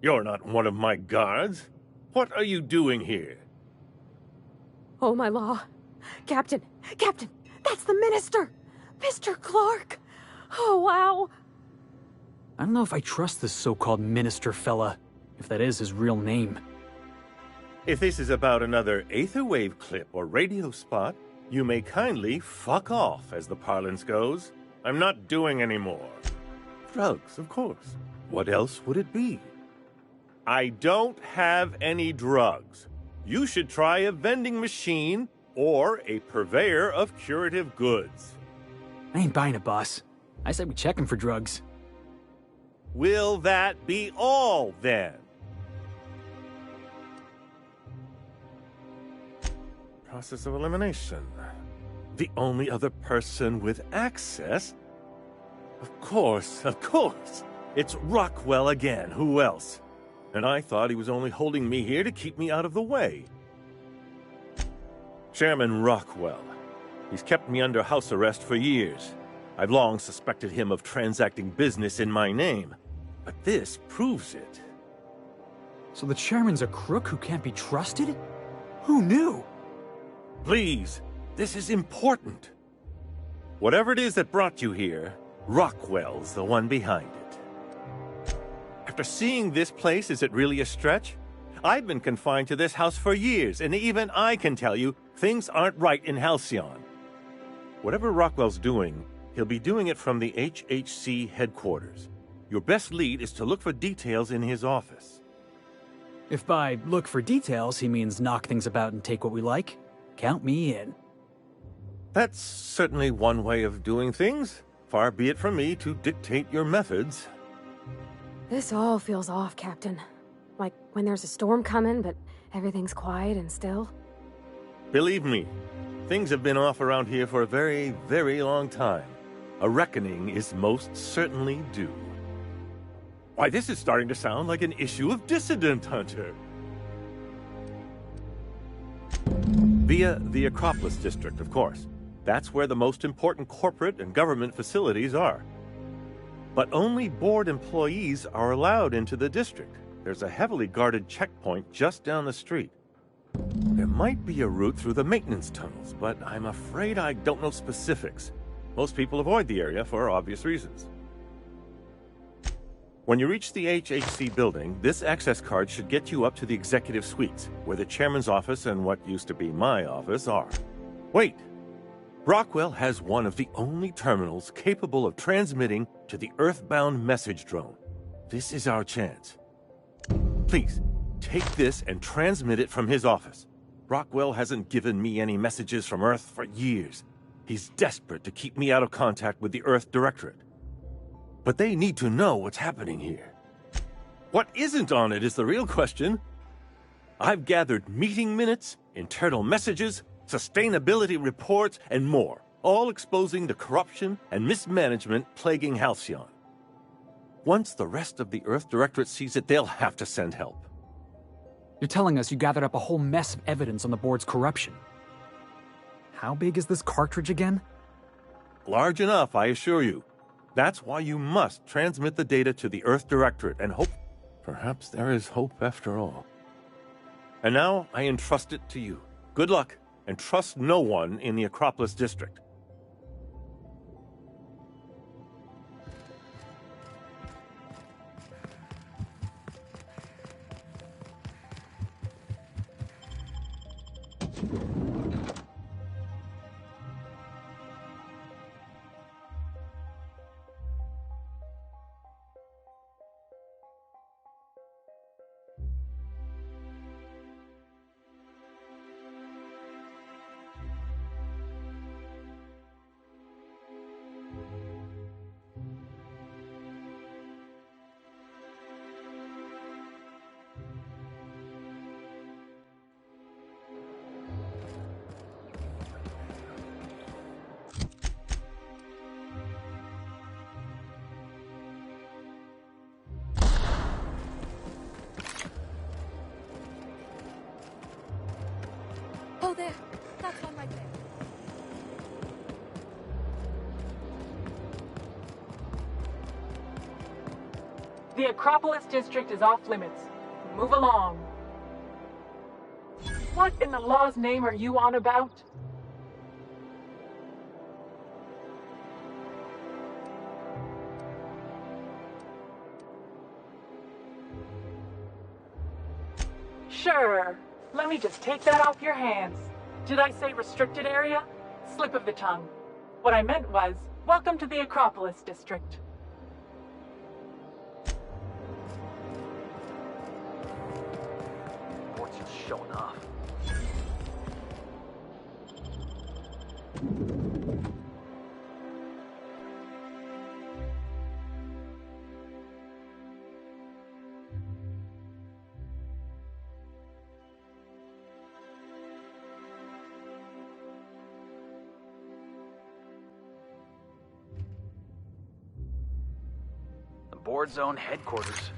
You're not one of my guards. What are you doing here? Oh, my law. Captain, that's the minister! Mr. Clark! Oh, wow. I don't know if I trust this so-called minister fella, if that is his real name. If this is about another Aetherwave clip or radio spot, you may kindly fuck off, as the parlance goes. I'm not doing any more. Drugs, of course. What else would it be? I don't have any drugs. You should try a vending machine or a purveyor of curative goods. I ain't buying it, boss. I said we check him for drugs. Will that be all, then? Process of elimination. The only other person with access? Of course. It's Rockwell again. Who else? And I thought he was only holding me here to keep me out of the way. Chairman Rockwell. He's kept me under house arrest for years. I've long suspected him of transacting business in my name. But this proves it. So the chairman's a crook who can't be trusted? Who knew? Please, this is important. Whatever it is that brought you here, Rockwell's the one behind it. After seeing this place, is it really a stretch? I've been confined to this house for years, and even I can tell you, things aren't right in Halcyon. Whatever Rockwell's doing, he'll be doing it from the HHC headquarters. Your best lead is to look for details in his office. If by look for details he means knock things about and take what we like, count me in. That's certainly one way of doing things. Far be it from me to dictate your methods. This all feels off, Captain. Like when there's a storm coming, but everything's quiet and still. Believe me, things have been off around here for a very, very long time. A reckoning is most certainly due. Why, this is starting to sound like an issue of Dissident Hunter. Via the Acropolis District, of course. That's where the most important corporate and government facilities are. But only board employees are allowed into the district. There's a heavily guarded checkpoint just down the street. There might be a route through the maintenance tunnels, but I'm afraid I don't know specifics. Most people avoid the area for obvious reasons. When you reach the HHC building, this access card should get you up to the executive suites, where the chairman's office and what used to be my office are. Wait! Rockwell has one of the only terminals capable of transmitting to the Earthbound message drone. This is our chance. Please, take this and transmit it from his office. Rockwell hasn't given me any messages from Earth for years. He's desperate to keep me out of contact with the Earth Directorate. But they need to know what's happening here. What isn't on it is the real question. I've gathered meeting minutes, internal messages, sustainability reports, and more, all exposing the corruption and mismanagement plaguing Halcyon. Once the rest of the Earth Directorate sees it, they'll have to send help. You're telling us you gathered up a whole mess of evidence on the board's corruption. How big is this cartridge again? Large enough, I assure you. That's why you must transmit the data to the Earth Directorate and hope... Perhaps there is hope after all. And now I entrust it to you. Good luck, and trust no one in the Acropolis District. The Acropolis district is off limits. Move along. What in the law's name are you on about? Sure. Let me just take that off your hands. Did I say restricted area? Slip of the tongue. What I meant was, welcome to the Acropolis district. Board's just showing off. Board Zone headquarters,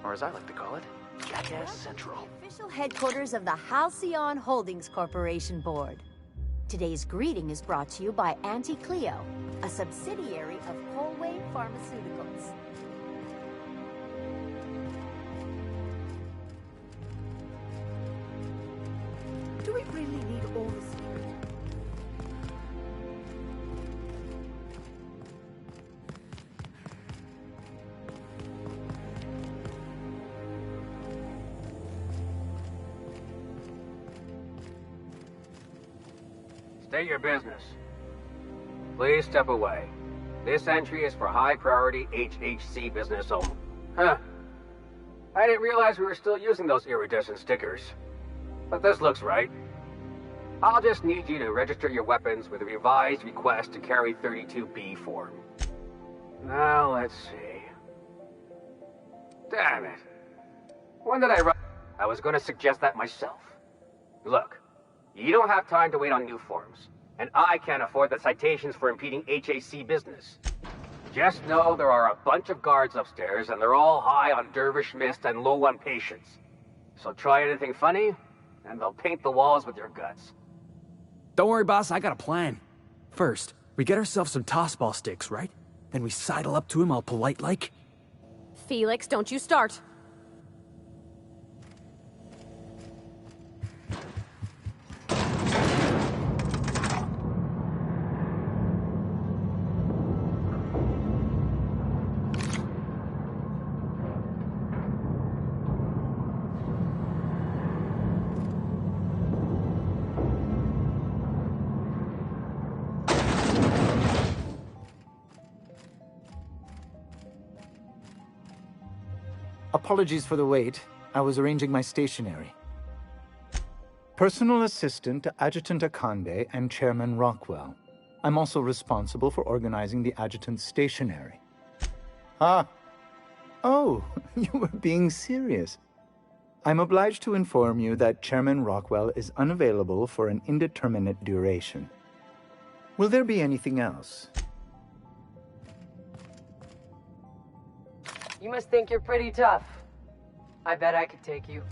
or as I like to call it, Jackass Central. Official headquarters of the Halcyon Holdings Corporation Board. Today's greeting is brought to you by Auntie Cleo, a subsidiary of Colway Pharmaceuticals. Do we really need all this? State your business. Please step away. This entry is for high-priority HHC business only. Huh. I didn't realize we were still using those iridescent stickers. But this looks right. I'll just need you to register your weapons with a revised request to carry 32B form. Now, let's see. Damn it. When did I write? I was going to suggest that myself. Look. You don't have time to wait on new forms, and I can't afford the citations for impeding HAC business. Just know there are a bunch of guards upstairs, and they're all high on dervish mist and low on patience. So try anything funny, and they'll paint the walls with your guts. Don't worry, boss, I got a plan. First, we get ourselves some tossball sticks, right? Then we sidle up to him all polite-like. Felix, don't you start. Apologies for the wait. I was arranging my stationery. Personal assistant to Adjutant Akande and Chairman Rockwell. I'm also responsible for organizing the adjutant's stationery. Ah. Oh, you were being serious. I'm obliged to inform you that Chairman Rockwell is unavailable for an indeterminate duration. Will there be anything else? You must think you're pretty tough. I bet I could take you.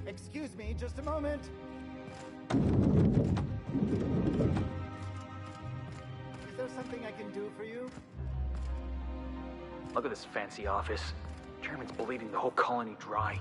Excuse me, just a moment. Is there something I can do for you? Look at this fancy office. Chairman's bleeding the whole colony dry.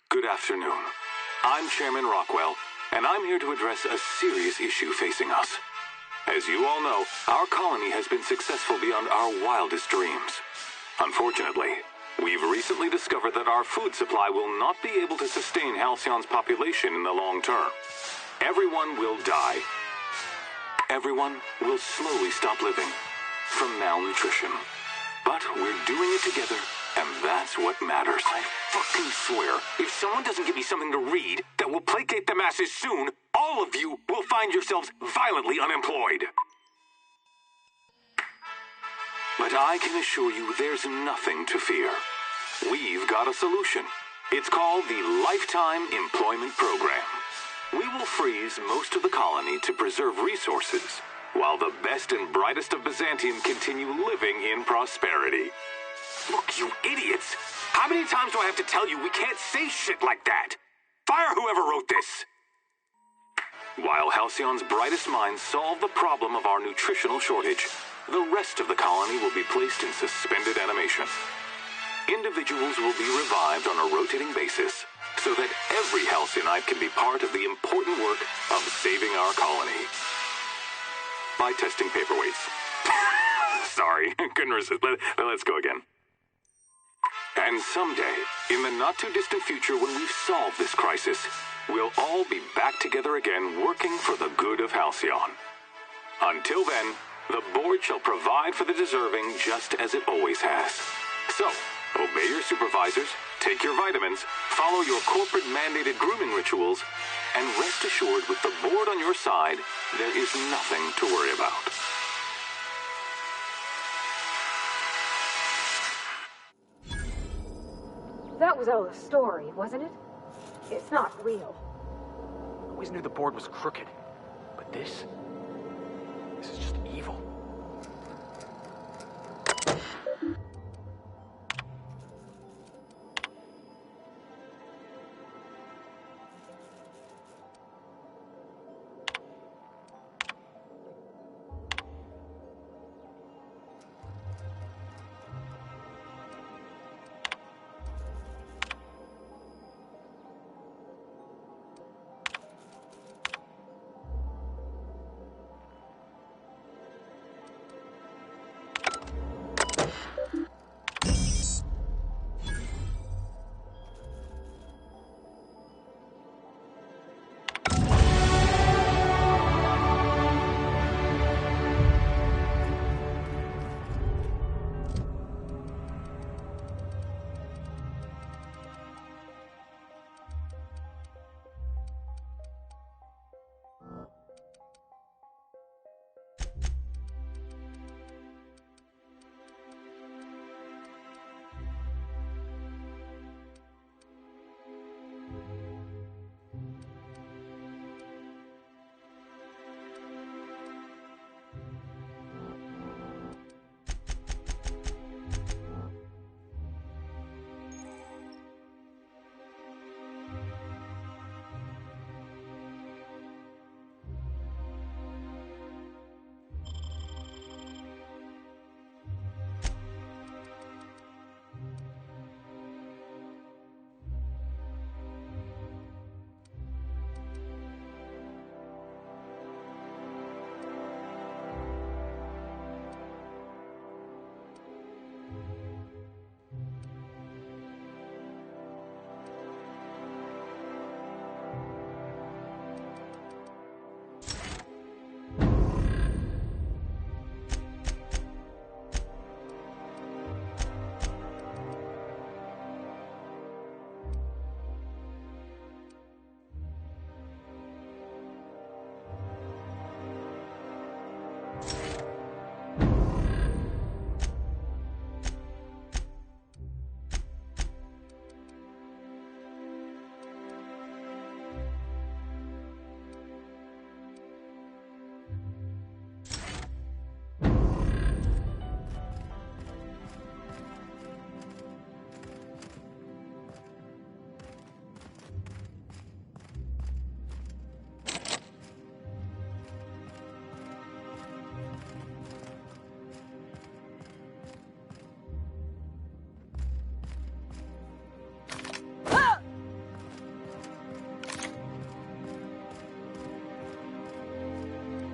Good afternoon. I'm Chairman Rockwell, and I'm here to address a serious issue facing us. As you all know, our colony has been successful beyond our wildest dreams. Unfortunately, we've recently discovered that our food supply will not be able to sustain Halcyon's population in the long term. Everyone will die. Everyone will slowly stop living from malnutrition. But we're doing it together, and that's what matters. I fucking swear, if someone doesn't give me something to read that will placate the masses soon, all of you will find yourselves violently unemployed. But I can assure you there's nothing to fear. We've got a solution. It's called the Lifetime Employment Program. We will freeze most of the colony to preserve resources, while the best and brightest of Byzantium continue living in prosperity. Look, you idiots! How many times do I have to tell you we can't say shit like that? Fire whoever wrote this! While Halcyon's brightest minds solve the problem of our nutritional shortage, the rest of the colony will be placed in suspended animation. Individuals will be revived on a rotating basis, so that every Halcyon can be part of the important work of saving our colony. By testing paperweights. Sorry, couldn't resist. Let's go again. And someday, in the not-too-distant future when we've solved this crisis, we'll all be back together again working for the good of Halcyon. Until then, the board shall provide for the deserving just as it always has. So, obey your supervisors, take your vitamins, follow your corporate-mandated grooming rituals, and rest assured with the board on your side, there is nothing to worry about. That was all a story, wasn't it? It's not real. I always knew the board was crooked, but this is just evil.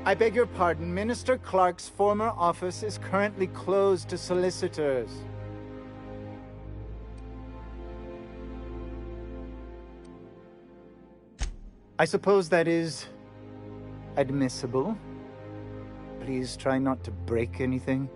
I beg your pardon. Minister Clark's former office is currently closed to solicitors. I suppose that is admissible. Please try not to break anything.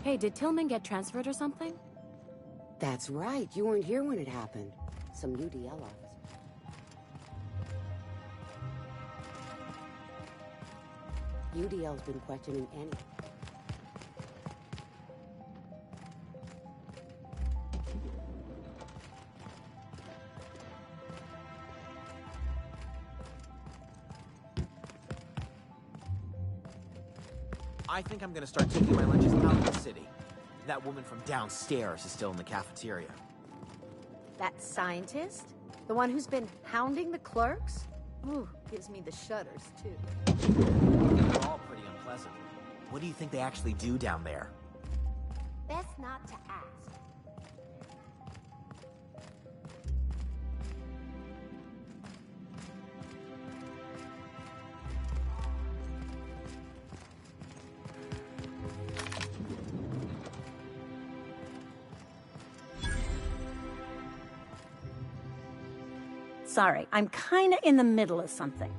Hey, did Tillman get transferred or something? That's right. You weren't here when it happened. Some UDL officer. UDL's been questioning Annie. I think I'm gonna start taking my lunches out of the city. That woman from downstairs is still in the cafeteria. That scientist? The one who's been hounding the clerks? Ooh, gives me the shudders, too. They're all pretty unpleasant. What do you think they actually do down there? Best not to ask. Sorry, I'm kinda in the middle of something.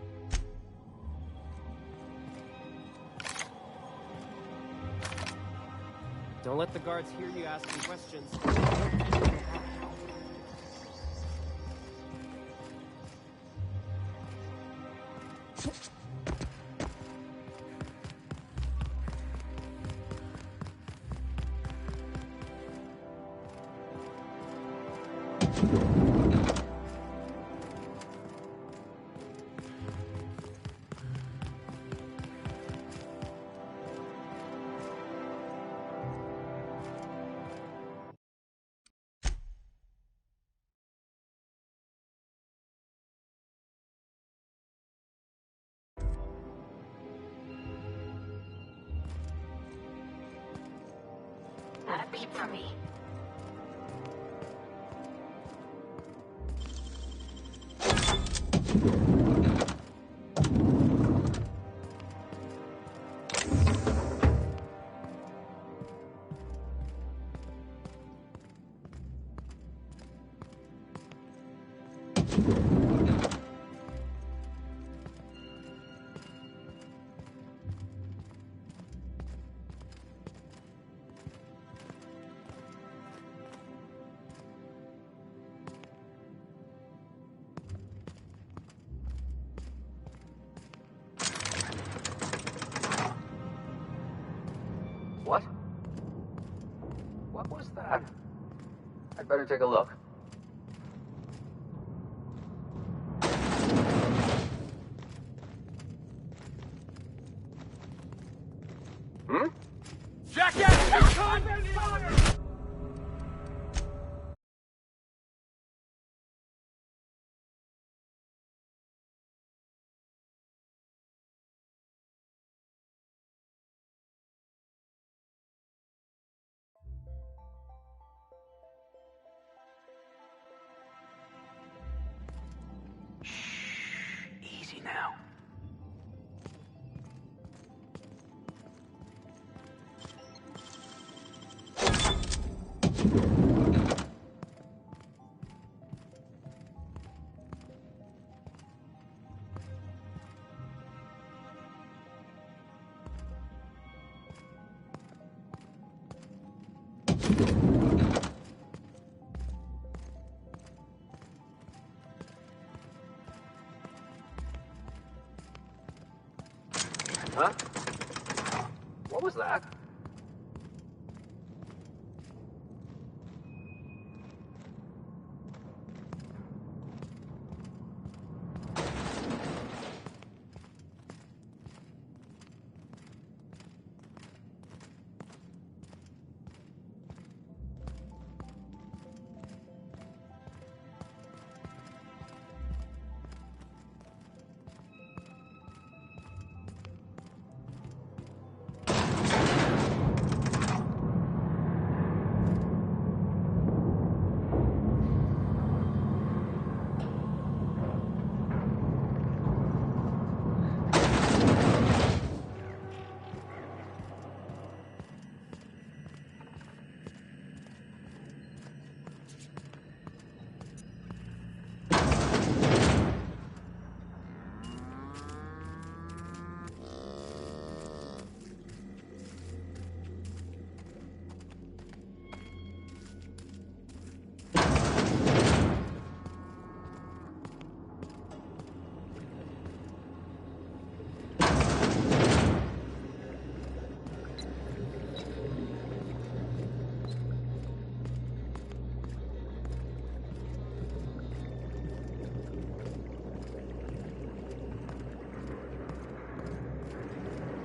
Don't let the guards hear you asking questions. Not a peep from me. What? What was that? I'd better take a look. Hmm? Jackass! Contact fire! Easy now. Huh? What was that?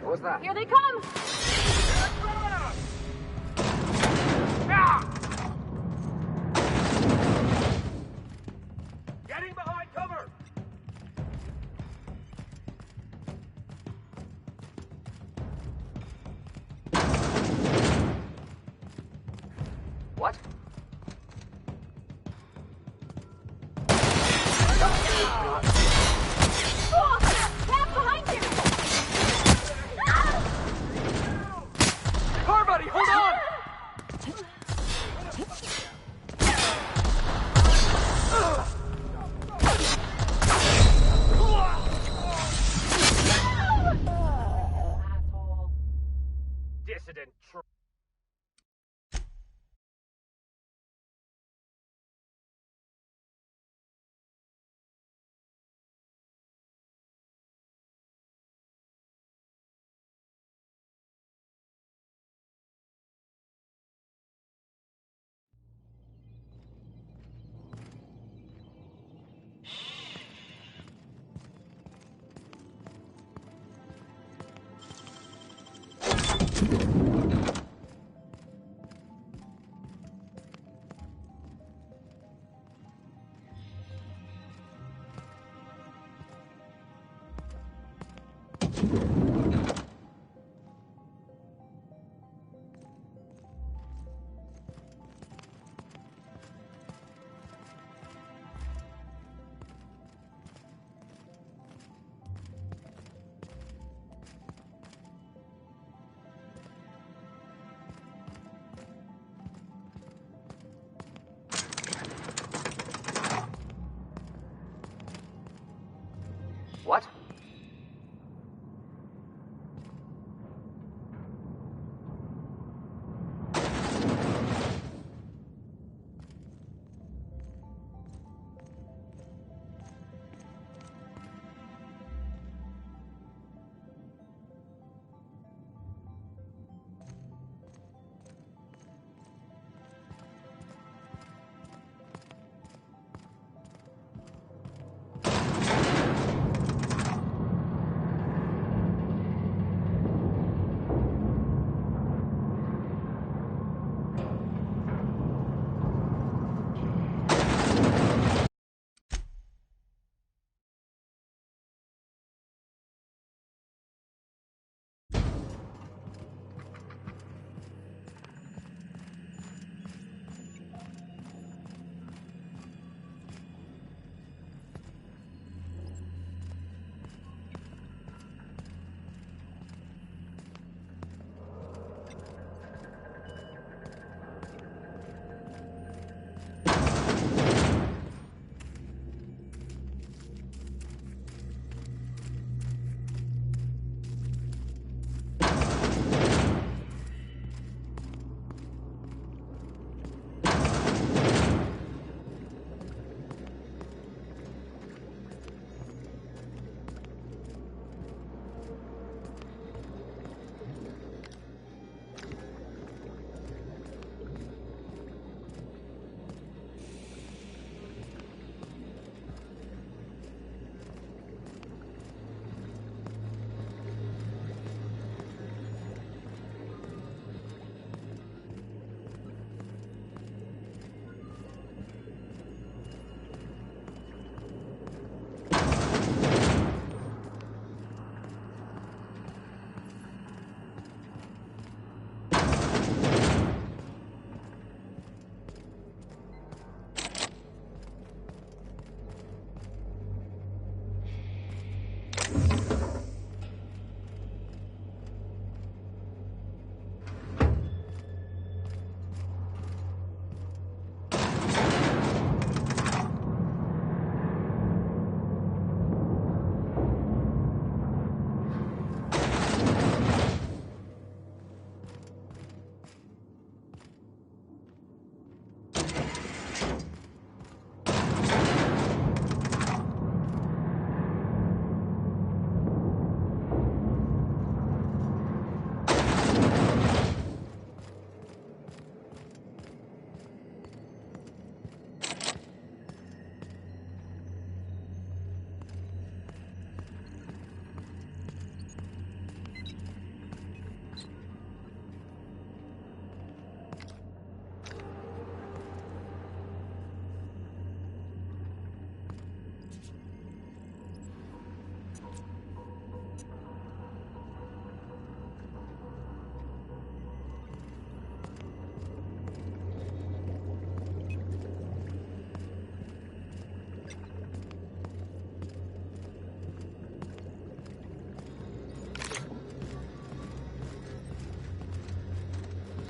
What was that? Here they come! Getting behind cover! What? Back behind you! Car buddy, hold on! Dissident troll.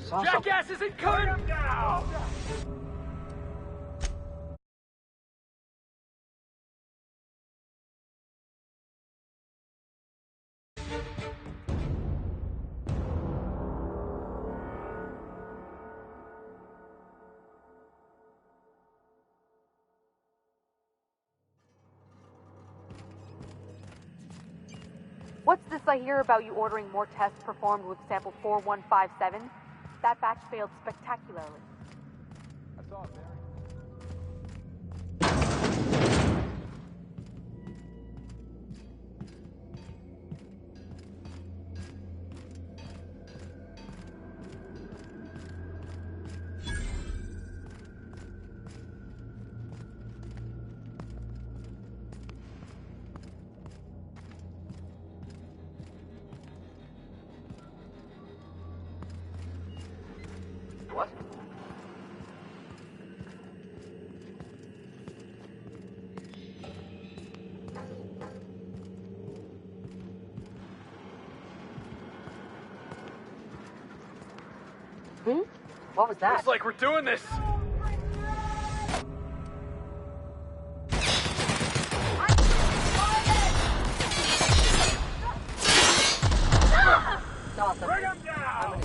saw Jackass isn't coming now! What's this I hear about you ordering more tests performed with sample 4157? That batch failed spectacularly. That's all, Barry. What? What was that? Looks like we're doing this! It's awesome. Bring him down!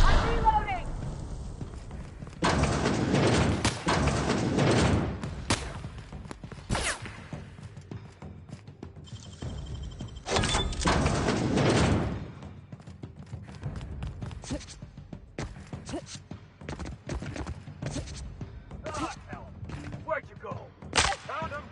I'm reloading! Ah, hell. Where'd you go? Found him!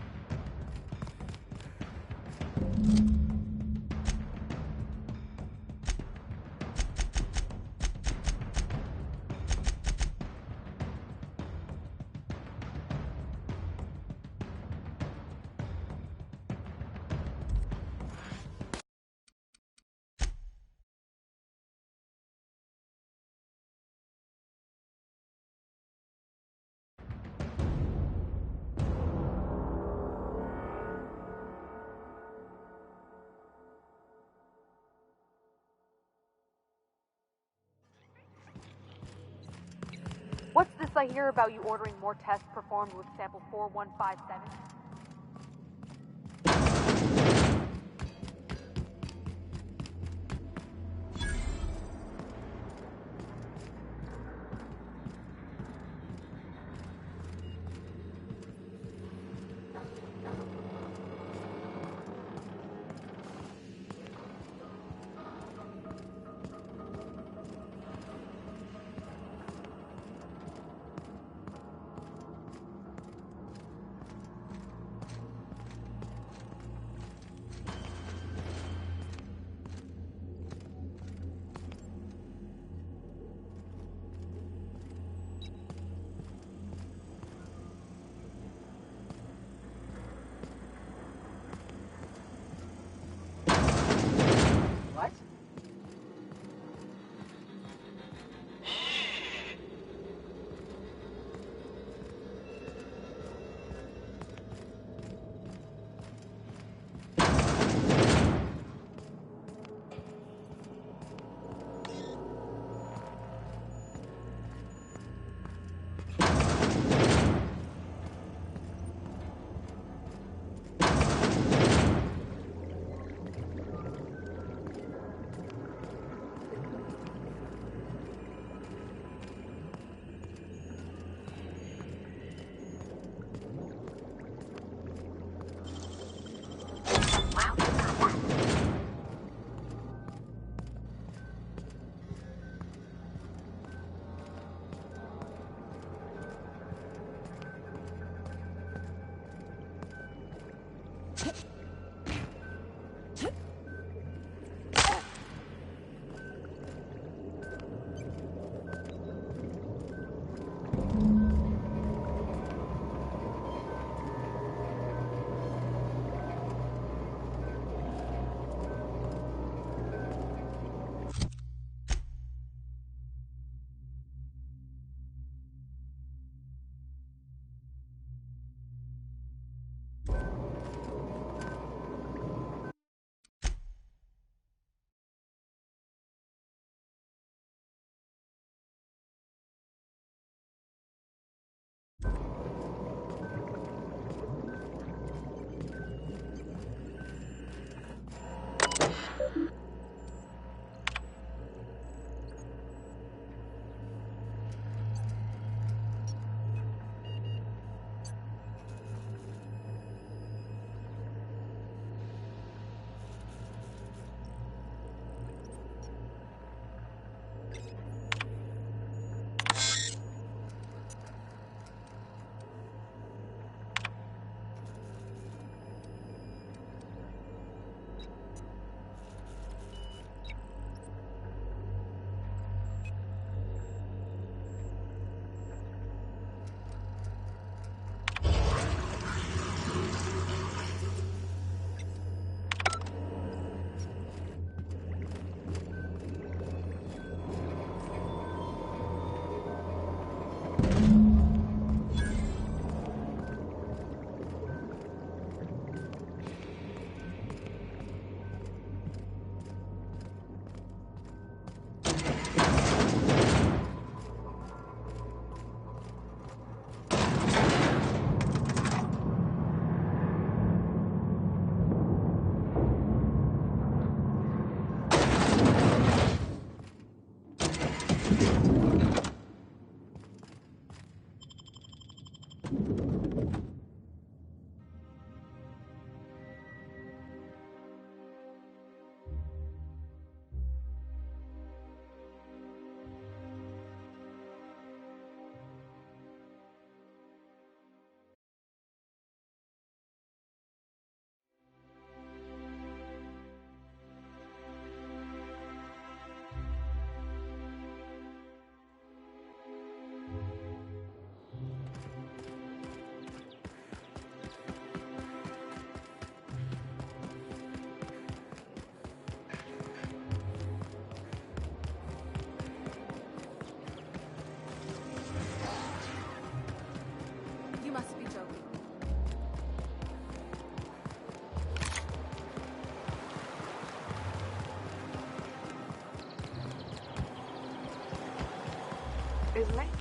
What's this I hear about you ordering more tests performed with sample 4157?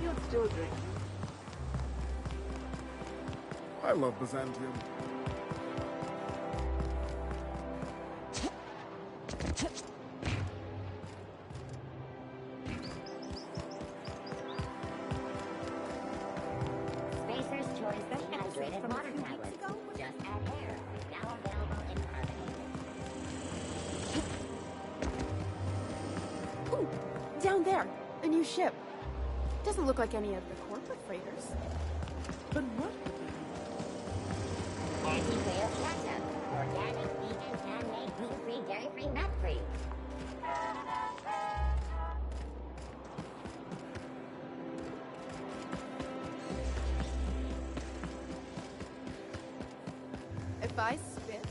You'd still drink. I love Byzantium. Spacer's Choice dehydrated water tablets. Just add air. Now available in carbonate. Ooh, down there, a new ship. Doesn't look like any of the corporate freighters. But what? Anti-Cleo ketchup. Organic, vegan, handmade, gluten-free, dairy-free, nut-free. If I spit,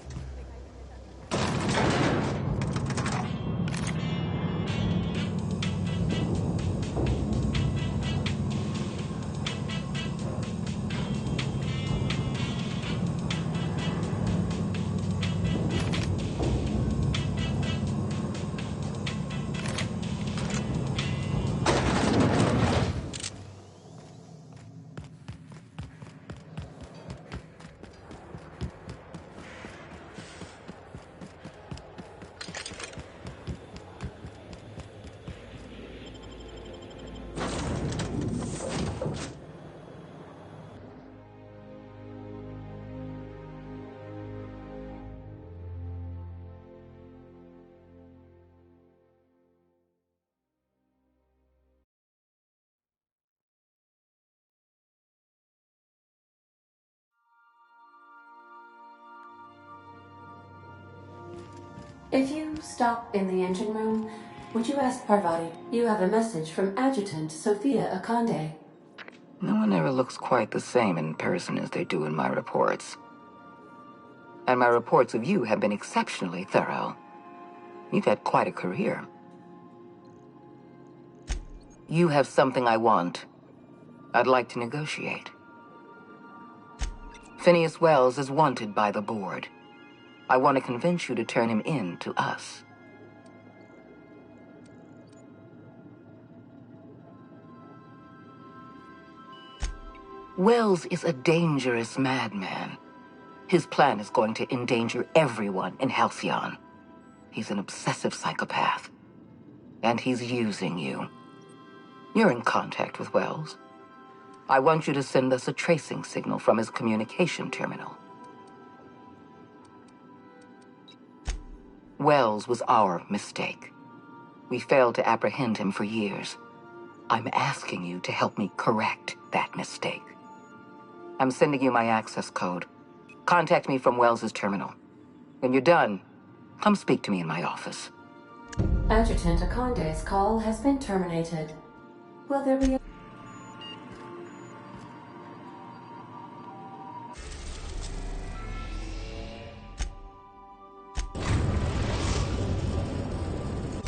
If you stop in the engine room, would you ask Parvati? You have a message from Adjutant Sophia Akande. No one ever looks quite the same in person as they do in my reports. And my reports of you have been exceptionally thorough. You've had quite a career. You have something I want. I'd like to negotiate. Phineas Wells is wanted by the board. I want to convince you to turn him in to us. Wells is a dangerous madman. His plan is going to endanger everyone in Halcyon. He's an obsessive psychopath. And he's using you. You're in contact with Wells. I want you to send us a tracing signal from his communication terminal. Wells was our mistake. We failed to apprehend him for years. I'm asking you to help me correct that mistake. I'm sending you my access code. Contact me from Wells's terminal. When you're done, come speak to me in my office. Adjutant Akande's call has been terminated. Will there be a...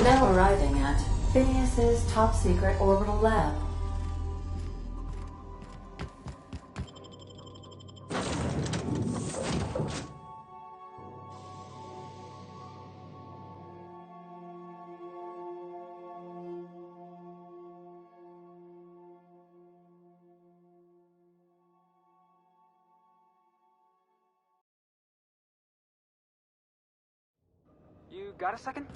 Now arriving at Phineas's top-secret orbital lab. You got a second?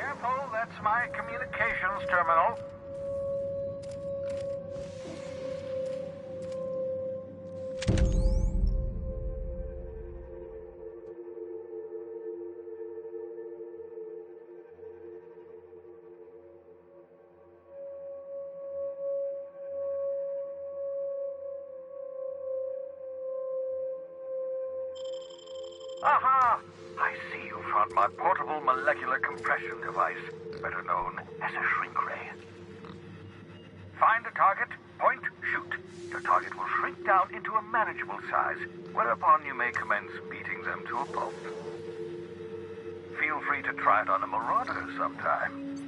Careful, that's my communications terminal. Aha! I see you found my portable molecular compression device, better known as a shrink ray. Find a target, point, shoot. Your target will shrink down into a manageable size, whereupon you may commence beating them to a pulp. Feel free to try it on a marauder sometime.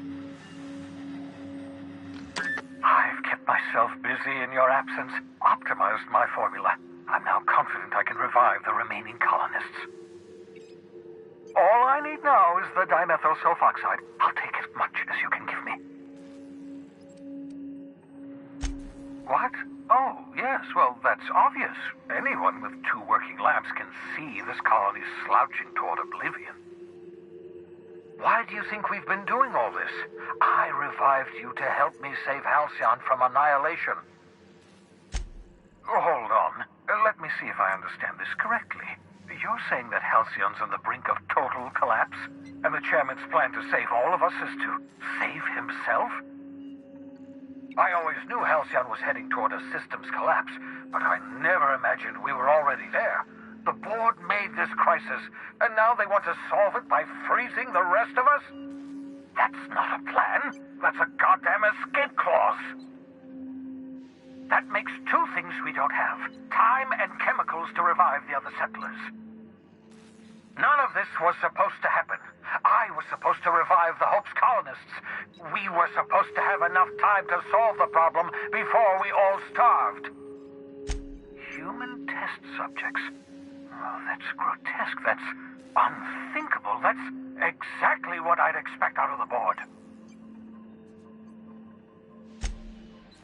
I've kept myself busy in your absence, optimized my formula. I'm now confident I can revive the remaining colonists. All I need now is the dimethyl sulfoxide. I'll take as much as you can give me. What? Oh, yes, well, that's obvious. Anyone with 2 working labs can see this colony's slouching toward oblivion. Why do you think we've been doing all this? I revived you to help me save Halcyon from annihilation. Hold on. Let me see if I understand this correctly. You're saying that Halcyon's on the brink of total collapse, and the chairman's plan to save all of us is to save himself? I always knew Halcyon was heading toward a systems collapse, but I never imagined we were already there. The board made this crisis, and now they want to solve it by freezing the rest of us? That's not a plan. That's a goddamn escape clause. That makes 2 things we don't have. Time and chemicals to revive the other settlers. None of this was supposed to happen. I was supposed to revive the Hope's colonists. We were supposed to have enough time to solve the problem before we all starved. Human test subjects. Oh, that's grotesque. That's unthinkable. That's exactly what I'd expect out of the board.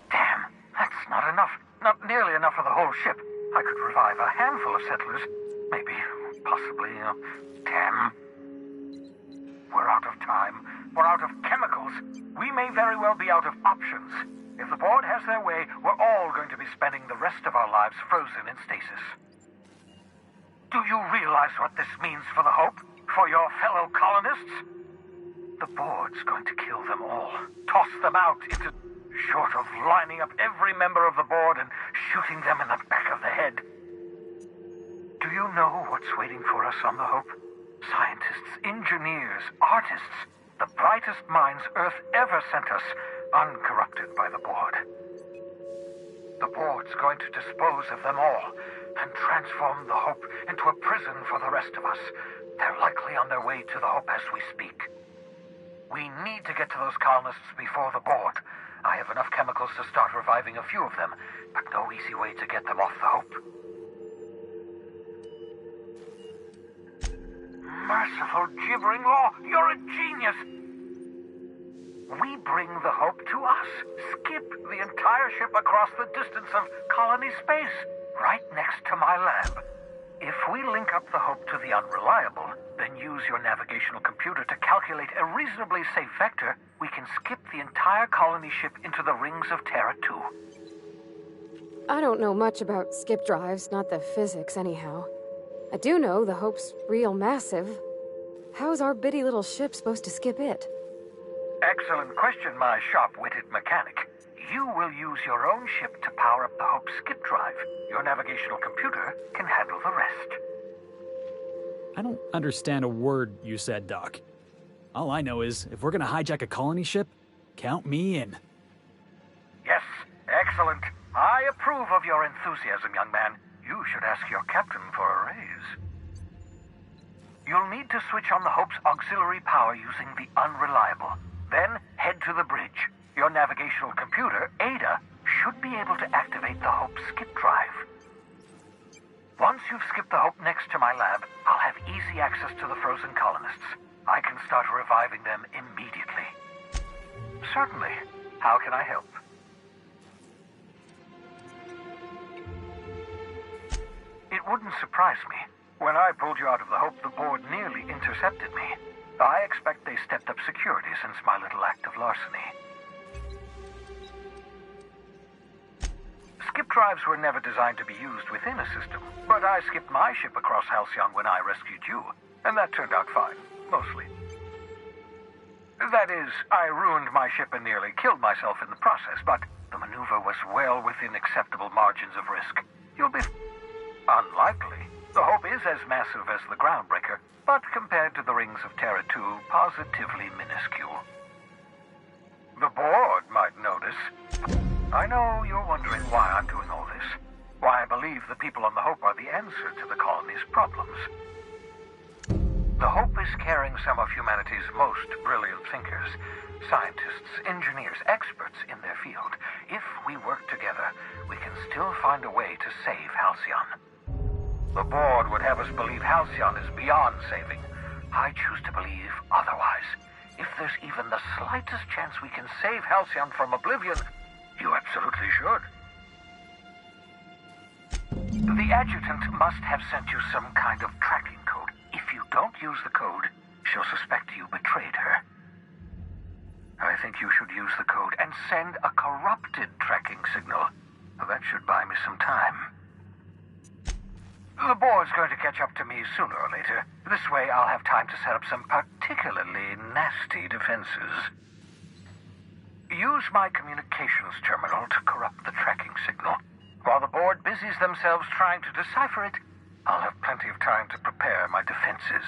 Damn, that's not enough. Not nearly enough for the whole ship. I could revive a handful of settlers. Maybe, possibly, 10. We're out of time. We're out of chemicals. We may very well be out of options. If the board has their way, we're all going to be spending the rest of our lives frozen in stasis. Do you realize what this means for the Hope? For your fellow colonists? The board's going to kill them all. Toss them out into... short of lining up every member of the board and shooting them in the back of the head. Do you know what's waiting for us on the Hope? Scientists, engineers, artists, the brightest minds Earth ever sent us, uncorrupted by the board. The board's going to dispose of them all and transform the Hope into a prison for the rest of us. They're likely on their way to the Hope as we speak. We need to get to those colonists before the board. I have enough chemicals to start reviving a few of them, but no easy way to get them off the Hope. Merciful gibbering law, you're a genius! We bring the Hope to us. Skip the entire ship across the distance of colony space, right next to my lab. If we link up the Hope to the Unreliable, then use your navigational computer to calculate a reasonably safe vector, we can skip the entire colony ship into the rings of Terra 2. I don't know much about skip drives, not the physics anyhow. I do know the Hope's real massive. How's our bitty little ship supposed to skip it? Excellent question, my sharp-witted mechanic. You will use your own ship to power up the Hope's skip drive. Your navigational computer can handle the rest. I don't understand a word you said, Doc. All I know is, if we're gonna hijack a colony ship, count me in. Yes, excellent. I approve of your enthusiasm, young man. You should ask your captain for a raise. You'll need to switch on the Hope's auxiliary power using the Unreliable. Then head to the bridge. Your navigational computer, Ada, should be able to activate the Hope's skip drive. Once you've skipped the Hope next to my lab, I'll have easy access to the frozen colonists. I can start reviving them immediately. Certainly. How can I help? It wouldn't surprise me. When I pulled you out of the Hope, the board nearly intercepted me. I expect they stepped up security since my little act of larceny. Skip drives were never designed to be used within a system, but I skipped my ship across Halcyon when I rescued you, and that turned out fine, mostly. That is, I ruined my ship and nearly killed myself in the process, but the maneuver was well within acceptable margins of risk. You'll be unlikely. The Hope is as massive as the Groundbreaker, but compared to the Rings of Terra 2, positively minuscule. The board might notice. I know you're wondering why I'm doing all this. Why I believe the people on the Hope are the answer to the colony's problems. The Hope is carrying some of humanity's most brilliant thinkers, scientists, engineers, experts in their field. If we work together, we can still find a way to save Halcyon. The board would have us believe Halcyon is beyond saving. I choose to believe otherwise. If there's even the slightest chance we can save Halcyon from oblivion, you absolutely should. The adjutant must have sent you some kind of tracking code. If you don't use the code, she'll suspect you betrayed her. I think you should use the code and send a corrupted tracking signal. That should buy me some time. The board's going to catch up to me sooner or later. This way I'll have time to set up some particularly nasty defenses. Use my communications terminal to corrupt the tracking signal. While the board busies themselves trying to decipher it, I'll have plenty of time to prepare my defenses.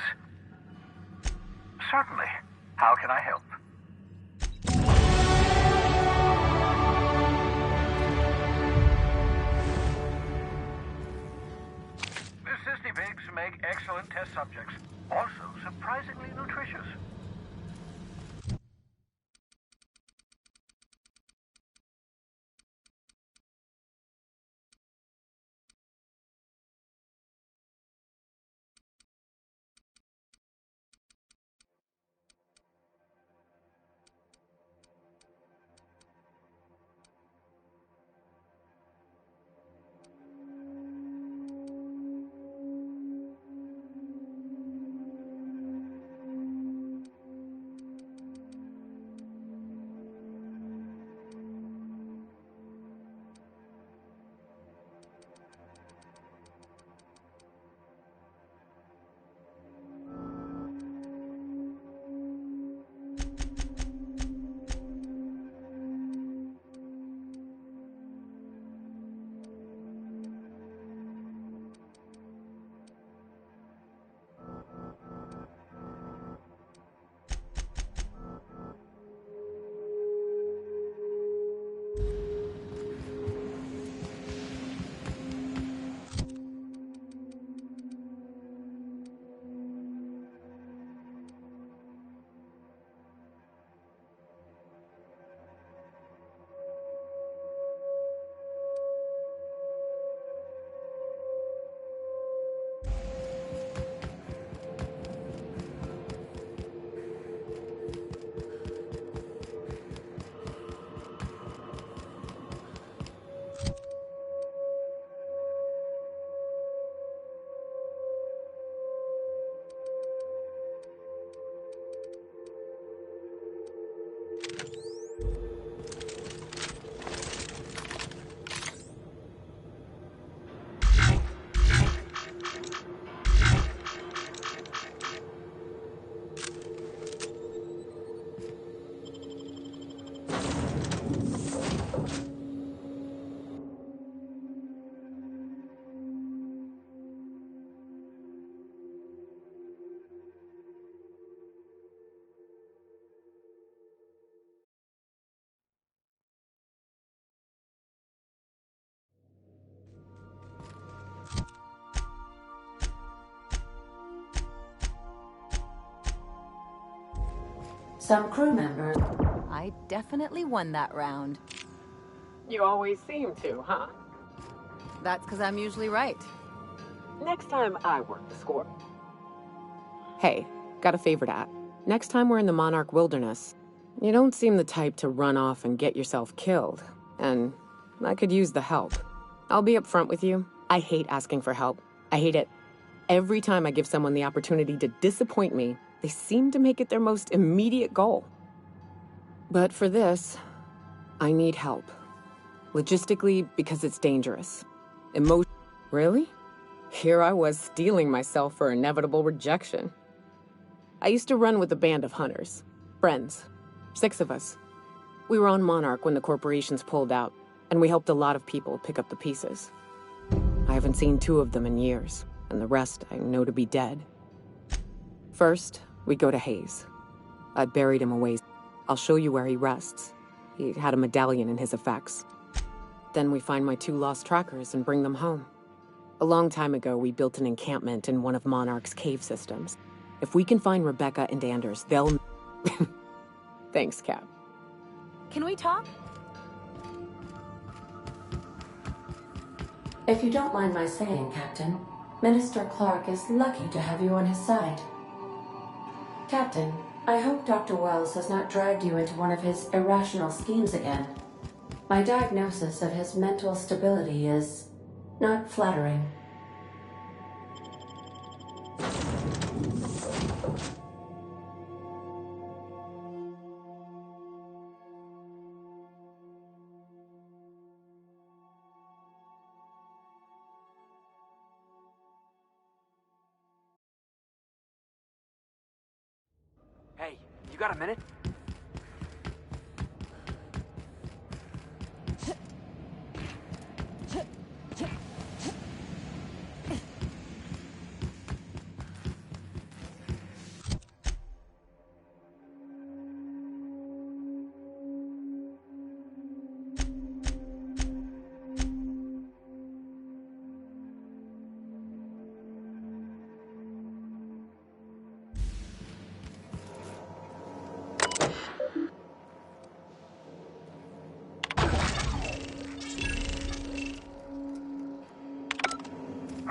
Certainly. How can I help? The Sisney pigs make excellent test subjects. Also surprisingly nutritious. Some crew members... I definitely won that round. You always seem to, huh? That's because I'm usually right. Next time I work the score. Hey, got a favor to ask. Next time we're in the Monarch Wilderness, you don't seem the type to run off and get yourself killed. And I could use the help. I'll be upfront with you. I hate asking for help. I hate it. Every time I give someone the opportunity to disappoint me, They seem to make it their most immediate goal. But for this, I need help. Logistically, because it's dangerous. Really? Here I was steeling myself for inevitable rejection. I used to run with a band of hunters. Friends. 6 of us. We were on Monarch when the corporations pulled out, and we helped a lot of people pick up the pieces. I haven't seen 2 of them in years, and the rest I know to be dead. First, we go to Hayes. I buried him away. I'll show you where he rests. He had a medallion in his effects. Then we find my 2 lost trackers and bring them home. A long time ago, we built an encampment in one of Monarch's cave systems. If we can find Rebecca and Anders, they'll... Thanks, Cap. Can we talk? If you don't mind my saying, Captain, Minister Clark is lucky to have you on his side. Captain, I hope Dr. Wells has not dragged you into one of his irrational schemes again. My diagnosis of his mental stability is not flattering. Hey, you got a minute?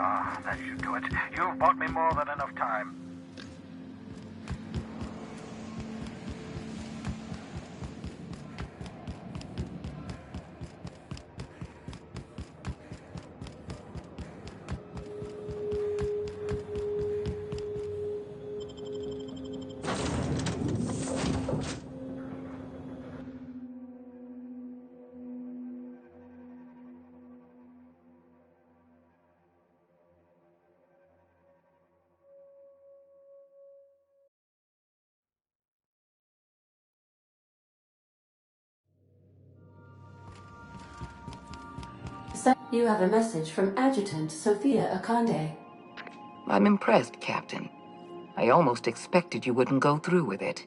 Ah, that should do it. You've bought me more than enough time. You have a message from Adjutant Sophia Akande. I'm impressed, Captain. I almost expected you wouldn't go through with it.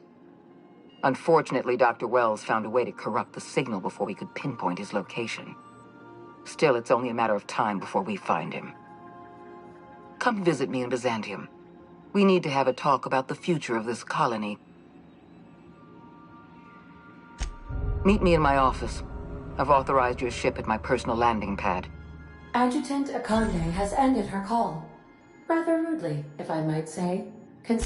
Unfortunately, Dr. Wells found a way to corrupt the signal before we could pinpoint his location. Still, it's only a matter of time before we find him. Come visit me in Byzantium. We need to have a talk about the future of this colony. Meet me in my office. I've authorized your ship at my personal landing pad. Adjutant Akande has ended her call. Rather rudely, if I might say. We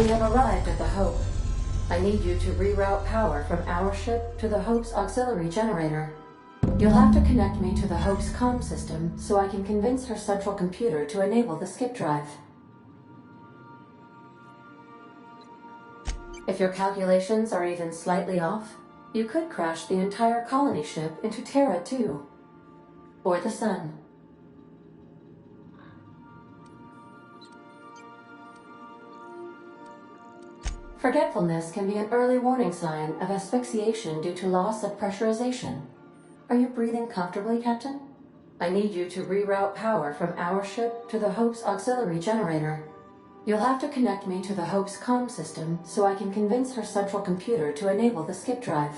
have arrived at the Hope. I need you to reroute power from our ship to the Hope's auxiliary generator. You'll have to connect me to the Hope's comm system so I can convince her central computer to enable the skip drive. If your calculations are even slightly off, you could crash the entire colony ship into Terra too. Or the Sun. Forgetfulness can be an early warning sign of asphyxiation due to loss of pressurization. Are you breathing comfortably, Captain? I need you to reroute power from our ship to the Hope's auxiliary generator. You'll have to connect me to the Hope's comm system so I can convince her central computer to enable the skip drive.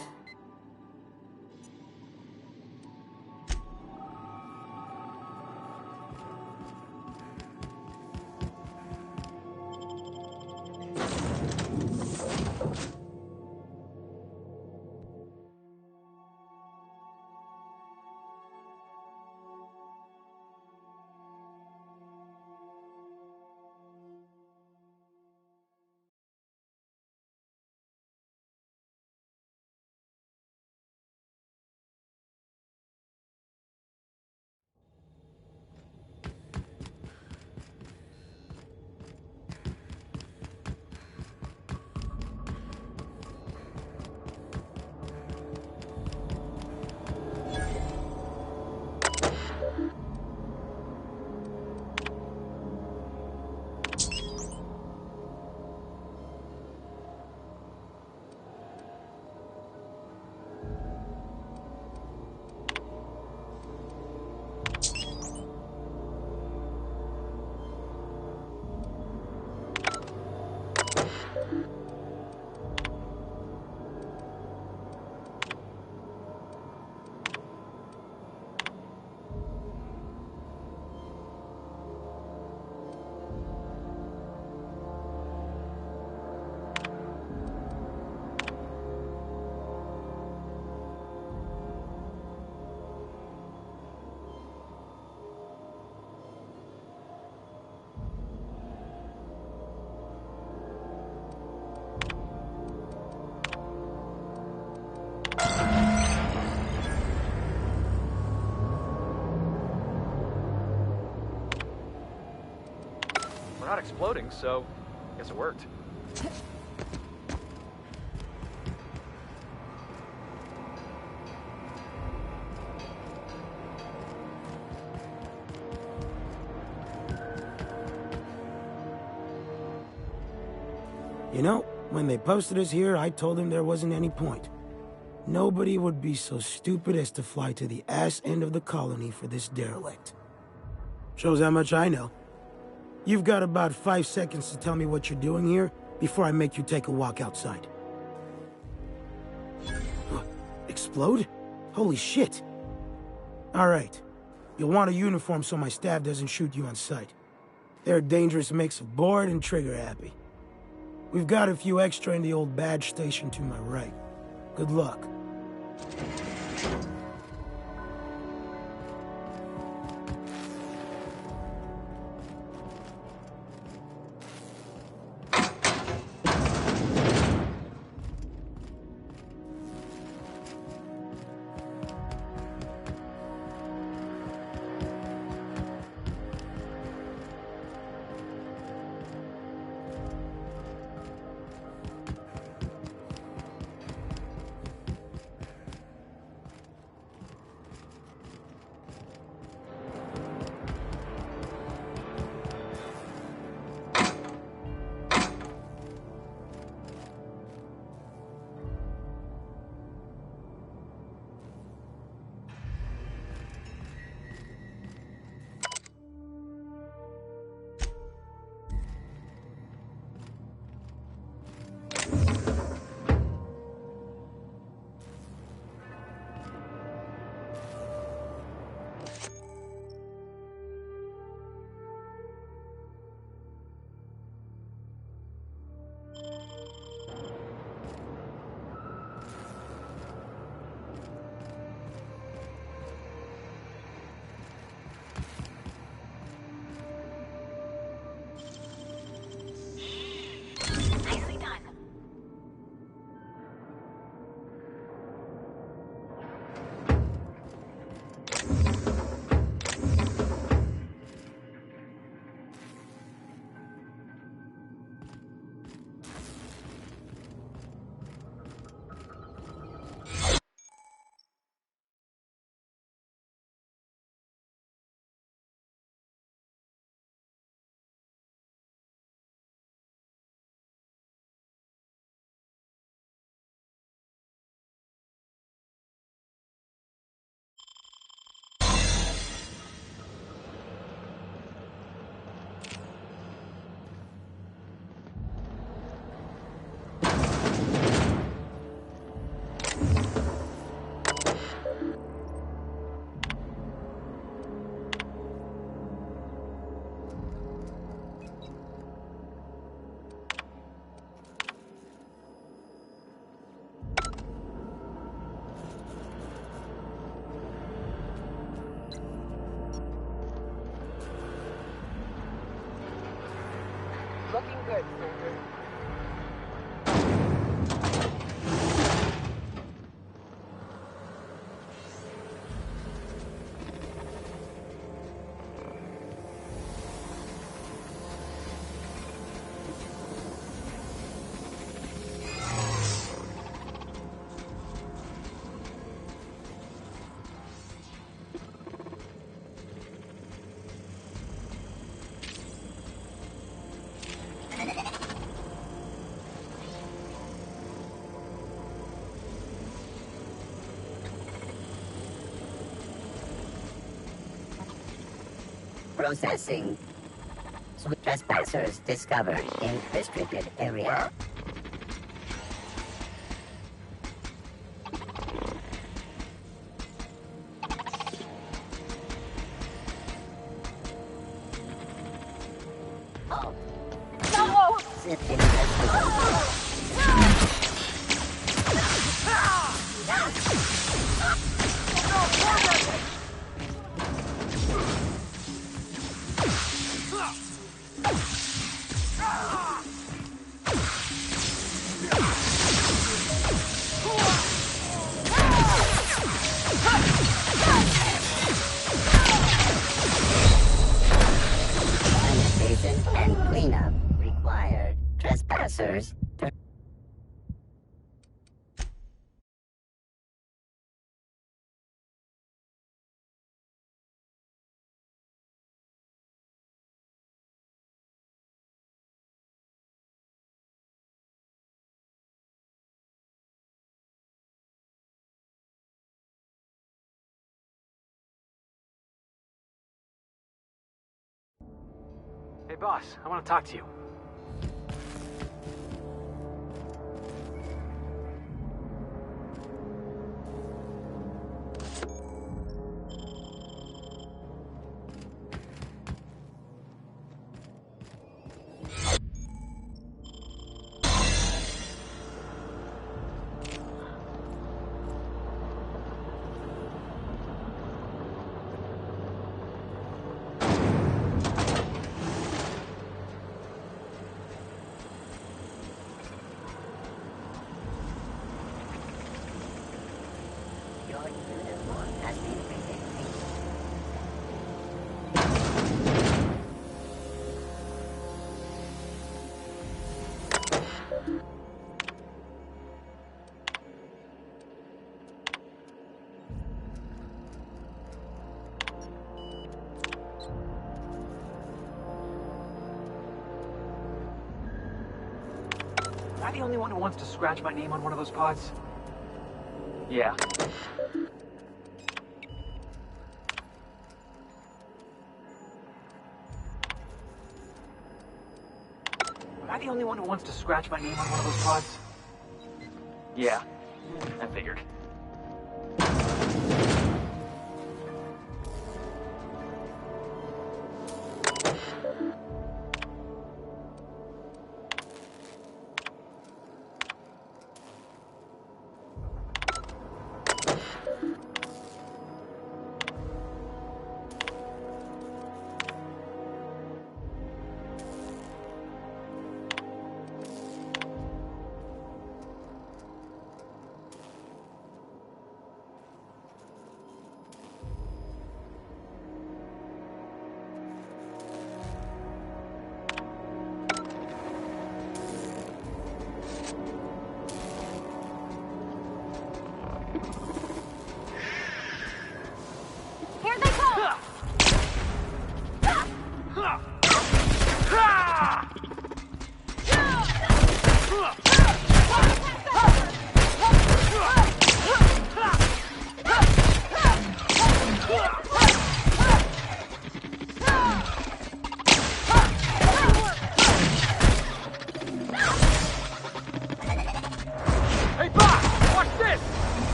exploding, so I guess it worked. You know, when they posted us here, I told them there wasn't any point. Nobody would be so stupid as to fly to the ass end of the colony for this derelict. Shows how much I know. You've got about 5 seconds to tell me what you're doing here before I make you take a walk outside. Explode? Holy shit. Alright. You'll want a uniform so my staff doesn't shoot you on sight. They're a dangerous mix of bored and trigger-happy. We've got a few extra in the old badge station to my right. Good luck. Looking good, soldier. Processing. Trespassers discovered in restricted area. Oh. No! Sanitation and cleanup. boss, I want to talk to you. Am I the only one who wants to scratch my name on one of those pods? Yeah. Am I the only one who wants to scratch my name on one of those pods? Yeah. I figured.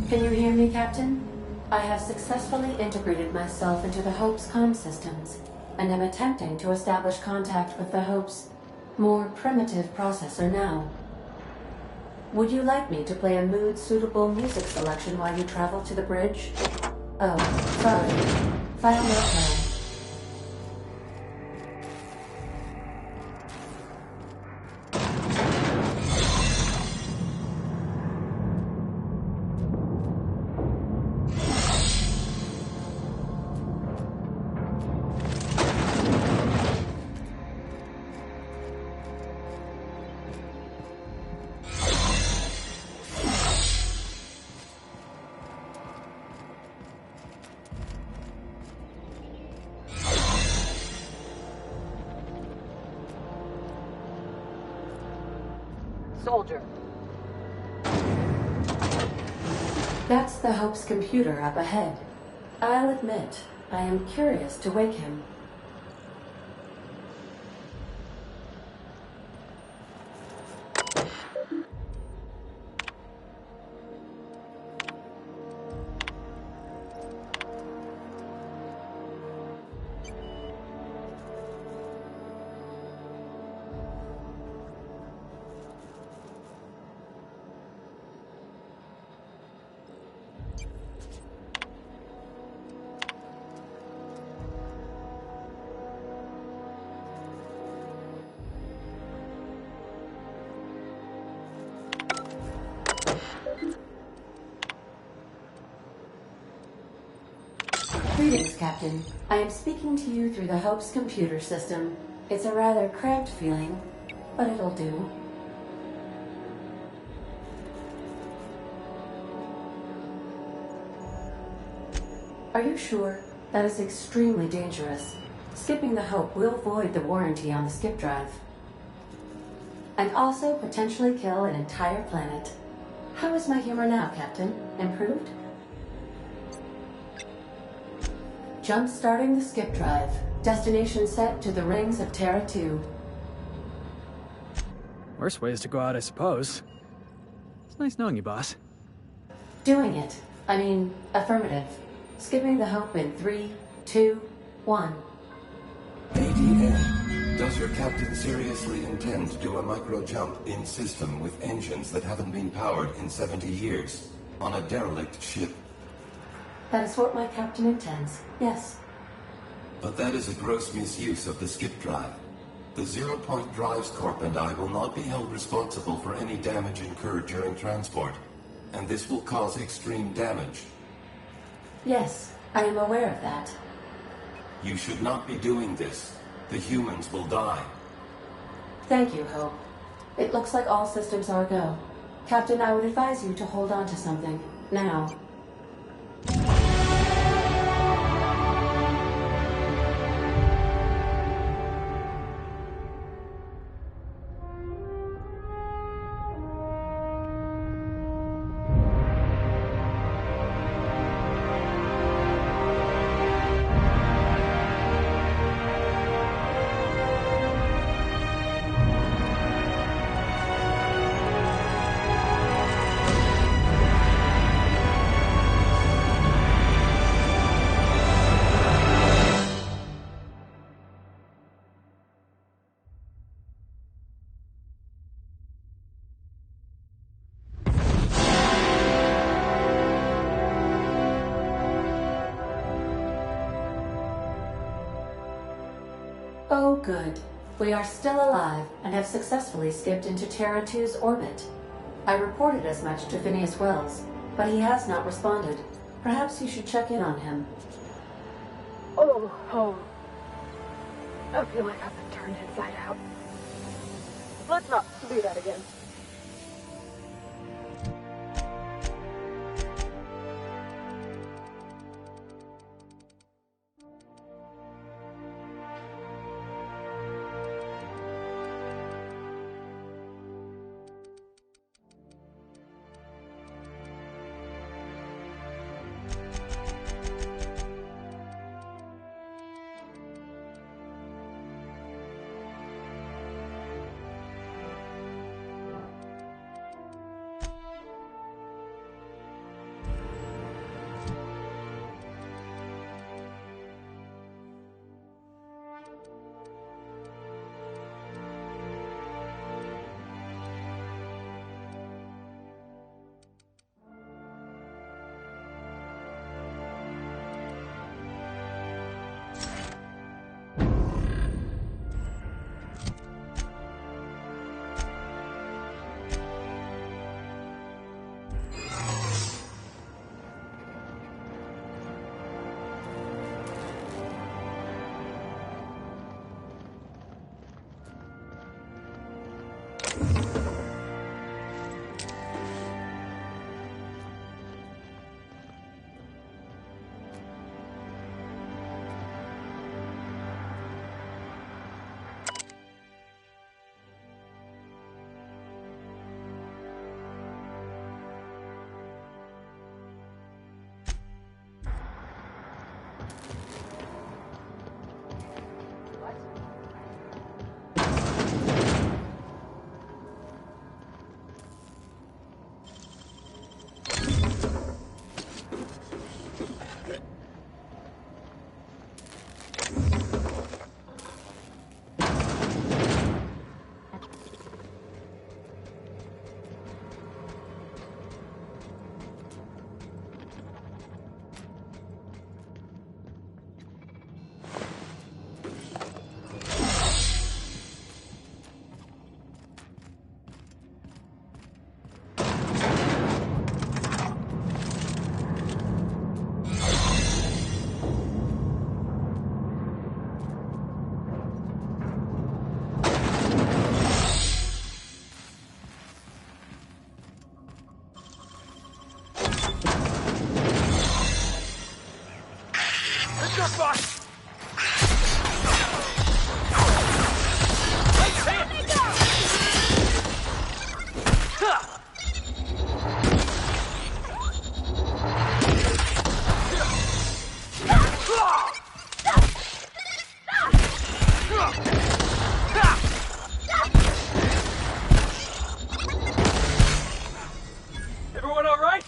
Can you hear me, Captain? I have successfully integrated myself into the Hope's comm systems, and am attempting to establish contact with the Hope's more primitive processor now. Would you like me to play a mood-suitable music selection while you travel to the bridge? Oh, sorry. File note now. Soldier. That's the Hope's computer up ahead. I'll admit, I am curious to wake him. Greetings, Captain. I am speaking to you through the Hope's computer system. It's a rather cramped feeling, but it'll do. Are you sure? That is extremely dangerous. Skipping the Hope will void the warranty on the skip drive. And also potentially kill an entire planet. How is my humor now, Captain? Improved? Jump-starting the skip drive. Destination set to the rings of Terra 2. Worst ways to go out, I suppose. It's nice knowing you, boss. Doing it. I mean, affirmative. Skipping the Hope in 3, 2, 1. ADN, does your captain seriously intend to do a micro-jump in system with engines that haven't been powered in 70 years? On a derelict ship? That is what my captain intends, yes. But that is a gross misuse of the skip drive. The Zero Point Drives Corp and I will not be held responsible for any damage incurred during transport, and this will cause extreme damage. Yes, I am aware of that. You should not be doing this. The humans will die. Thank you, Hope. It looks like all systems are go. Captain, I would advise you to hold on to something. Now. Oh, good. We are still alive and have successfully skipped into Terra 2's orbit. I reported as much to Phineas Wells, but he has not responded. Perhaps you should check in on him. Oh. I feel like I've been turned inside out. Let's not do that again. Everyone all right?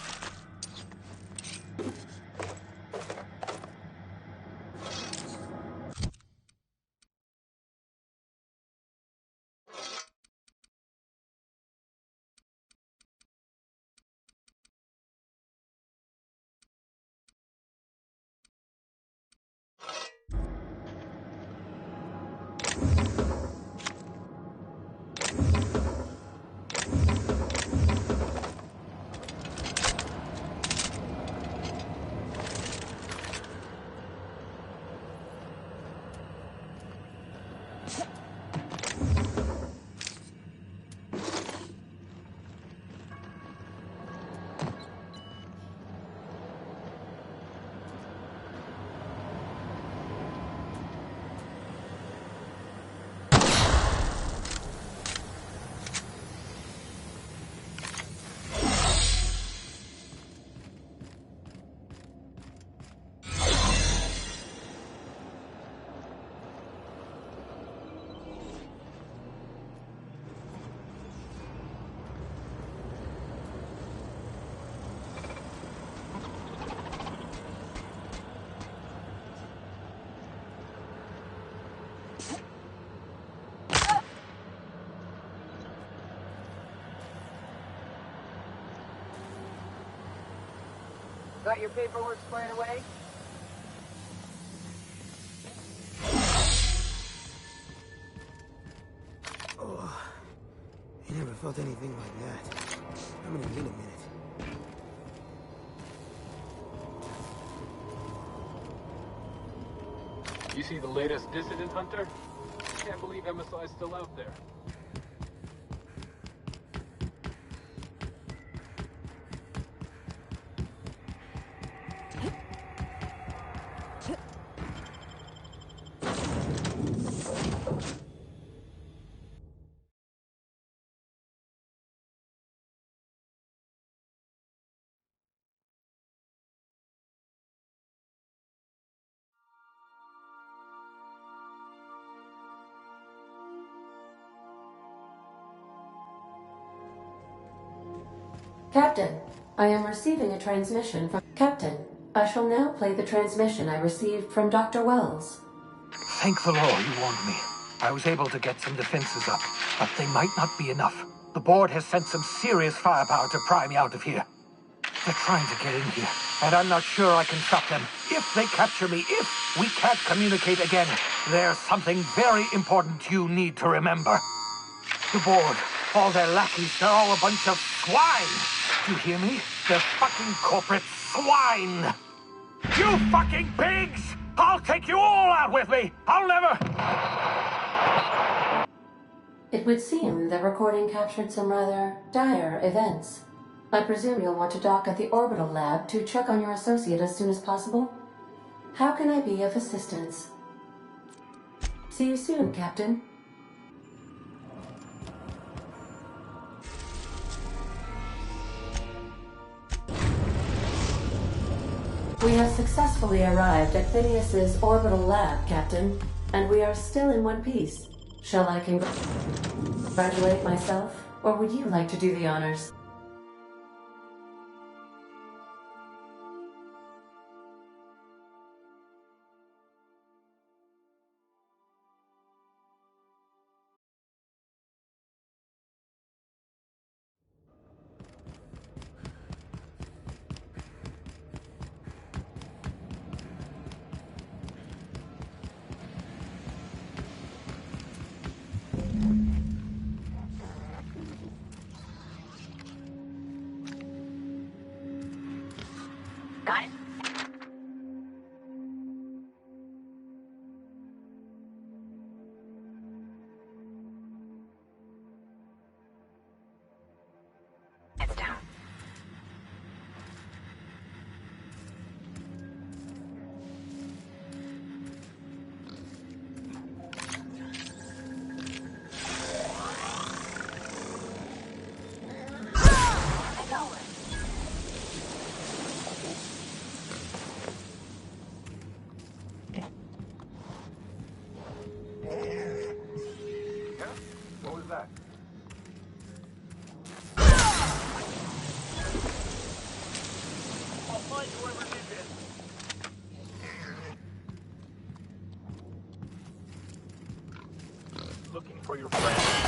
Got your paperwork squared away? Oh, I never felt anything like that. I'm gonna need a minute. You see the latest dissident, Hunter? Can't believe MSI's still out there. Captain, I am receiving a transmission from... Captain, I shall now play the transmission I received from Dr. Wells. Thank the Lord you warned me. I was able to get some defenses up, but they might not be enough. The board has sent some serious firepower to pry me out of here. They're trying to get in here, and I'm not sure I can stop them. If they capture me, if we can't communicate again, there's something very important you need to remember. The board, all their lackeys, they're all a bunch of swine. Do you hear me? They're fucking corporate swine. You fucking pigs! I'll take you all out with me! I'll never... It would seem the recording captured some rather dire events. I presume you'll want to dock at the orbital lab to check on your associate as soon as possible? How can I be of assistance? See you soon, Captain. We have successfully arrived at Phineas's orbital lab, Captain, and we are still in one piece. Shall I congratulate myself, or would you like to do the honors? Got it. It's down. for your friend.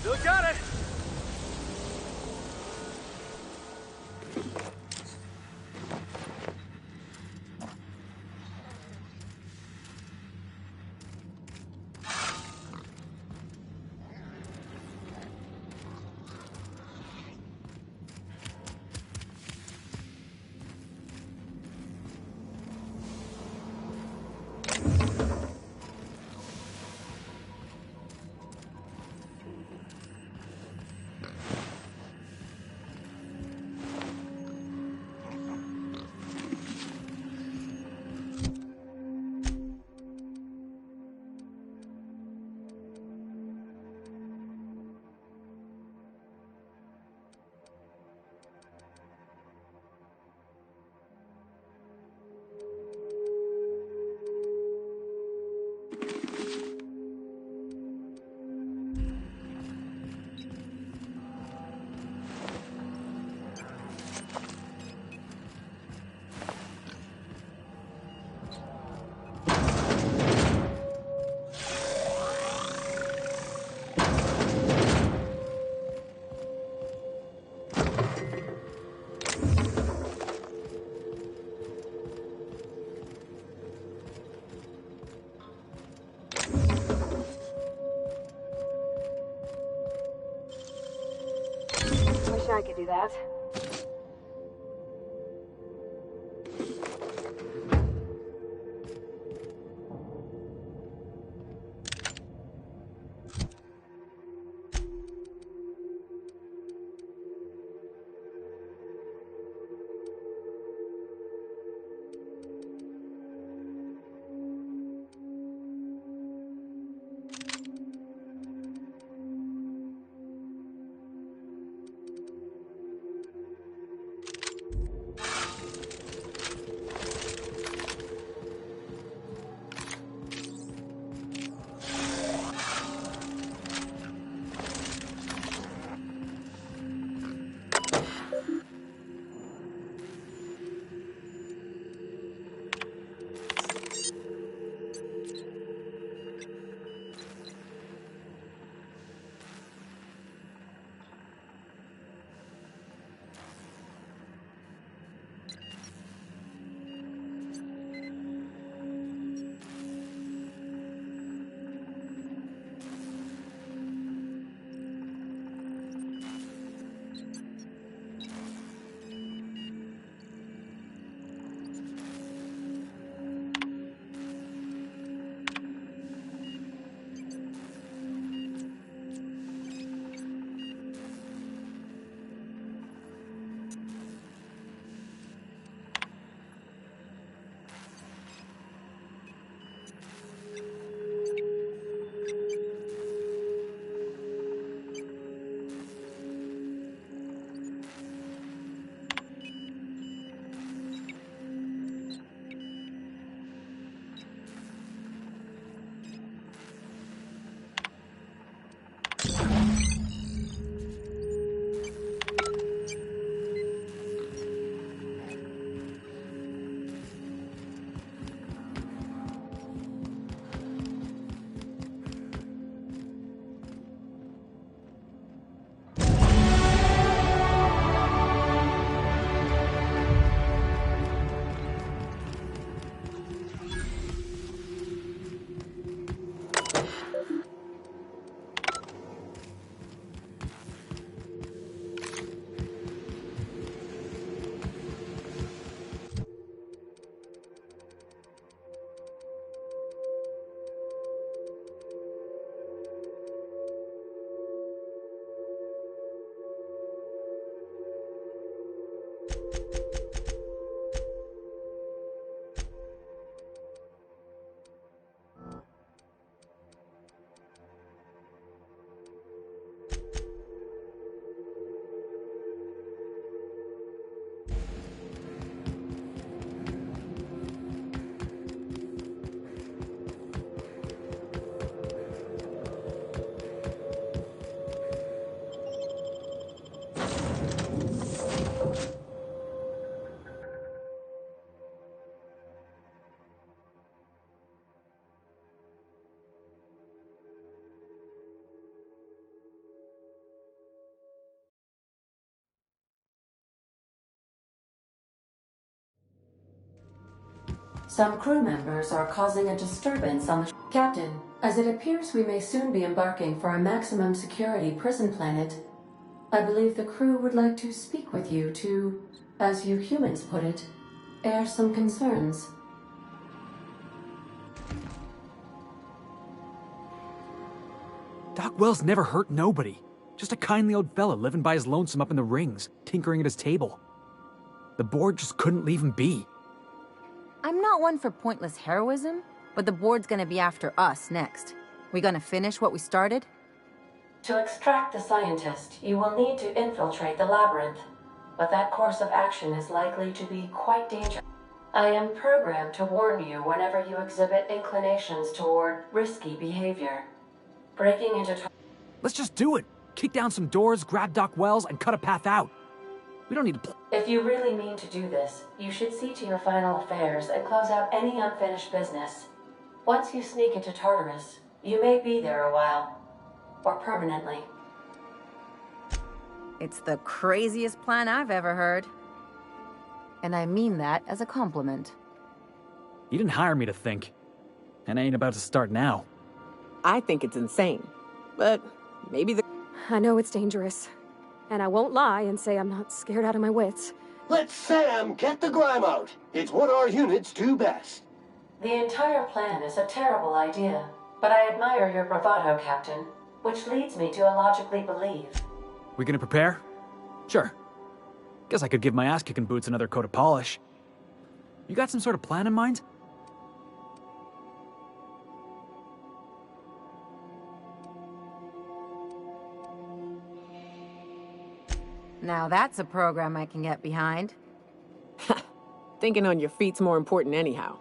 Still got it. Wish I could do that. Some crew members are causing a disturbance on the Captain, as it appears we may soon be embarking for a maximum security prison planet, I believe the crew would like to speak with you to, as you humans put it, air some concerns. Doc Wells never hurt nobody. Just a kindly old fella living by his lonesome up in the rings, tinkering at his table. The board just couldn't leave him be. I'm not one for pointless heroism, but the board's gonna be after us next. We gonna finish what we started? To extract the scientist, you will need to infiltrate the labyrinth, but that course of action is likely to be quite dangerous. I am programmed to warn you whenever you exhibit inclinations toward risky behavior. Breaking into... Let's just do it! Kick down some doors, grab Doc Wells, and cut a path out. We don't need to... If you really mean to do this, you should see to your final affairs and close out any unfinished business. Once you sneak into Tartarus, you may be there a while. Or permanently. It's the craziest plan I've ever heard. And I mean that as a compliment. You didn't hire me to think. And I ain't about to start now. I think it's insane. But maybe the... I know it's dangerous. And I won't lie and say I'm not scared out of my wits. Let Sam get the grime out. It's what our units do best. The entire plan is a terrible idea, but I admire your bravado, Captain, which leads me to illogically believe. We gonna prepare? Sure. Guess I could give my ass-kicking boots another coat of polish. You got some sort of plan in mind? Now that's a program I can get behind. Thinking on your feet's more important anyhow.